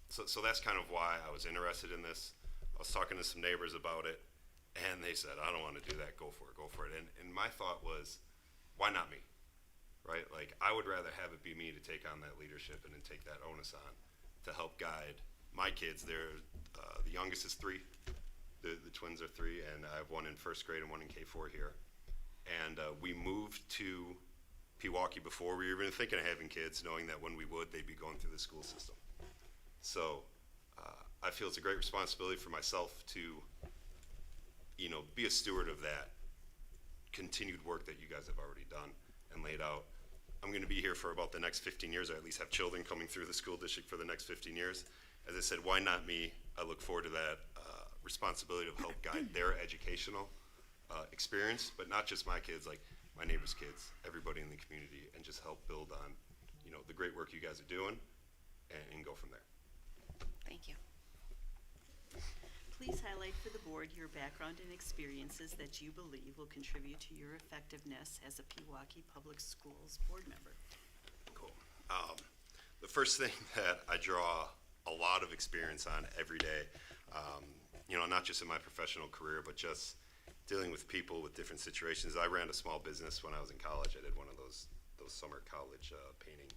So that's kind of why I was interested in this. I was talking to some neighbors about it, and they said, I don't want to do that. Go for it. And my thought was, why not me? Right? Like, I would rather have it be me to take on that leadership and then take that onus on to help guide my kids. They're, the youngest is 3. The twins are 3, and I have one in first grade and one in K4 here. And we moved to Pewaukee before we were even thinking of having kids, knowing that when we would, they'd be going through the school system. So I feel it's a great responsibility for myself to, be a steward of that continued work that you guys have already done and laid out. I'm going to be here for about the next 15 years, or at least have children coming through the school district for the next 15 years. As I said, why not me? I look forward to that responsibility to help guide their educational experience, but not just my kids, like my neighbors' kids, everybody in the community, and just help build on, the great work you guys are doing and go from there. Thank you. Please highlight for the board your background and experiences that you believe will contribute to your effectiveness as a Pewaukee Public Schools board member. Cool. The first thing that I draw a lot of experience on every day, not just in my professional career, but just dealing with people with different situations. I ran a small business when I was in college. I did one of those summer college painting.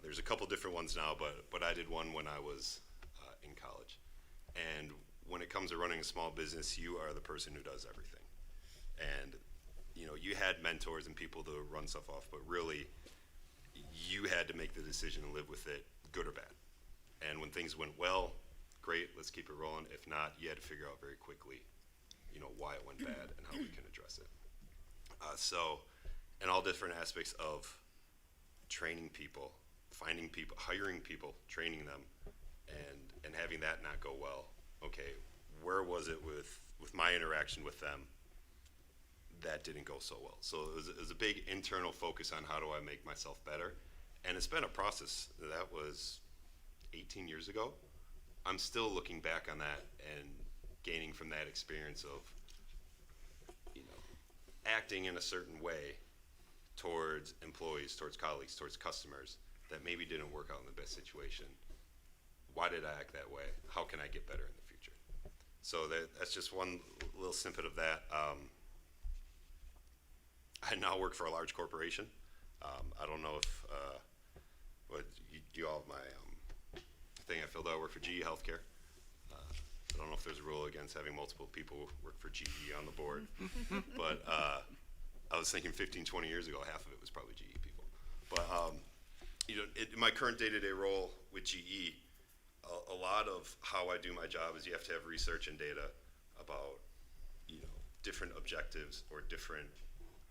There's a couple different ones now, but I did one when I was in college. And when it comes to running a small business, you are the person who does everything. And, you had mentors and people to run stuff off, but really, you had to make the decision and live with it, good or bad. And when things went well, great, let's keep it rolling. If not, you had to figure out very quickly, why it went bad and how we can address it. So, in all different aspects of training people, finding people, hiring people, training them, and having that not go well, okay, where was it with my interaction with them that didn't go so well? So it was a big internal focus on how do I make myself better, and it's been a process. That was 18 years ago. I'm still looking back on that and gaining from that experience of, acting in a certain way towards employees, towards colleagues, towards customers that maybe didn't work out in the best situation. Why did I act that way? How can I get better in the future? So that's just one little snippet of that. I now work for a large corporation. I don't know if, you all have my thing I filled out. I work for GE Healthcare. I don't know if there's a rule against having multiple people work for GE on the board, but I was thinking 15, 20 years ago, half of it was probably GE people. But in my current day-to-day role with GE, a lot of how I do my job is you have to have research and data about, different objectives or different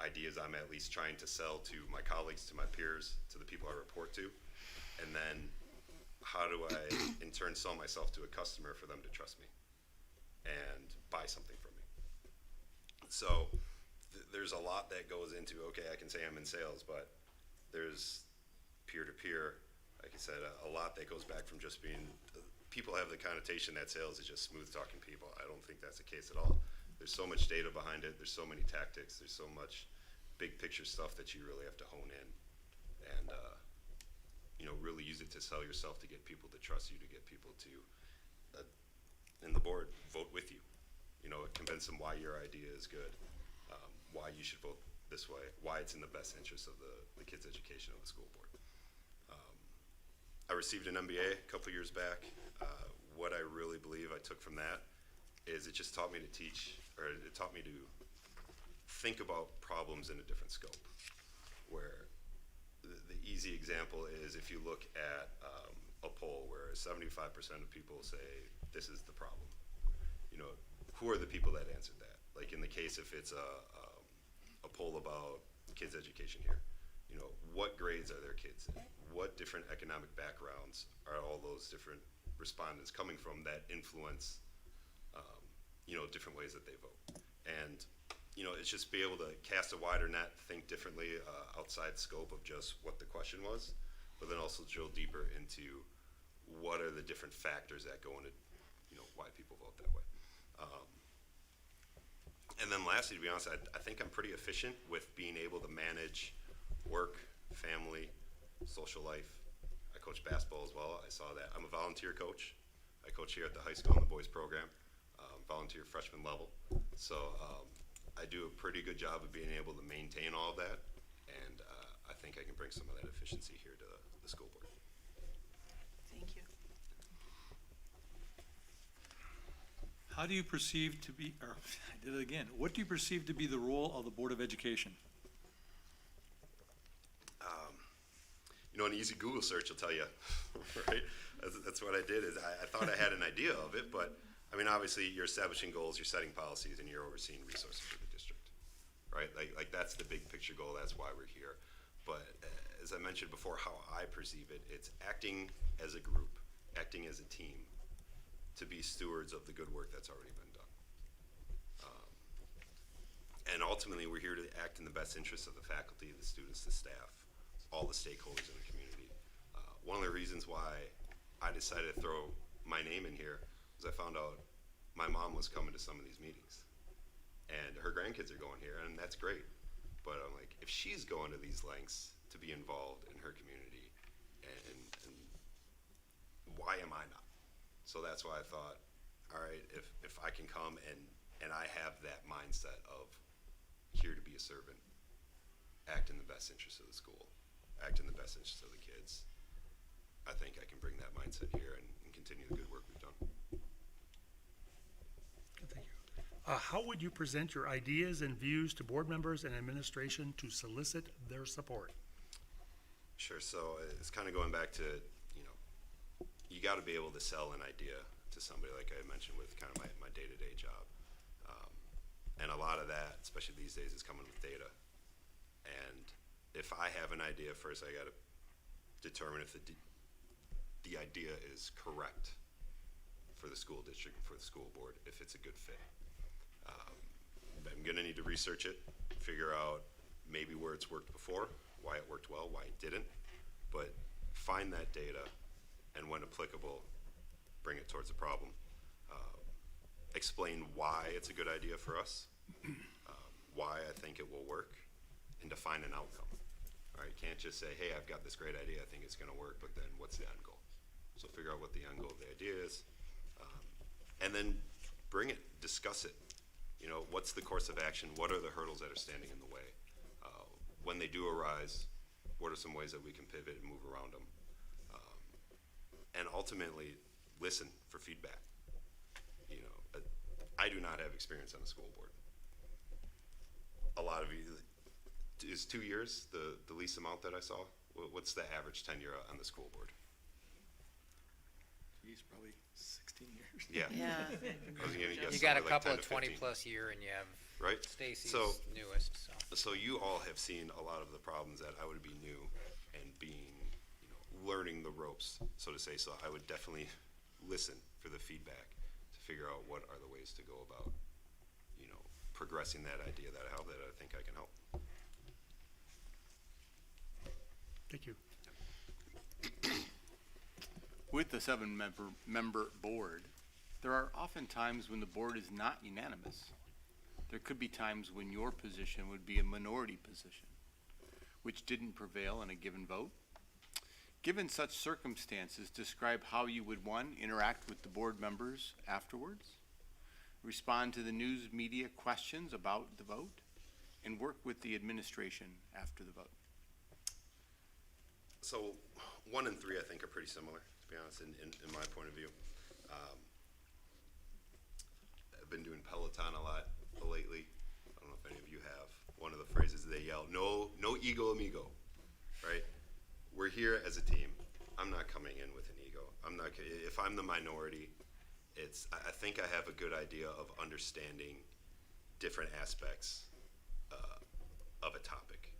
ideas I'm at least trying to sell to my colleagues, to my peers, to the people I report to. And then how do I, in turn, sell myself to a customer for them to trust me and buy something from me? So there's a lot that goes into, okay, I can say I'm in sales, but there's peer-to-peer like I said, a lot that goes back from just being, people have the connotation that sales is just smooth talking people. I don't think that's the case at all. There's so much data behind it. There's so many tactics. There's so much big picture stuff that you really have to hone in and, really use it to sell yourself, to get people to trust you, to get people to, in the board, vote with you. Convince them why your idea is good, why you should vote this way, why it's in the best interest of the kids' education of the school board. I received an MBA a couple years back. What I really believe I took from that is it just taught me to teach, or it taught me to think about problems in a different scope. Where the easy example is if you look at a poll where 75% of people say this is the problem. Who are the people that answered that? Like in the case if it's a poll about kids' education here, what grades are their kids in? What different economic backgrounds are all those different respondents coming from that influence, different ways that they vote? And, it's just be able to cast a wider net, think differently outside scope of just what the question was, but then also drill deeper into what are the different factors that go into, why people vote that way. And then lastly, to be honest, I think I'm pretty efficient with being able to manage work, family, social life. I coach basketball as well. I saw that. I'm a volunteer coach. I coach here at the high school in the boys program, volunteer freshman level. So I do a pretty good job of being able to maintain all of that, and I think I can bring some of that efficiency here to the school board. Thank you. How do you perceive to be, or I did it again, what do you perceive to be the role of the Board of Education? An easy Google search will tell you, right? That's what I did. Is I thought I had an idea of it, but obviously you're establishing goals, you're setting policies, and you're overseeing resources for the district, right? Like that's the big picture goal. That's why we're here. But as I mentioned before, how I perceive it, it's acting as a group, acting as a team, to be stewards of the good work that's already been done. And ultimately, we're here to act in the best interests of the faculty, the students, the staff, all the stakeholders in the community. One of the reasons why I decided to throw my name in here was I found out my mom was coming to some of these meetings. And her grandkids are going here, and that's great. But I'm like, if she's going to these lengths to be involved in her community, and why am I not? So that's why I thought, all right, if I can come and I have that mindset of here to be a servant, act in the best interest of the school, act in the best interest of the kids, I think I can bring that mindset here and continue the good work we've done. Thank you. How would you present your ideas and views to board members and administration to solicit their support? Sure, so it's kind of going back to, you got to be able to sell an idea to somebody, like I mentioned with kind of my day-to-day job. And a lot of that, especially these days, is coming with data. And if I have an idea, first I got to determine if the idea is correct for the school district and for the school board, if it's a good fit. I'm going to need to research it, figure out maybe where it's worked before, why it worked well, why it didn't, but find that data, and when applicable, bring it towards the problem. Explain why it's a good idea for us, why I think it will work, and define an outcome. All right, you can't just say, hey, I've got this great idea, I think it's going to work, but then what's the end goal? So figure out what the end goal of the idea is, and then bring it, discuss it. What's the course of action? What are the hurdles that are standing in the way? When they do arise, what are some ways that we can pivot and move around them? And ultimately, listen for feedback. I do not have experience on the school board. A lot of you, is 2 years the least amount that I saw? What's the average tenure on the school board? Geez, probably 16 years. Yeah. Yeah. I was gonna guess You got a somewhere like couple 10 of to 20 15. plus year, and you have Right? Stacy's So- newest. So you all have seen a lot of the problems that I would be new and being, learning the ropes, so to say. So I would definitely listen for the feedback to figure out what are the ways to go about, progressing that idea that I have that I think I can help. Thank you. With the seven-member board, there are often times when the board is not unanimous. There could be times when your position would be a minority position, which didn't prevail in a given vote. Given such circumstances, describe how you would, one, interact with the board members afterwards, respond to the news media questions about the vote, and work with the administration after the vote. So 1 and 3, I think, are pretty similar, to be honest, in my point of view. I've been doing Peloton a lot lately. I don't know if any of you have. One of the phrases they yell, no ego amigo, right? We're here as a team. I'm not coming in with an ego. If I'm the minority, I think I have a good idea of understanding different aspects of a topic.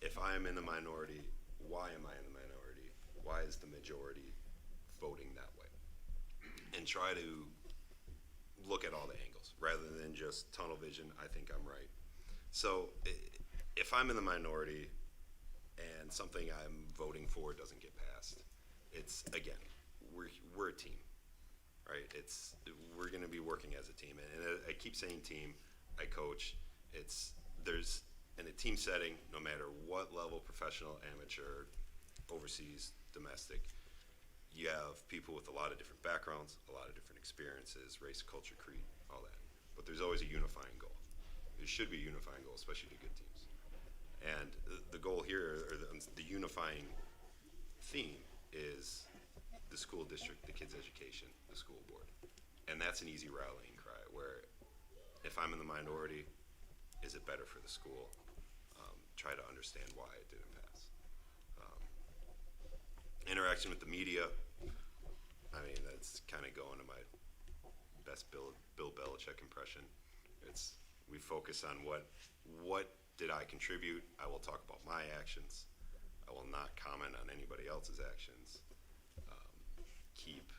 If I am in the minority, why am I in the minority? Why is the majority voting that way? And try to look at all the angles rather than just tunnel vision. I think I'm right. So if I'm in the minority and something I'm voting for doesn't get passed, it's, again, we're a team, right? We're going to be working as a team, and I keep saying team. I coach. In a team setting, no matter what level, professional, amateur, overseas, domestic, you have people with a lot of different backgrounds, a lot of different experiences, race, culture, creed, all that. But there's always a unifying goal. There should be a unifying goal, especially to good teams. And the goal here, or the unifying theme, is the school district, the kids' education, the school board. And that's an easy rallying cry, where if I'm in the minority, is it better for the school? Try to understand why it didn't pass. Interaction with the media, I mean, that's kind of going to my best Bill Belichick impression. We focus on what did I contribute. I will talk about my actions. I will not comment on anybody else's actions. Keep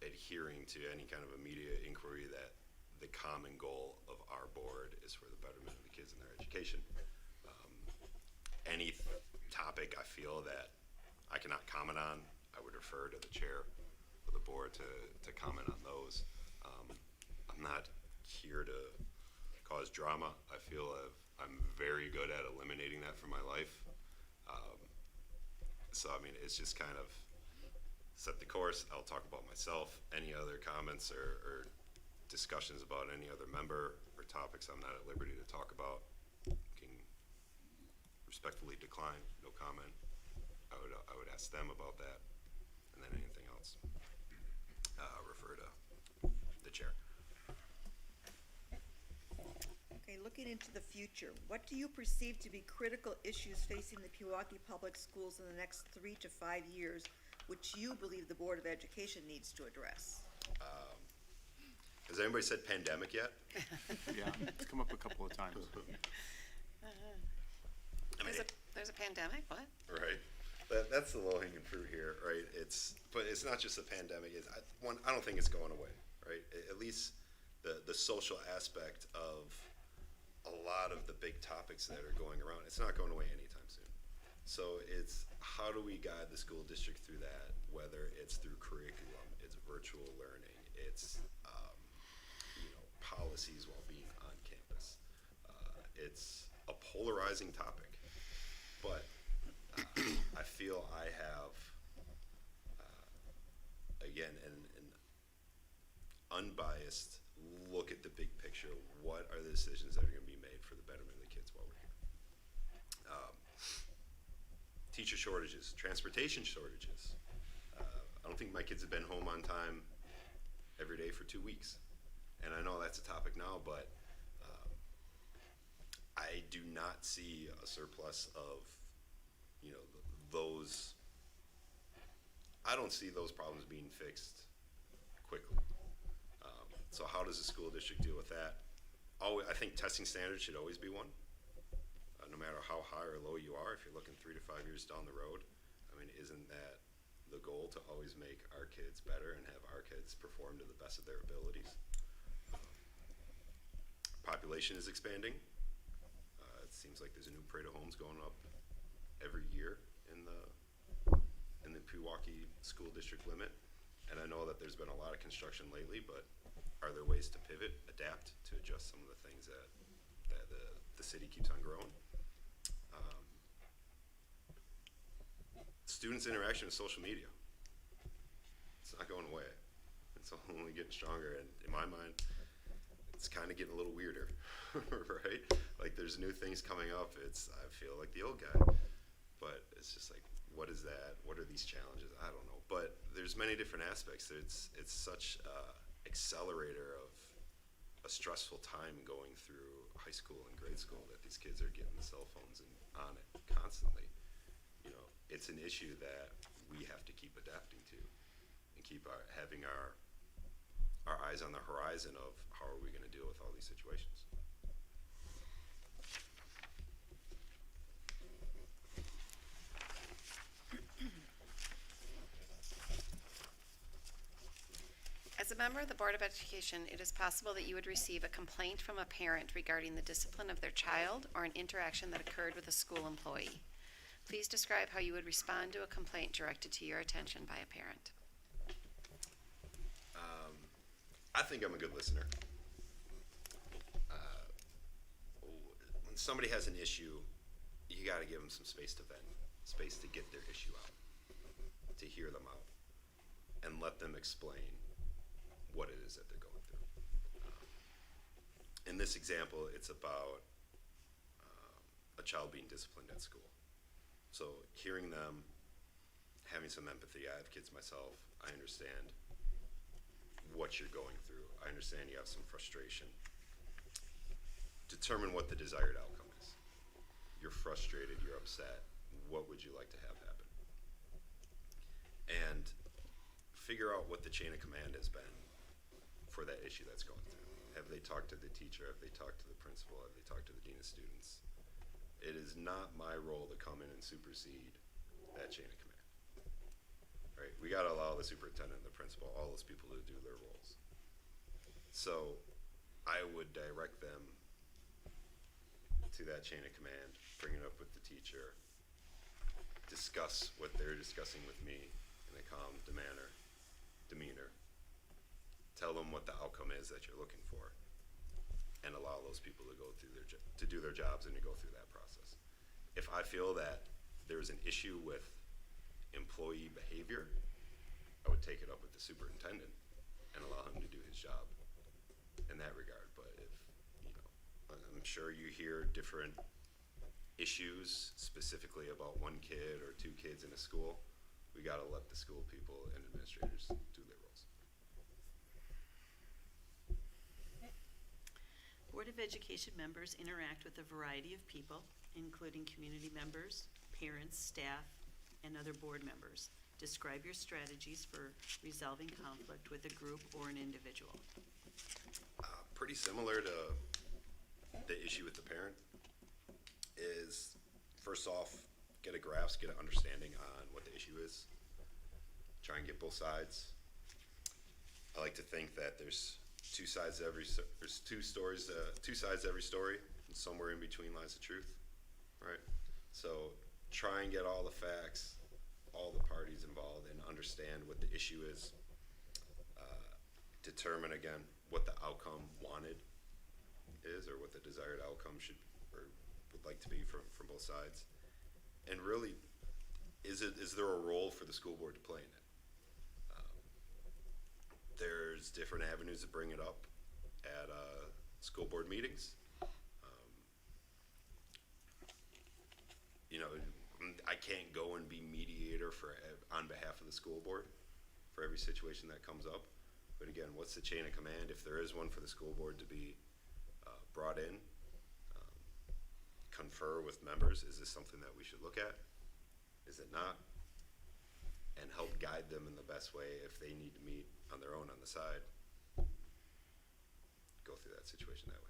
adhering to any kind of a media inquiry that the common goal of our board is for the betterment of the kids and their education. Any topic I feel that I cannot comment on, I would refer to the chair of the board to comment on those. I'm not here to cause drama. I feel I'm very good at eliminating that from my life. So, I mean, it's just kind of set the course. I'll talk about myself. Any other comments or discussions about any other member or topics I'm not at liberty to talk about, can respectfully decline, no comment. I would ask them about that, and then anything else, refer to the chair. Okay, looking into the future, what do you perceive to be critical issues facing the Pewaukee Public Schools in the next 3 to 5 years, which you believe the Board of Education needs to address? Has anybody said pandemic yet? Yeah, it's come up a couple of times. I mean, There's a pandemic, what? right. That's the low-hanging fruit here, right? But it's not just the pandemic. I don't think it's going away, right? At least the social aspect of a lot of the big topics that are going around, it's not going away anytime soon. So it's how do we guide the school district through that, whether it's through curriculum, it's virtual learning, it's policies while being on campus. It's a polarizing topic, but I feel I have, again, an unbiased look at the big picture. What are the decisions that are going to be made for the betterment of the kids while we're here? Teacher shortages, transportation shortages. I don't think my kids have been home on time every day for 2 weeks. And I know that's a topic now, but I do not see a surplus of, those. I don't see those problems being fixed quickly. So how does the school district deal with that? I think testing standards should always be one, no matter how high or low you are. If you're looking 3 to 5 years down the road, I mean, isn't that the goal, to always make our kids better and have our kids perform to the best of their abilities? Population is expanding. It seems like there's a new parade of homes going up every year in the Pewaukee school district limit. And I know that there's been a lot of construction lately, but are there ways to pivot, adapt, to adjust some of the things that the city keeps on growing? Students' interaction with social media. It's not going away. It's only getting stronger, and in my mind, it's kind of getting a little weirder, right? Like there's new things coming up. I feel like the old guy, but it's just like, what is that? What are these challenges? I don't know. But there's many different aspects. It's such accelerator of a stressful time going through high school and grade school that these kids are getting the cell phones and on it constantly. You know, it's an issue that we have to keep adapting to and keep having our eyes on the horizon of how are we going to deal with all these situations. As a member of the Board of Education, it is possible that you would receive a complaint from a parent regarding the discipline of their child or an interaction that occurred with a school employee. Please describe how you would respond to a complaint directed to your attention by a parent. I think I'm a good listener. When somebody has an issue, you got to give them some space to vent, space to get their issue out, to hear them out, and let them explain what it is that they're going through. In this example, it's about a child being disciplined at school. So hearing them, having some empathy. I have kids myself. I understand what you're going through. I understand you have some frustration. Determine what the desired outcome is. You're frustrated, you're upset. What would you like to have happen? And figure out what the chain of command has been for that issue that's going through. Have they talked to the teacher? Have they talked to the principal? Have they talked to the dean of students? It is not my role to come in and supersede that chain of command. Right? We got to allow the superintendent and the principal, all those people, to do their roles. So I would direct them to that chain of command, bring it up with the teacher, discuss what they're discussing with me in a calm demeanor, tell them what the outcome is that you're looking for, and allow those people to go through to do their jobs and to go through that process. If I feel that there's an issue with employee behavior, I would take it up with the superintendent and allow him to do his job in that regard. But if, I'm sure you hear different issues specifically about one kid or two kids in a school. We got to let the school people and administrators do their roles. Board of Education members interact with a variety of people, including community members, parents, staff, and other board members. Describe your strategies for resolving conflict with a group or an individual. Pretty similar to the issue with the parent is, first off, get a grasp, get an understanding on what the issue is. Try and get both sides. I like to think that there's two sides to every story, and somewhere in between lies the truth, right? So try and get all the facts, all the parties involved, and understand what the issue is. Determine again what the outcome wanted is, or what the desired outcome should or would like to be from both sides. And really, is there a role for the school board to play in it? There's different avenues to bring it up at school board meetings. I can't go and be mediator on behalf of the school board for every situation that comes up. But again, what's the chain of command? If there is one for the school board to be brought in, confer with members. Is this something that we should look at? Is it not? And help guide them in the best way if they need to meet on their own on the side. Go through that situation that way.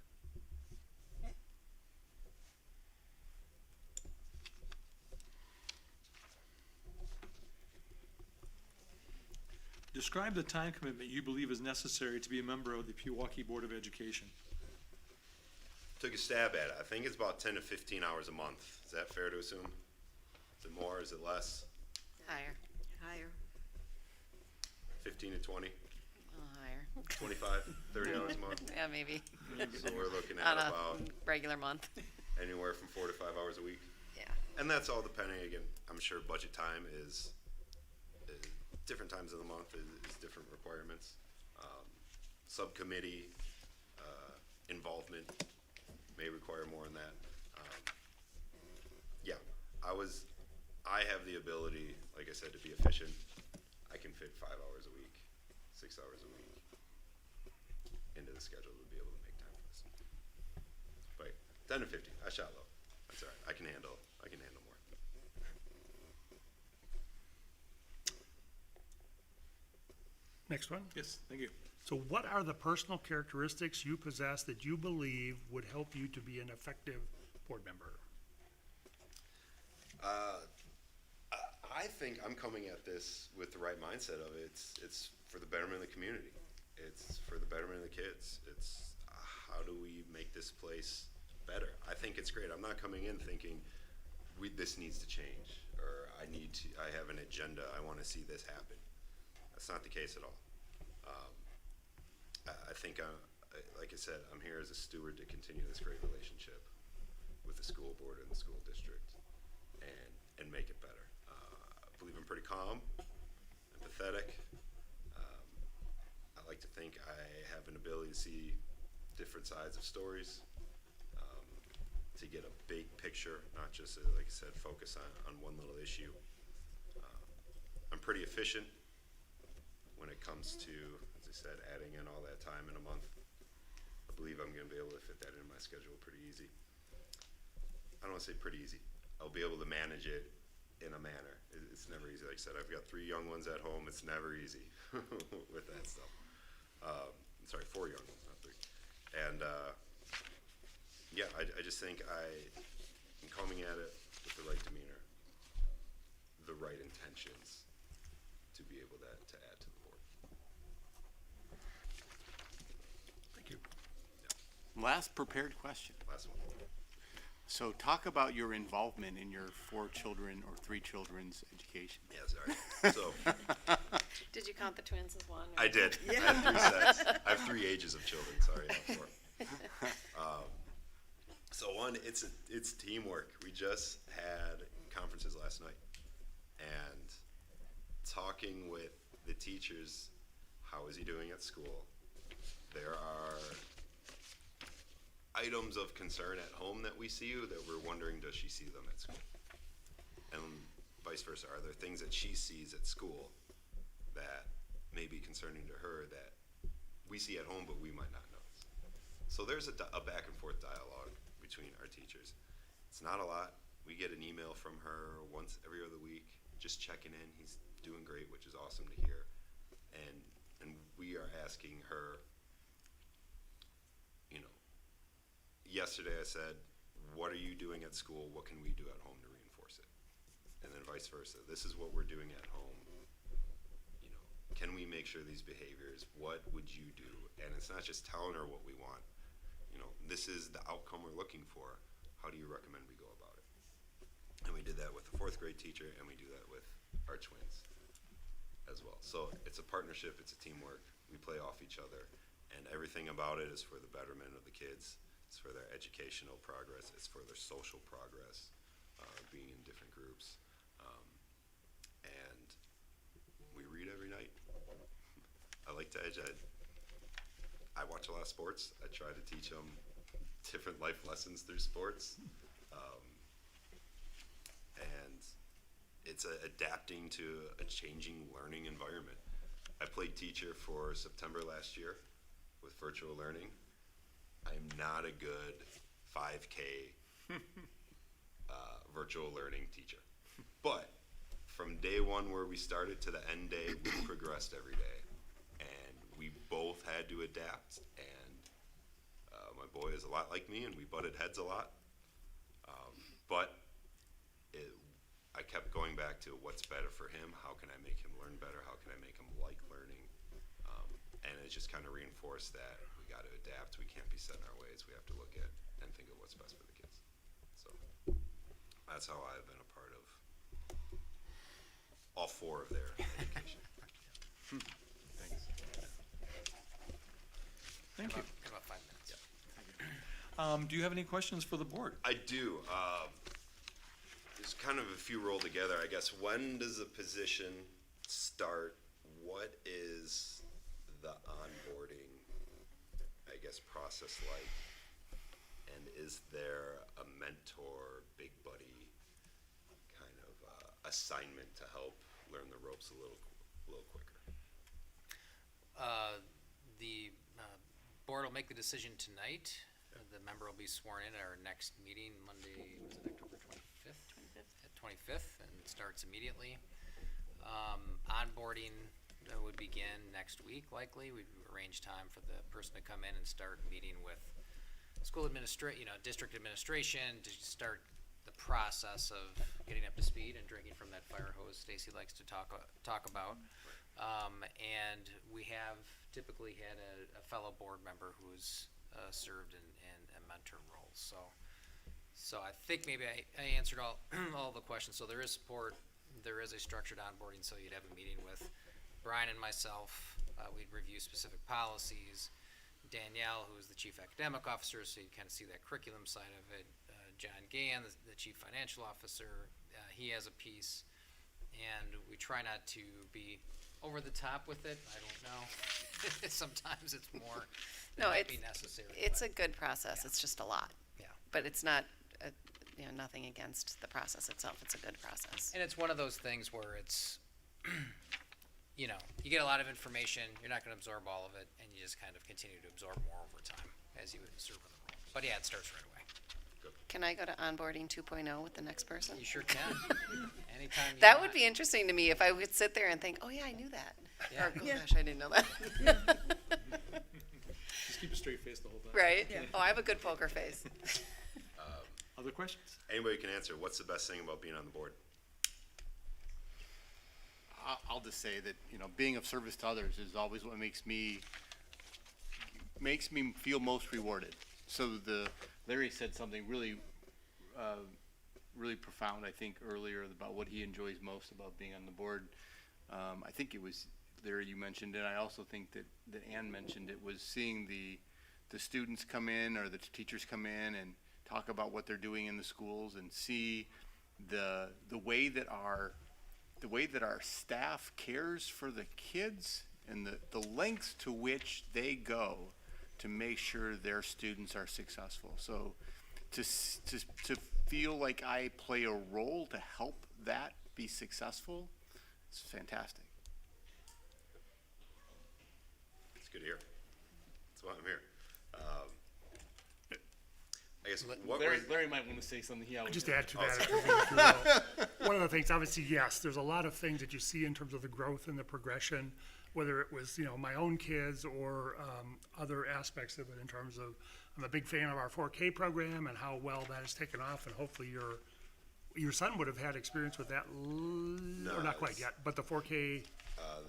Describe the time commitment you believe is necessary to be a member of the Pewaukee Board of Education. Took a stab at it. I think it's about 10 to 15 hours a month. Is that fair to assume? Is it more? Is it less? Higher. higher? 15 to 20, A little higher. 25, 30 hours a month. Yeah, maybe. So we're looking at On a about regular month. anywhere from 4 to 5 hours a week. Yeah. And that's all depending, again, I'm sure budget time is different times of the month is different requirements. Subcommittee involvement may require more than that. Yeah, I have the ability, like I said, to be efficient. I can fit 5 hours a week, 6 hours a week into the schedule to be able to make time for this. But 10 to 15, I shot low. That's all right. I can handle more. Next one. Yes, thank you. So what are the personal characteristics you possess that you believe would help you to be an effective board member? I think I'm coming at this with the right mindset of it. It's for the betterment of the community. It's for the betterment of the kids. It's how do we make this place better? I think it's great. I'm not coming in thinking this needs to change or I have an agenda. I want to see this happen. That's not the case at all. I think, like I said, I'm here as a steward to continue this great relationship with the school board and the school district and make it better. I believe I'm pretty calm, empathetic. I like to think I have an ability to see different sides of stories, to get a big picture, not just, like I said, focus on one little issue. I'm pretty efficient when it comes to, as I said, adding in all that time in a month. I believe I'm going to be able to fit that in my schedule pretty easy. I don't want to say pretty easy. I'll be able to manage it in a manner. It's never easy. Like I said, I've got 3 young ones at home. It's never easy with that stuff. Sorry, 4 young ones, not 3. And yeah, I just think I'm coming at it with the right demeanor, the right intentions to be able to add to the board. Thank you. Last prepared question. Last one. So talk about your involvement in your 4 children or 3 children's education. Yeah, sorry. So Did you count the twins as one? I did. I have 3 sets. I have 3 ages of children. Sorry, not 4. So one, it's teamwork. We just had conferences last night, and talking with the teachers, how is he doing at school? There are items of concern at home that we see that we're wondering, does she see them at school? And vice versa, are there things that she sees at school that may be concerning to her that we see at home but we might not notice? So there's a back and forth dialogue between our teachers. It's not a lot. We get an email from her once every other week, just checking in. He's doing great, which is awesome to hear. And we are asking her, yesterday I said, what are you doing at school? What can we do at home to reinforce it? And then vice versa. This is what we're doing at home. Can we make sure these behaviors, what would you do? And it's not just telling her what we want. This is the outcome we're looking for. How do you recommend we go about it? And we did that with the 4th grade teacher, and we do that with our twins as well. So it's a partnership, it's a teamwork. We play off each other, and everything about it is for the betterment of the kids. It's for their educational progress. It's for their social progress, being in different groups. And we read every night. I like to I watch a lot of sports. I try to teach them different life lessons through sports. And it's adapting to a changing learning environment. I played teacher for September last year with virtual learning. I'm not a good 5K virtual learning teacher. But from day one where we started to the end day, we progressed every day. And we both had to adapt. And my boy is a lot like me, and we butted heads a lot. But I kept going back to what's better for him. How can I make him learn better? How can I make him like learning? And it just kind of reinforced that we got to adapt. We can't be set in our ways. We have to look at and think of what's best for the kids. So that's how I've been a part of all four of their education. Thank you. Got about 5 minutes. Do you have any questions for the board? I do. There's kind of a few rolled together. I guess, when does a position start? What is the onboarding, I guess, process like? And is there a mentor, big buddy kind of assignment to help learn the ropes a little quicker? The board will make the decision tonight. The member will be sworn in at our next meeting, Monday, was it October 25th? 25th, and it starts immediately. Onboarding would begin next week, likely. We'd arrange time for the person to come in and start meeting with district administration to start the process of getting up to speed and drinking from that fire hose Stacy likes to talk about. And we have typically had a fellow board member who's served in a mentor role. So I think maybe I answered all the questions. So there is support. There is a structured onboarding. So you'd have a meeting with Brian and myself. We'd review specific policies. Danielle, who is the chief academic officer, so you kind of see that curriculum side of it. John Gann, the chief financial officer, he has a piece. And we try not to be over the top with it. I don't know. Sometimes it's more No, than might be necessary. it's but- a good process. It's just a lot. Yeah. But it's not, nothing against the process itself. It's a good process. And it's one of those things where it's, you get a lot of information, you're not gonna absorb all of it, and you just kind of continue to absorb more over time as you would serve in the role. But yeah, it starts right away. Can I go to onboarding 2.0 with the next person? You sure can. Anytime you That want. would be interesting to me if I would sit there and think, oh yeah, I knew that. Yeah. Or, oh gosh, I didn't know that. Just keep a straight face the whole time. Right? Oh, I have a good poker face. Other questions? Anybody can answer. What's the best thing about being on the board? I'll just say that, being of service to others is always what makes me feel most rewarded. So Larry said something really, really profound, I think, earlier about what he enjoys most about being on the board. I think it was Larry you mentioned, and I also think that Ann mentioned it, was seeing the students come in or the teachers come in and talk about what they're doing in the schools and see the way that our staff cares for the kids and the lengths to which they go to make sure their students are successful. So to feel like I play a role to help that be successful, it's fantastic. It's good to hear. That's why I'm here. I guess, what were, Larry might want to say something. Just to add to that, if you will. One of the things, obviously, yes, there's a lot of things that you see in terms of the growth and the progression, whether it was, my own kids or other aspects of it in terms of, I'm a big fan of our 4K program and how well that has taken off, and hopefully your son would have had experience with that, or not quite yet, but the 4K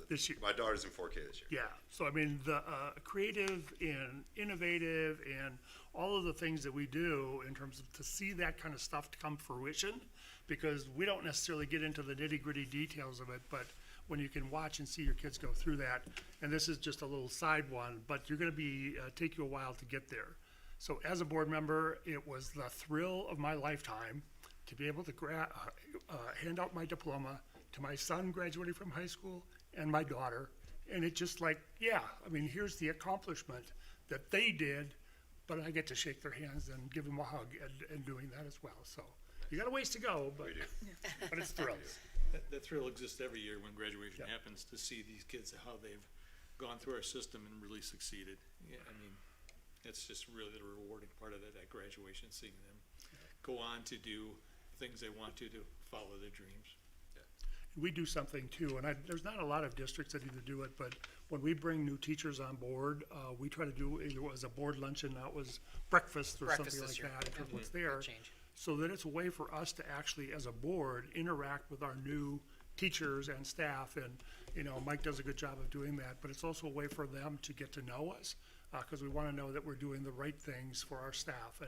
this year. my daughter's in 4K this year. Yeah, so I mean, the creative and innovative and all of the things that we do in terms of to see that kind of stuff to come fruition, because we don't necessarily get into the nitty gritty details of it, but when you can watch and see your kids go through that, and this is just a little side one, but you're gonna be, take you a while to get there. So as a board member, it was the thrill of my lifetime to be able to hand out my diploma to my son graduating from high school and my daughter. And it just like, yeah, I mean, here's the accomplishment that they did, but I get to shake their hands and give them a hug and doing that as well. So you got a ways to go, but, but it's thrills. That thrill exists every year when graduation happens, to see these kids, how they've gone through our system and really succeeded. Yeah, I mean, it's just really the rewarding part of it at graduation, seeing them go on to do things they want to follow their dreams. We do something too, and there's not a lot of districts that either do it, but when we bring new teachers on board, we try to do, either it was a board luncheon, now it was breakfast or Breakfast something this like year. that, in terms of what's Good there. change. So that it's a way for us to actually, as a board, interact with our new teachers and staff, and, Mike does a good job of doing that, but it's also a way for them to get to know us, because we want to know that we're doing the right things for our staff,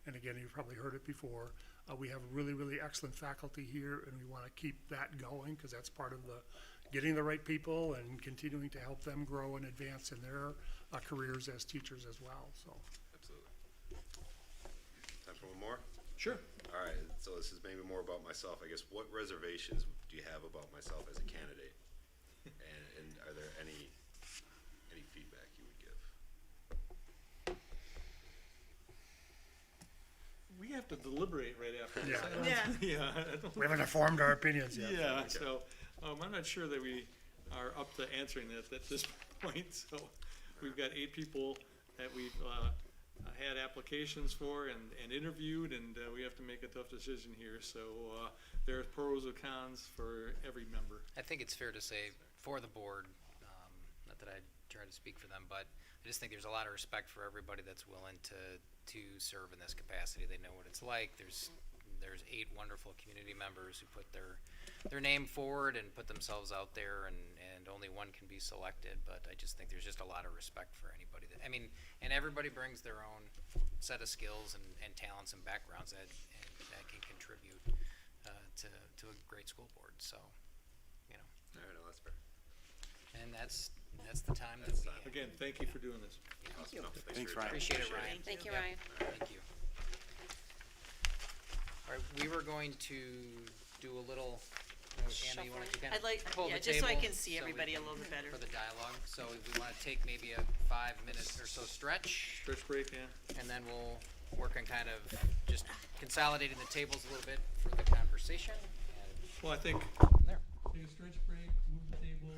and again, you've probably heard it before, We have really, really excellent faculty here, and we want to keep that going, because that's part of the, getting the right people and continuing to help them grow and advance in their careers as teachers as well, so. Absolutely. Time for one more? Sure. All right, so this is maybe more about myself. I guess, what reservations do you have about myself as a candidate? And are there any feedback you would give? We have to deliberate right after this. Yeah. I don't- Yeah. Yeah, I don't. We haven't formed our opinions yet. Yeah, so, I'm not sure that we are up to answering that at this point, so we've got 8 people that we've, had applications for and interviewed, and, we have to make a tough decision here, so, there's pros and cons for every member. I think it's fair to say for the board, not that I try to speak for them, but I just think there's a lot of respect for everybody that's willing to serve in this capacity. They know what it's like. There's 8 wonderful community members who put their name forward and put themselves out there, and only one can be selected, but I just think there's just a lot of respect for anybody that, I mean, and everybody brings their own set of skills and talents and backgrounds that can contribute to a great school board, so, you know, All right, no, that's fair. and that's the time that That's we time. have. Again, thank you for doing this. Awesome. No, Thanks, for your time. Ryan. Appreciate it, Ryan. Thank you, Yep. Ryan. Thank you. All right, we were going to do a little, Anna, you wanted to kind I'd like, of pull the yeah, table? just so I can see so we everybody a can- little bit better. For the dialogue, so we want to take maybe a 5-minute or so stretch, Stretch break, yeah. and then we'll work on kind of just consolidating the tables a little bit for the conversation, and Well, I think. there. Take a stretch break, move the table.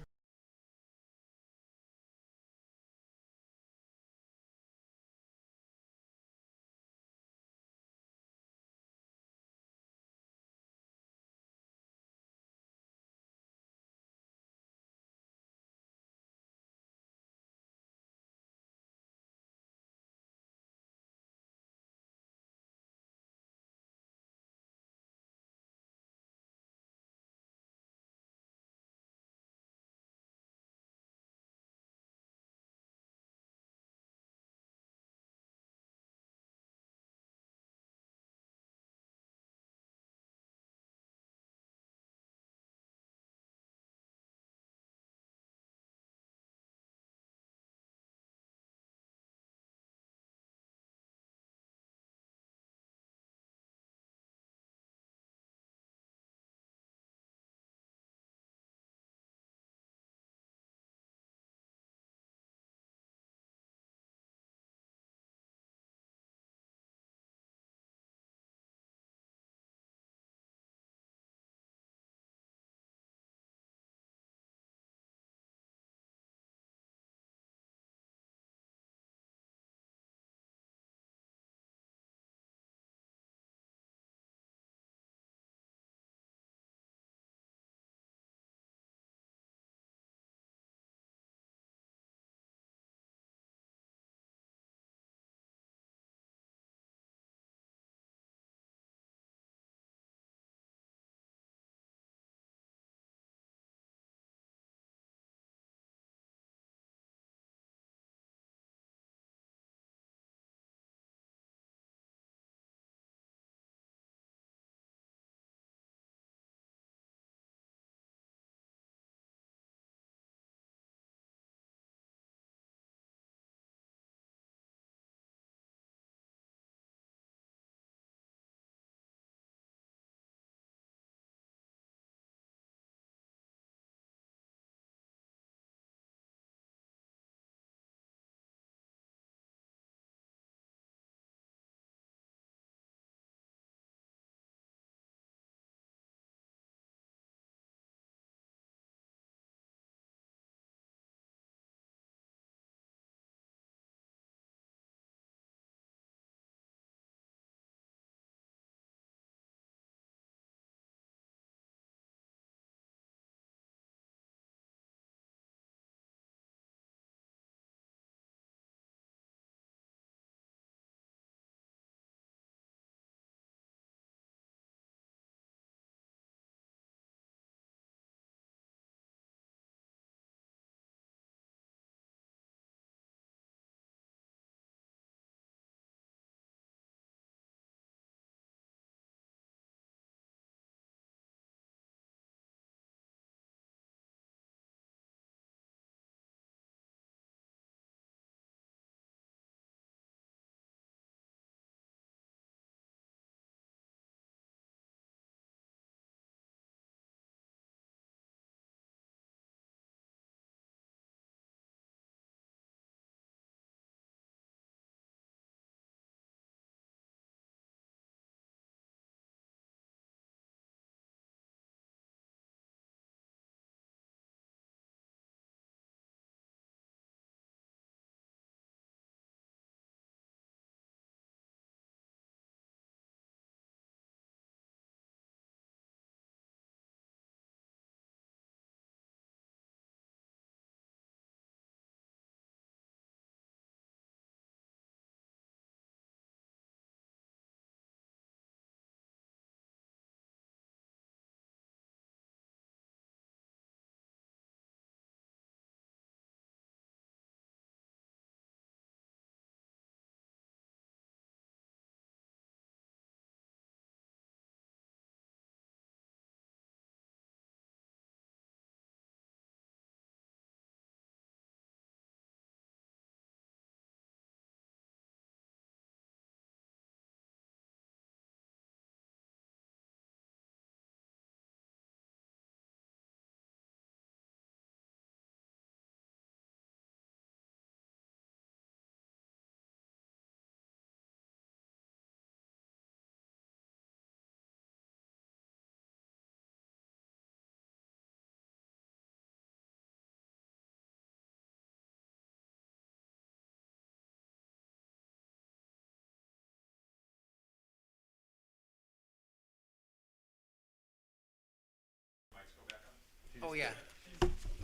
Oh, yeah.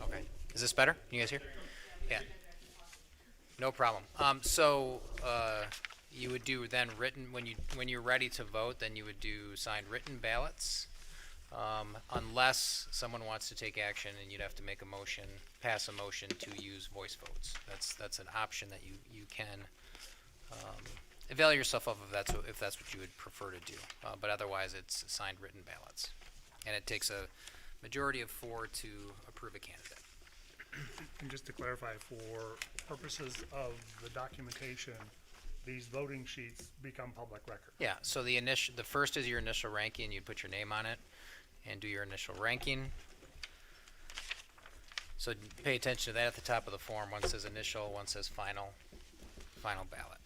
Okay. Is this better? Can you guys hear? Yeah. No problem. You would do then written, when you're ready to vote, then you would do signed written ballots. Unless someone wants to take action and you'd have to make a motion, pass a motion to use voice votes. That's an option that you can, avail yourself of if that's what you would prefer to do. But otherwise, it's signed written ballots. And it takes a majority of 4 to approve a candidate. And just to clarify, for purposes of the documentation, these voting sheets become public record. Yeah, so the first is your initial ranking, you put your name on it and do your initial ranking. So pay attention to that at the top of the form. One says initial, one says final ballot.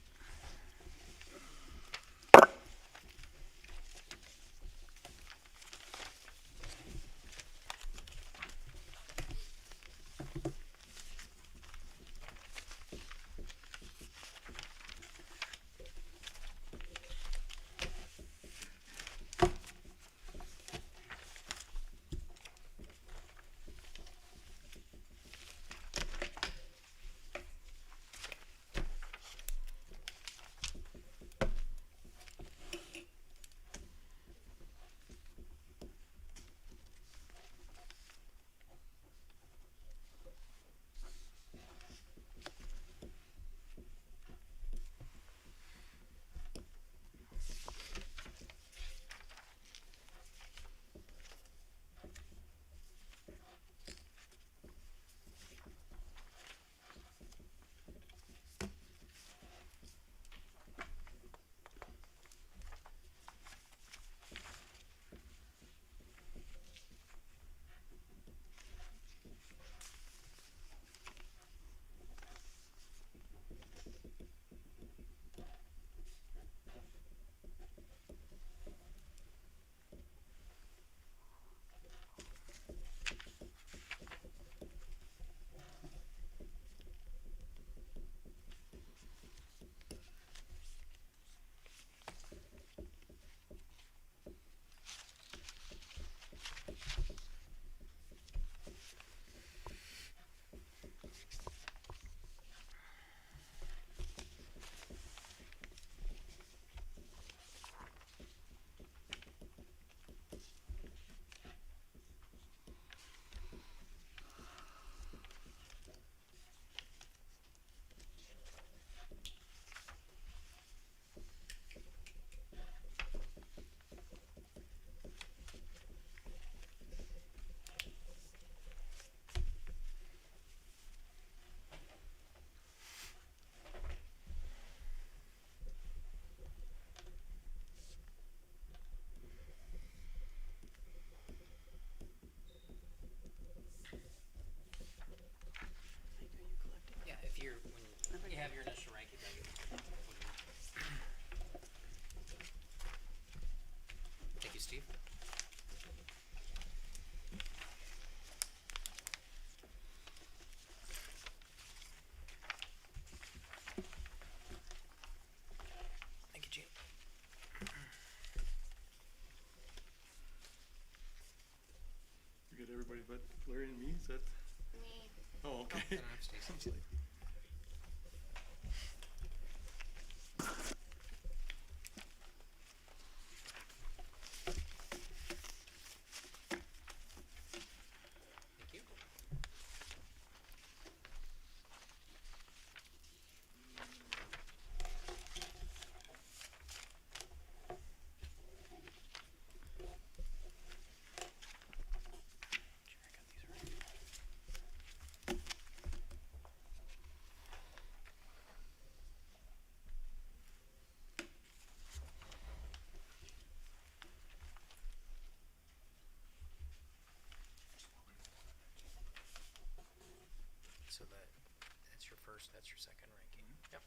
Yeah, when you have your initial ranking, then thank you, Steve. Thank you, Gene. You get everybody but Larry and me, is that? Me. Oh, okay. I don't have Stacy. Sounds like- Thank you. So that's your first, that's your second ranking. Yep.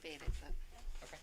debate it, but. Okay.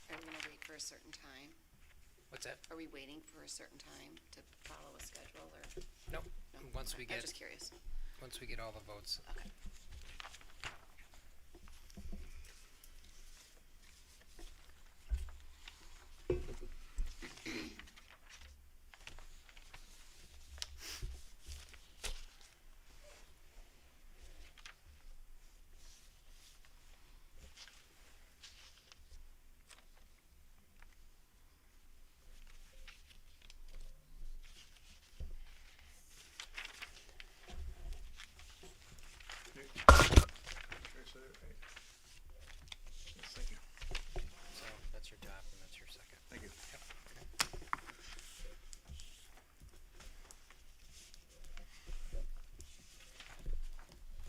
Are we gonna wait for a certain time? What's that? Are we waiting for a certain time to follow a schedule or? Nope. No? Once Okay, we I get, was just curious. once we get all the votes. Okay. Okay. Sure, I said it right. Yes, thank you. So that's your top and that's your second. Thank you.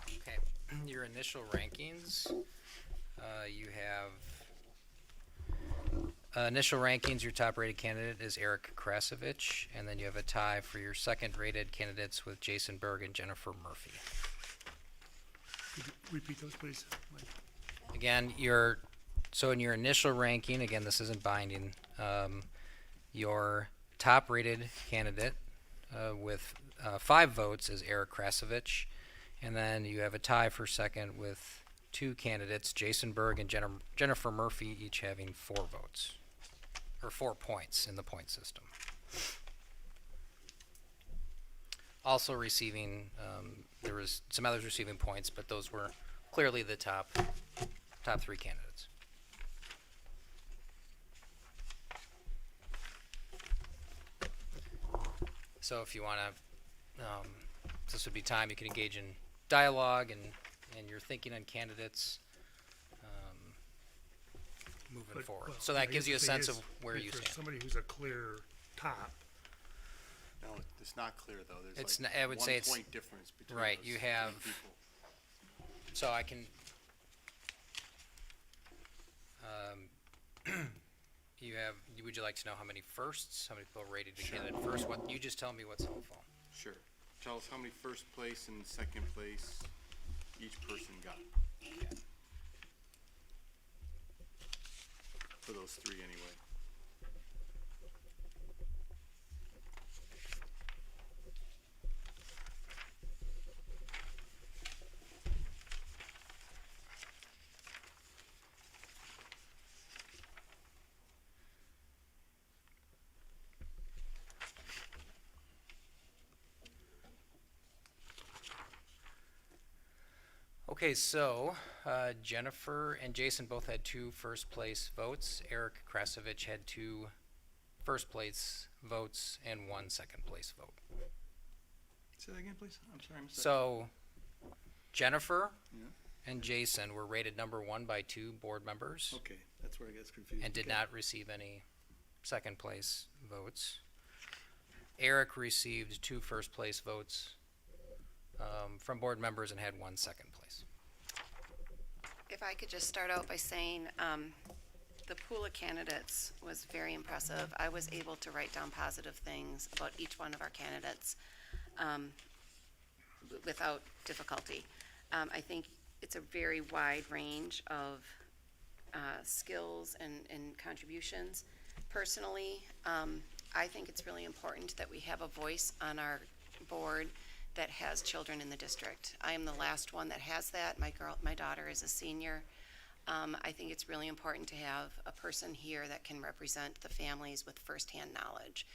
Okay, your initial rankings, you have, initial rankings, your top rated candidate is Eric Krasovich, and then you have a tie for your second rated candidates with Jason Berg and Jennifer Murphy. Could you repeat those, please, Mike? Again, so in your initial ranking, again, this isn't binding, your top rated candidate with 5 votes is Eric Krasovich, and then you have a tie for second with 2 candidates, Jason Berg and Jennifer Murphy, each having 4 votes, or 4 points in the point system. Also receiving, there was some others receiving points, but those were clearly the top 3 candidates. So if you want to, this would be time you can engage in dialogue and your thinking on candidates moving But, forward. well, So I that guess gives you a the thing sense is, of where if you there's stand. somebody who's a clear top, No, it's not clear, though. It's There's n- I like would say it's- 1 point difference between right, those you 10 have- people. So I can, would you like to know how many firsts, how many people rated to Sure. get it first? What, you just tell me what's helpful. Sure. Tell us how many first place and second place each person got. For those 3 anyway. Okay, so Jennifer and Jason both had 2 first place votes. Eric Krasovich had 2 first place votes and 1 second place vote. Say that again, please. I'm sorry, I missed that. So Jennifer Yeah. and Jason were rated number 1 by 2 board members Okay, that's where I get confused. and did Okay. not receive any second place votes. Eric received 2 first place votes from board members and had 1 second place. If I could just start out by saying, the pool of candidates was very impressive. I was able to write down positive things about each one of our candidates without difficulty. I think it's a very wide range of skills and contributions. Personally, I think it's really important that we have a voice on our board that has children in the district. I am the last one that has that. My daughter is a senior. I think it's really important to have a person here that can represent the families with firsthand knowledge.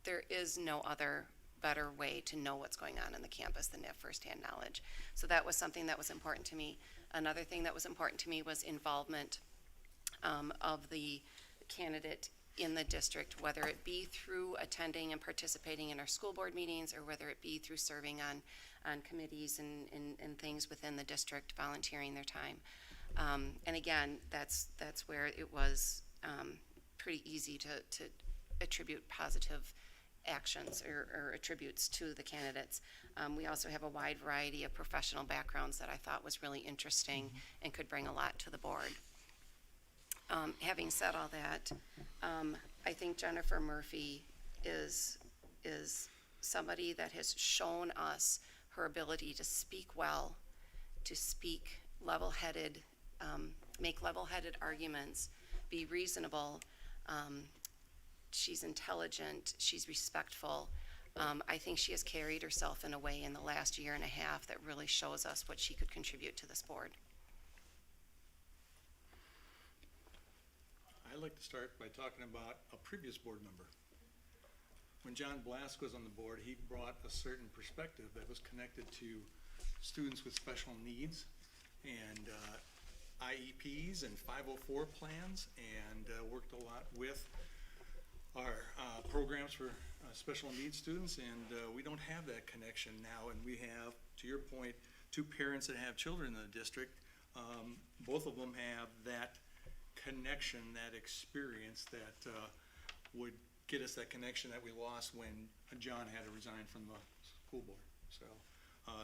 There is no other better way to know what's going on the campus than to have firsthand knowledge. So that was something that was important to me. Another thing that was important to me was involvement of the candidate in the district, whether it be through attending and participating in our school board meetings, or whether it be through serving on committees and things within the district, volunteering their time. And again, that's where it was pretty easy to attribute positive actions or attributes to the candidates. We also have a wide variety of professional backgrounds that I thought was really interesting and could bring a lot to the board. Having said all that, I think Jennifer Murphy is somebody that has shown us her ability to speak well, to speak level-headed, make level-headed arguments, be reasonable. She's intelligent, she's respectful. I think she has carried herself in a way in the last year and a half that really shows us what she could contribute to this board. I'd like to start by talking about a previous board member. When John Blask was on the board, he brought a certain perspective that was connected to students with special needs and IEPs and 504 plans, and worked a lot with our programs for special needs students, and we don't have that connection now. And we have, to your point, two parents that have children in the district. Both of them have that connection, that experience that would get us that connection that we lost when John had to resign from the school board. So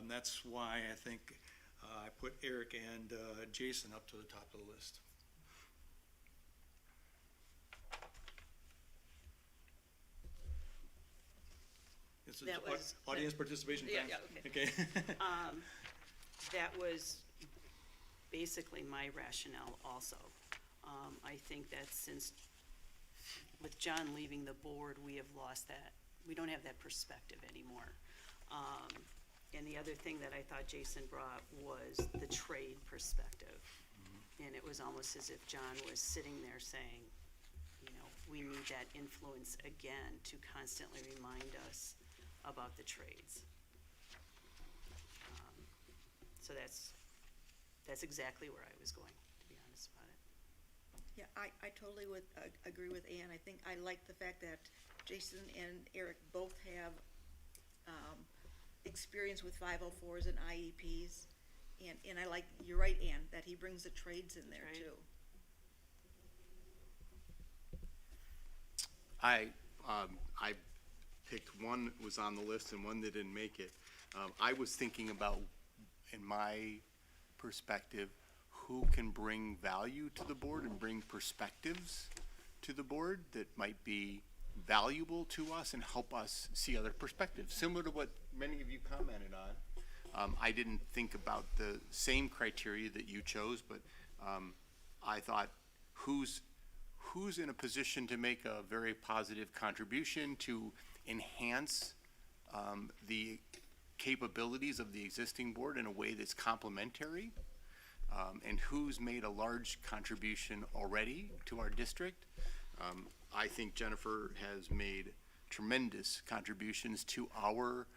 that's why I think I put Eric and Jason up to the top of the list. That was- Audience participation time? Yeah, Okay. That was basically my rationale also. I think that since, with John leaving the board, we have lost that, we don't have that perspective anymore. And the other thing that I thought Jason brought was the trade perspective. And it was almost as if John was sitting there saying, you know, we need that influence again to constantly remind us about the trades. So that's exactly where I was going, to be honest about it. Yeah, I totally agree with Ann. I think I like the fact that Jason and Eric both have experience with 504s and IEPs. And I like, you're right, Ann, that he brings the trades in there Right. too. I picked one was on the list and one that didn't make it. I was thinking about, in my perspective, who can bring value to the board and bring perspectives to the board that might be valuable to us and help us see other perspectives, similar to what many of you commented on. I didn't think about the same criteria that you chose, but I thought, who's in a position to make a very positive contribution to enhance the capabilities of the existing board in a way that's complementary, and who's made a large contribution already to our district. I think Jennifer has made tremendous contributions to our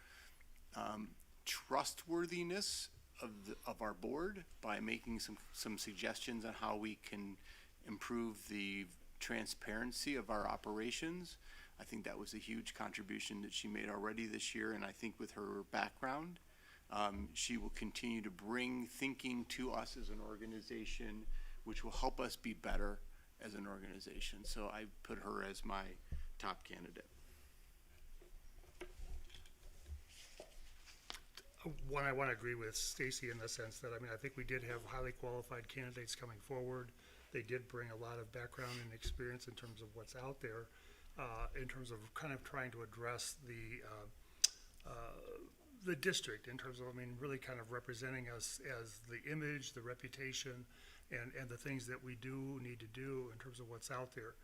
trustworthiness of our board by making some suggestions on how we can improve the transparency of our operations. I think that was a huge contribution that she made already this year, and I think with her background, she will continue to bring thinking to us as an organization, which will help us be better as an organization. So I put her as my top candidate. I want to agree with Stacy in the sense that, I mean, I think we did have highly qualified candidates coming forward. they did bring a lot of background and experience in terms of what's out there, in terms of kind of trying to address the district in terms of, I mean, really kind of representing us as the image, the reputation, and the things that we do need to do in terms of what's out there.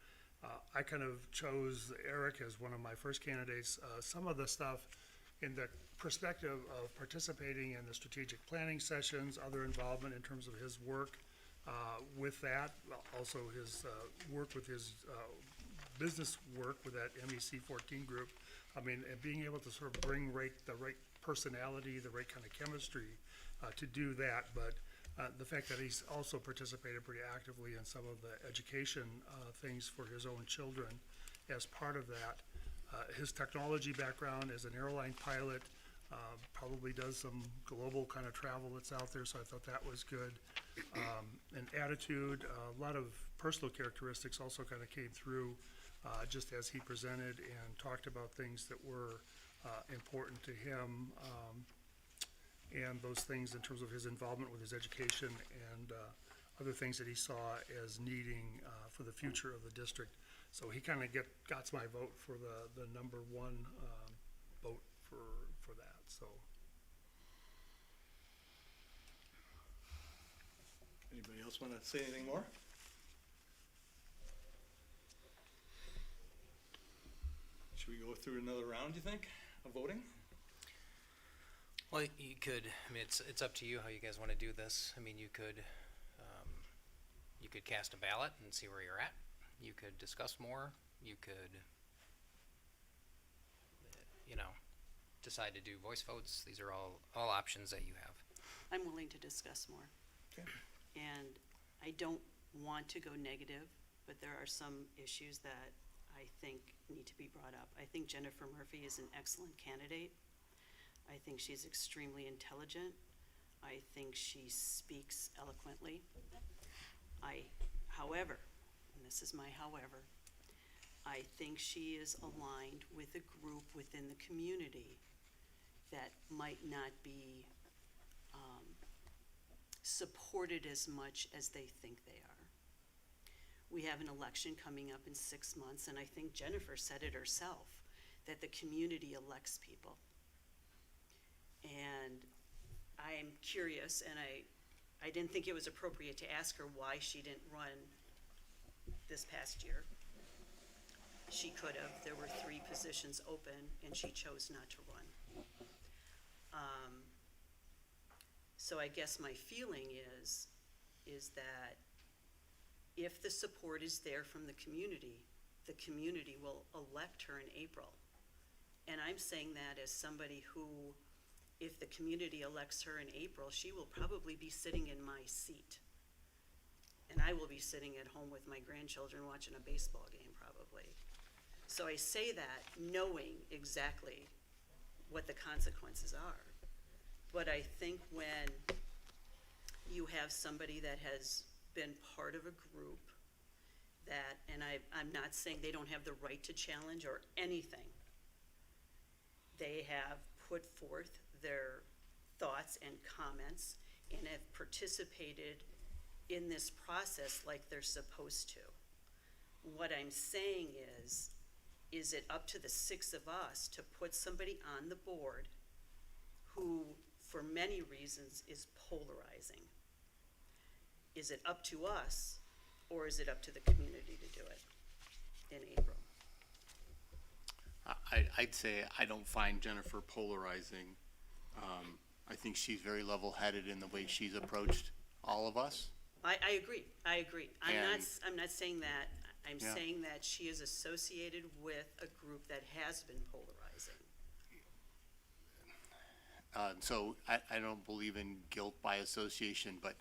I kind of chose Eric as one of my first candidates. Some of the stuff in the perspective of participating in the strategic planning sessions, other involvement in terms of his work with that, also his work with his business work with that MEC 14 group. I mean, and being able to sort of bring the right personality, the right kind of chemistry to do that. But the fact that he's also participated pretty actively in some of the education things for his own children as part of that. His technology background as an airline pilot, probably does some global kind of travel that's out there, so I thought that was good. And attitude, a lot of personal characteristics also kind of came through just as he presented and talked about things that were important to him, and those things in terms of his involvement with his education and other things that he saw as needing for the future of the district. So he kind of got my vote for the number one vote for that. So Anybody else want to say anything more? Should we go through another round, you think, of voting? Well, you could, I mean, it's up to you how you guys want to do this. I mean, you could cast a ballot and see where you're at. You could discuss more. You could, decide to do voice votes. These are all options that you have. I'm willing to discuss more. Okay. And I don't want to go negative, but there are some issues that I think need to be brought up. I think Jennifer Murphy is an excellent candidate. I think she's extremely intelligent. I think she speaks eloquently. However, and this is my however, I think she is aligned with a group within the community that might not be supported as much as they think they are. We have an election coming up in 6 months, and I think Jennifer said it herself, that the community elects people. And I am curious, and I didn't think it was appropriate to ask her why she didn't run this past year. She could have. There were 3 positions open, and she chose not to run. So I guess my feeling is that if the support is there from the community will elect her in April. And I'm saying that as somebody who, if the community elects her in April, she will probably be sitting in my seat. And I will be sitting at home with my grandchildren watching a baseball game probably. So I say that knowing exactly what the consequences are. But I think when you have somebody that has been part of a group that, and I'm not saying they don't have the right to challenge or anything. They have put forth their thoughts and comments and have participated in this process like they're supposed to. What I'm saying is it up to the 6 of us to put somebody on the board who, for many reasons, is polarizing? Is it up to us, or is it up to the community to do it in April? I'd say I don't find Jennifer polarizing. I think she's very level-headed in the way she's approached all of us. I agree. I'm And- not saying that. I'm Yeah. saying that she is associated with a group that has been polarizing. So I don't believe in guilt by association, but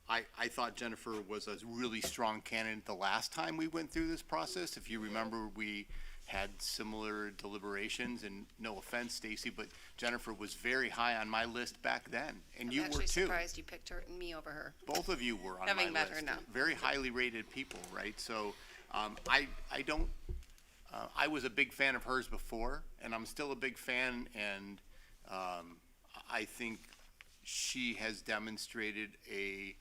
I thought Jennifer was a really strong candidate the last time we went through this process. If you remember, we had similar deliberations, and no offense, Stacy, but Jennifer was very high on my list back then, and you I'm were actually too. surprised you picked me over her. Both of you were on my Having met list. her, no. Very highly rated people, right? So I don't, I was a big fan of hers before, and I'm still a big fan, and I think she has demonstrated a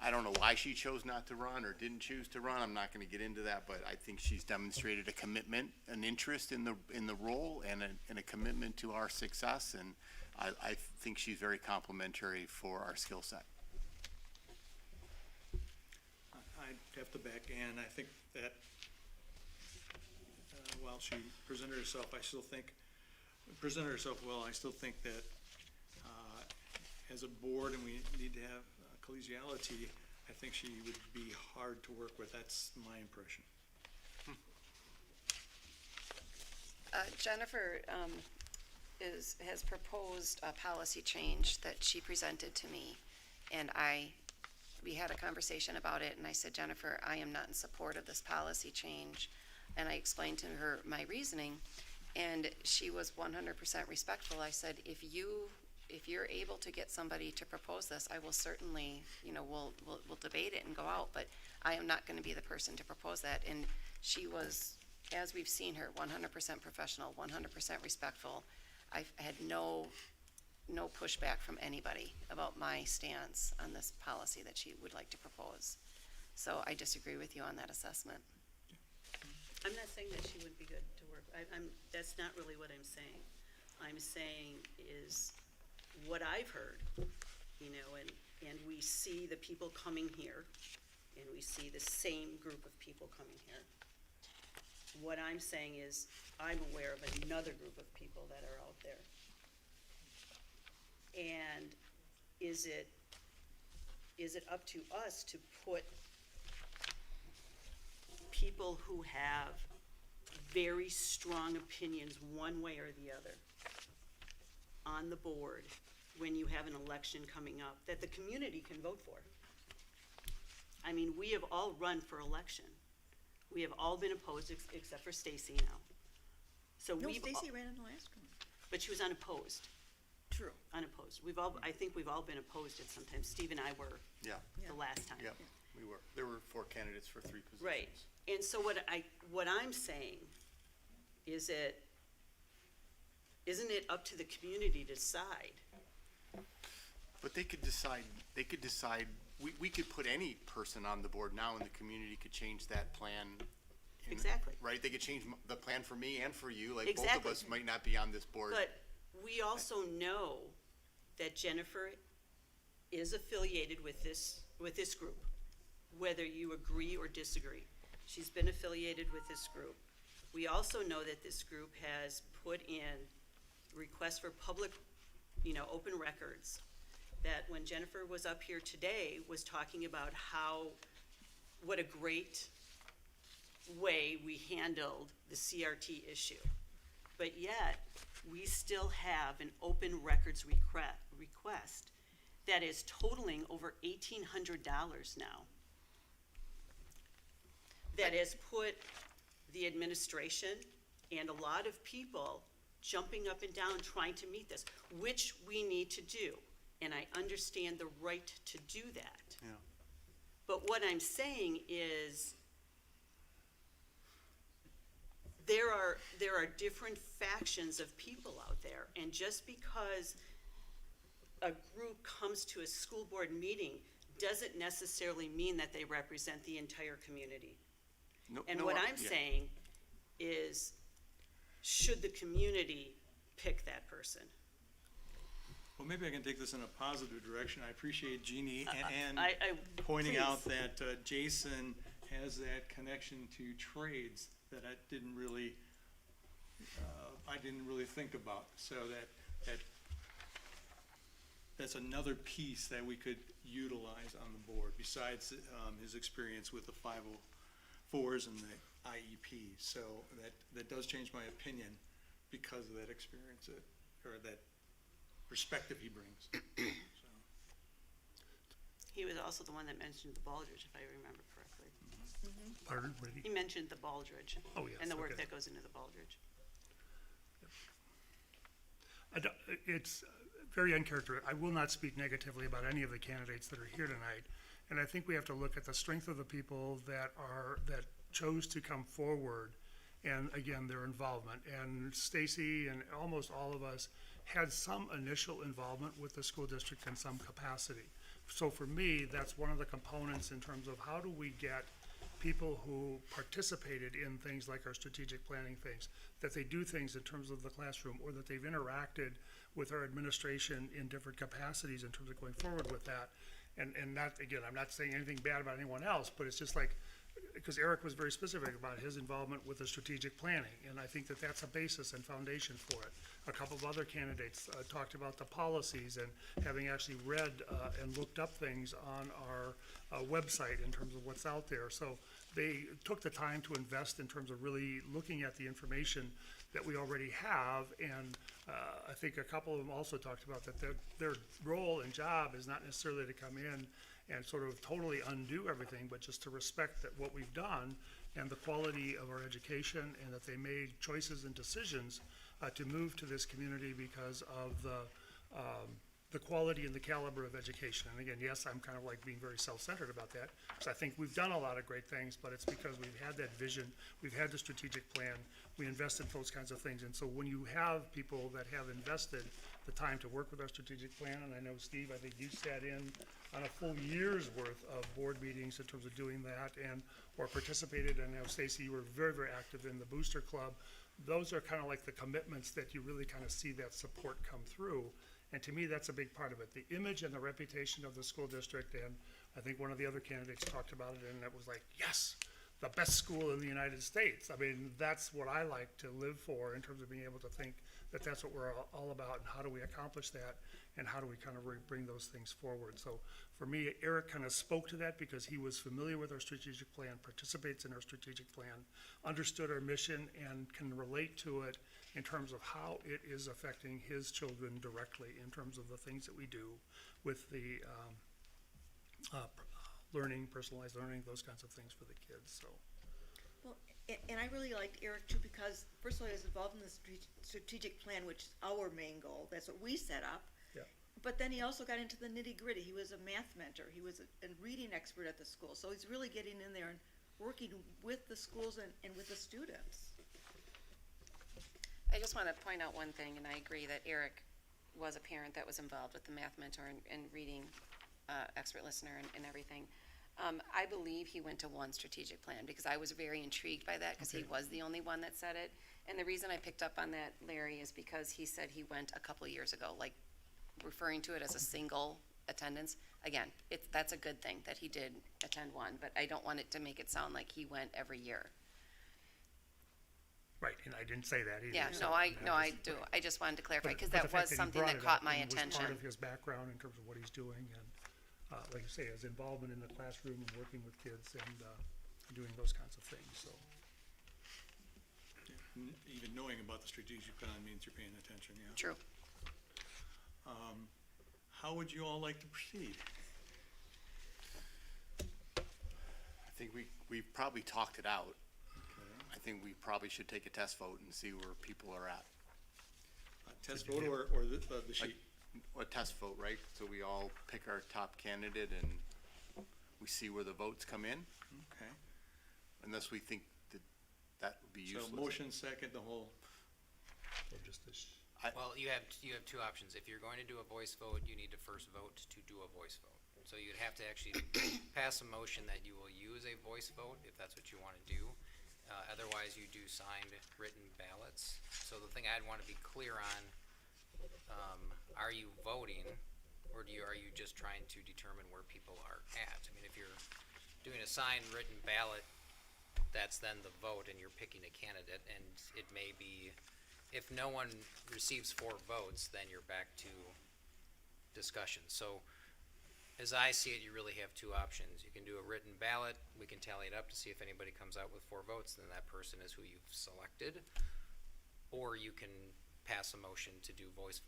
I don't know why she chose not to run or didn't choose to run. I'm not gonna get into that, but I think she's demonstrated a commitment, an interest in the role and a commitment to our success, and I think she's very complimentary for our skill set. I'd have to back Ann. I think that, while she presented herself well, I still think that, as a board, and we need to have collegiality, I think she would be hard to work with. That's my impression. Jennifer has proposed a policy change that she presented to me, and we had a conversation about it, and I said, Jennifer, I am not in support of this policy change, and I explained to her my reasoning, and she was 100% respectful. I said, if you're able to get somebody to propose this, I will certainly, we'll debate it and go out, but I am not gonna be the person to propose that. And she was, as we've seen her, 100% professional, 100% respectful. I've had no pushback from anybody about my stance on this policy that she would like to propose. So I disagree with you on that assessment. I'm not saying that she would be good to work. That's not really what I'm saying. I'm saying is what I've heard, and we see the people coming here, and we see the same group of people coming here. What I'm saying is, I'm aware of another group of people that are out there. And is it up to us to put people who have very strong opinions one way or the other on the board when you have an election coming up that the community can vote for? I mean, we have all run for election. We have all been opposed, except for Stacy now. So No, we've, Stacy ran in the last one. but she was unopposed, True. unopposed. I think we've all been opposed at some time. Steve and I were Yeah, the last time. yeah, we were. There were 4 candidates for 3 positions. Right, and so what I'm saying is isn't it up to the community to decide? But they could decide, we could put any person on the board now and the community could change that plan. Exactly. Right, they could change the plan for me and for you, like both of Exactly. us might not be on this board. But we also know that Jennifer is affiliated with this group, whether you agree or disagree. She's been affiliated with this group. We also know that this group has put in requests for public, open records, that when Jennifer was up here today, was talking about what a great way we handled the CRT issue. But yet, we still have an open records request that is totaling over $1,800 now. That has put the administration and a lot of people jumping up and down trying to meet this, which we need to do. And I understand the right to do that. Yeah. But what I'm saying is, there are different factions of people out there, and just because a group comes to a school board meeting doesn't necessarily mean that they represent the entire community. And what I'm saying is, should the community pick that person? Well, maybe I can take this in a positive direction. I appreciate Jeannie and I pointing please. out that Jason has that connection to trades that I didn't really think about. So that's another piece that we could utilize on the board, besides his experience with the 504s and the IEP. So that does change my opinion because of that experience, or that perspective he brings. So. He was also the one that mentioned the Baldridge, if I remember correctly. Pardon, what did He mentioned the Baldridge. Oh, yes, And the work okay. that goes into the Baldridge. It's very uncharacteristic. I will not speak negatively about any of the candidates that are here tonight. And I think we have to look at the strength of the people that chose to come forward, and again, their involvement. And Stacy and almost all of us had some initial involvement with the school district in some capacity. so for me, that's one of the components in terms of how do we get people who participated in things like our strategic planning things, that they do things in terms of the classroom, or that they've interacted with our administration in different capacities in terms of going forward with that. And not, again, I'm not saying anything bad about anyone else, but it's just like, because Eric was very specific about his involvement with the strategic planning, and I think that that's a basis and foundation for it. A couple of other candidates talked about the policies and having actually read and looked up things on our website in terms of what's out there. So they took the time to invest in terms of really looking at the information that we already have, and I think a couple of them also talked about that their role and job is not necessarily to come in and sort of totally undo everything, but just to respect that what we've done and the quality of our education, and that they made choices and decisions to move to this community because of the quality and the caliber of education. And again, yes, I'm kind of like being very self-centered about that, because I think we've done a lot of great things, but it's because we've had that vision, we've had the strategic plan, we invested in those kinds of things. And so when you have people that have invested the time to work with our strategic plan, and I know, Steve, I think you sat in on a full year's worth of board meetings in terms of doing that, and or participated, and I know, Stacy, you were very, very active in the Booster Club. Those are kind of like the commitments that you really kind of see that support come through. And to me, that's a big part of it, the image and the reputation of the school district. And I think one of the other candidates talked about it, and it was like, yes, the best school in the United States. I mean, that's what I like to live for in terms of being able to think that that's what we're all about, and how do we accomplish that, and how do we kind of bring those things forward. So for me, Eric kind of spoke to that because he was familiar with our strategic plan, participates in our strategic plan, understood our mission, and can relate to it in terms of how it is affecting his children directly in terms of the things that we do with the learning, personalized learning, those kinds of things for the kids, so. Well, and I really liked Eric too, because first of all, he was involved in the strategic plan, which is our main goal. That's what we set up. Yeah. But then he also got into the nitty gritty. He was a math mentor. He was a reading expert at the school. So he's really getting in there and working with the schools and with the students. I just want to point out one thing, and I agree that Eric was a parent that was involved with the math mentor and reading expert listener and everything. I believe he went to one strategic plan, because I was very intrigued by that, because he was the only one that said it. And the reason I picked up on that, Larry, is because he said he went a couple of years ago, like referring to it as a single attendance. Again, that's a good thing that he did attend one, but I don't want it to make it sound like he went every year. Right, and I didn't say that either. Yeah, so, no, I was- do. I just wanted to clarify, because but the that fact was he something brought that it caught up my and was attention. part of his background in terms of what he's doing, and like you say, his involvement in the classroom and working with kids and doing those kinds of things, so. Even knowing about the strategic plan means you're paying attention, yeah. True. How would you all like to proceed? I think we've probably talked it out. Okay. I think we probably should take a test vote and see where people are at. Test vote or the sheet? A test vote, right? So we all pick our top candidate and we see where the votes come in, Okay. unless we think that would be So useless. motion second, the whole, Or just this. Well, you have two options. If you're going to do a voice vote, you need to first vote to do a voice vote. So you'd have to actually pass a motion that you will use a voice vote, if that's what you want to do. Otherwise, you do signed written ballots. So the thing I'd want to be clear on, are you voting, or are you just trying to determine where people are at? I mean, if you're doing a signed written ballot, that's then the vote, and you're picking a candidate, and it may be, if no one receives 4 votes, then you're back to discussion. So, as I see it, you really have 2 options. You can do a written ballot, we can tally it up to see if anybody comes out with 4 votes, then that person is who you've selected. Or you can pass a motion to do voice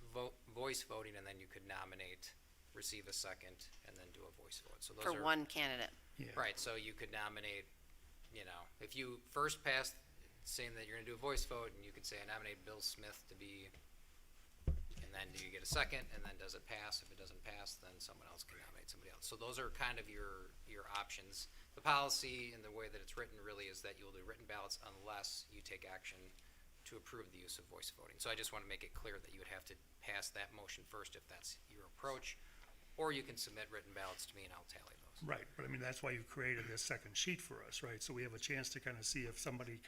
voting, and then you could nominate, receive a second, and then do a voice vote. So those For are one candidate. Yeah. right. So you could nominate, if you first pass saying that you're going to do a voice vote, and you could say, I nominate Bill Smith to be, and then do you get a second, and then does it pass? If it doesn't pass, then someone else can nominate somebody else. So those are kind of your options. The policy and the way that it's written really is that you'll do written ballots unless you take action to approve the use of voice voting. So I just want to make it clear that you would have to pass that motion first if that's your approach, Or you can submit written ballots to me and I'll tally those. Right, but I mean, that's why you created this second sheet for us, right? So we have a chance to kind of see if somebody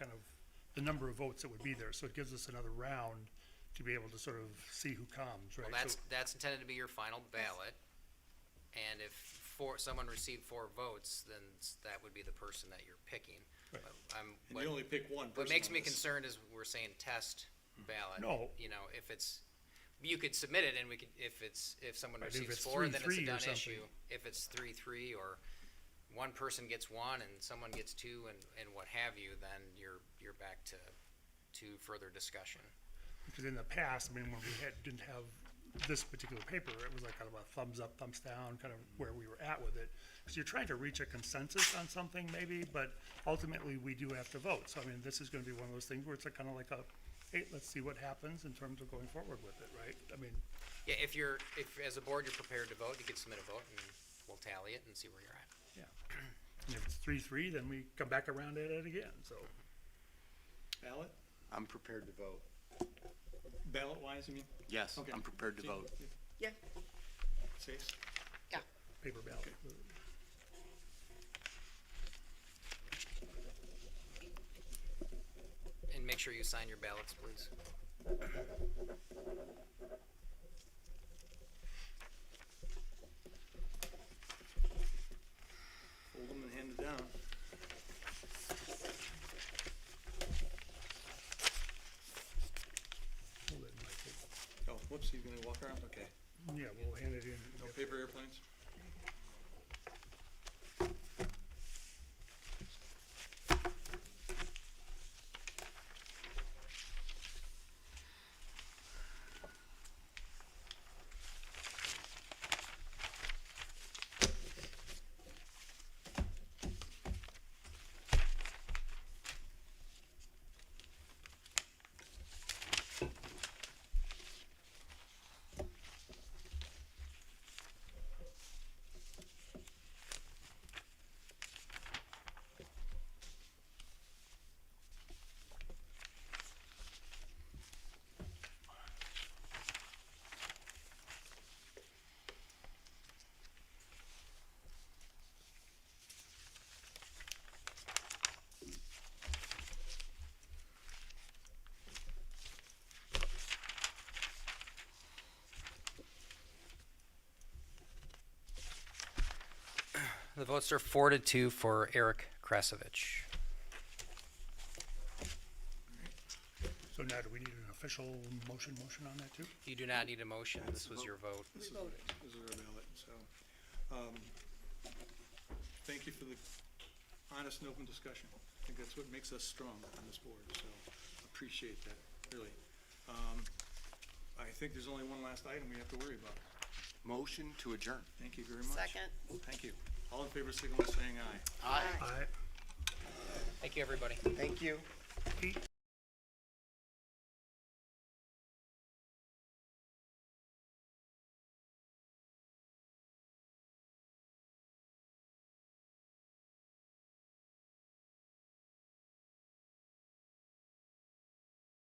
the number of votes that would be there. So it gives us another round to be able to sort of see who comes, right? Well, So- that's intended to be your final ballot. And if someone received 4 votes, then that would be the person that you're picking. Right. And you only pick one person What makes on me this. concerned is we're saying test ballot. No. You know, you could submit it and if someone Right, if receives it's 4, then it's a 3-3 or done something. issue. If it's 3-3 or one person gets 1 and someone gets 2 and what have you, then you're back to further discussion. Because in the past, I mean, when we didn't have this particular paper, it was like kind of a thumbs up, thumbs down, kind of where we were at with it. Because you're trying to reach a consensus on something maybe, but ultimately we do have to vote. So I mean, this is gonna be one of those things where it's kind of like hey, let's see what happens in terms of going forward with it, right? I mean, Yeah, if as a board you're prepared to vote, you could submit a vote and we'll tally it and see where you're at. yeah. And if it's 3-3, then we come back around at it again, so. Ballot? I'm prepared to vote. Ballot-wise, you mean? Yes, Okay. I'm prepared to vote. Yeah, Safe? Paper ballot. And make sure you sign your ballots, please. Fold them and hand it down. Hold it in my paper. Oh, whoops, you're gonna walk around? Okay. Yeah, we'll hand it in. No paper airplanes? The votes are 4-2 for Eric Krasovich. So now do we need an official motion on that too? You do not need a motion. This was your vote. This is our ballot, so, thank you for the honest and open discussion. I think that's what makes us strong on this board, so appreciate that, really. I think there's only one last item we have to worry about. Motion to adjourn. Thank you very much. Second. Thank you. All in favor, signal by saying aye. Aye. Aye. Thank you, everybody. Thank you.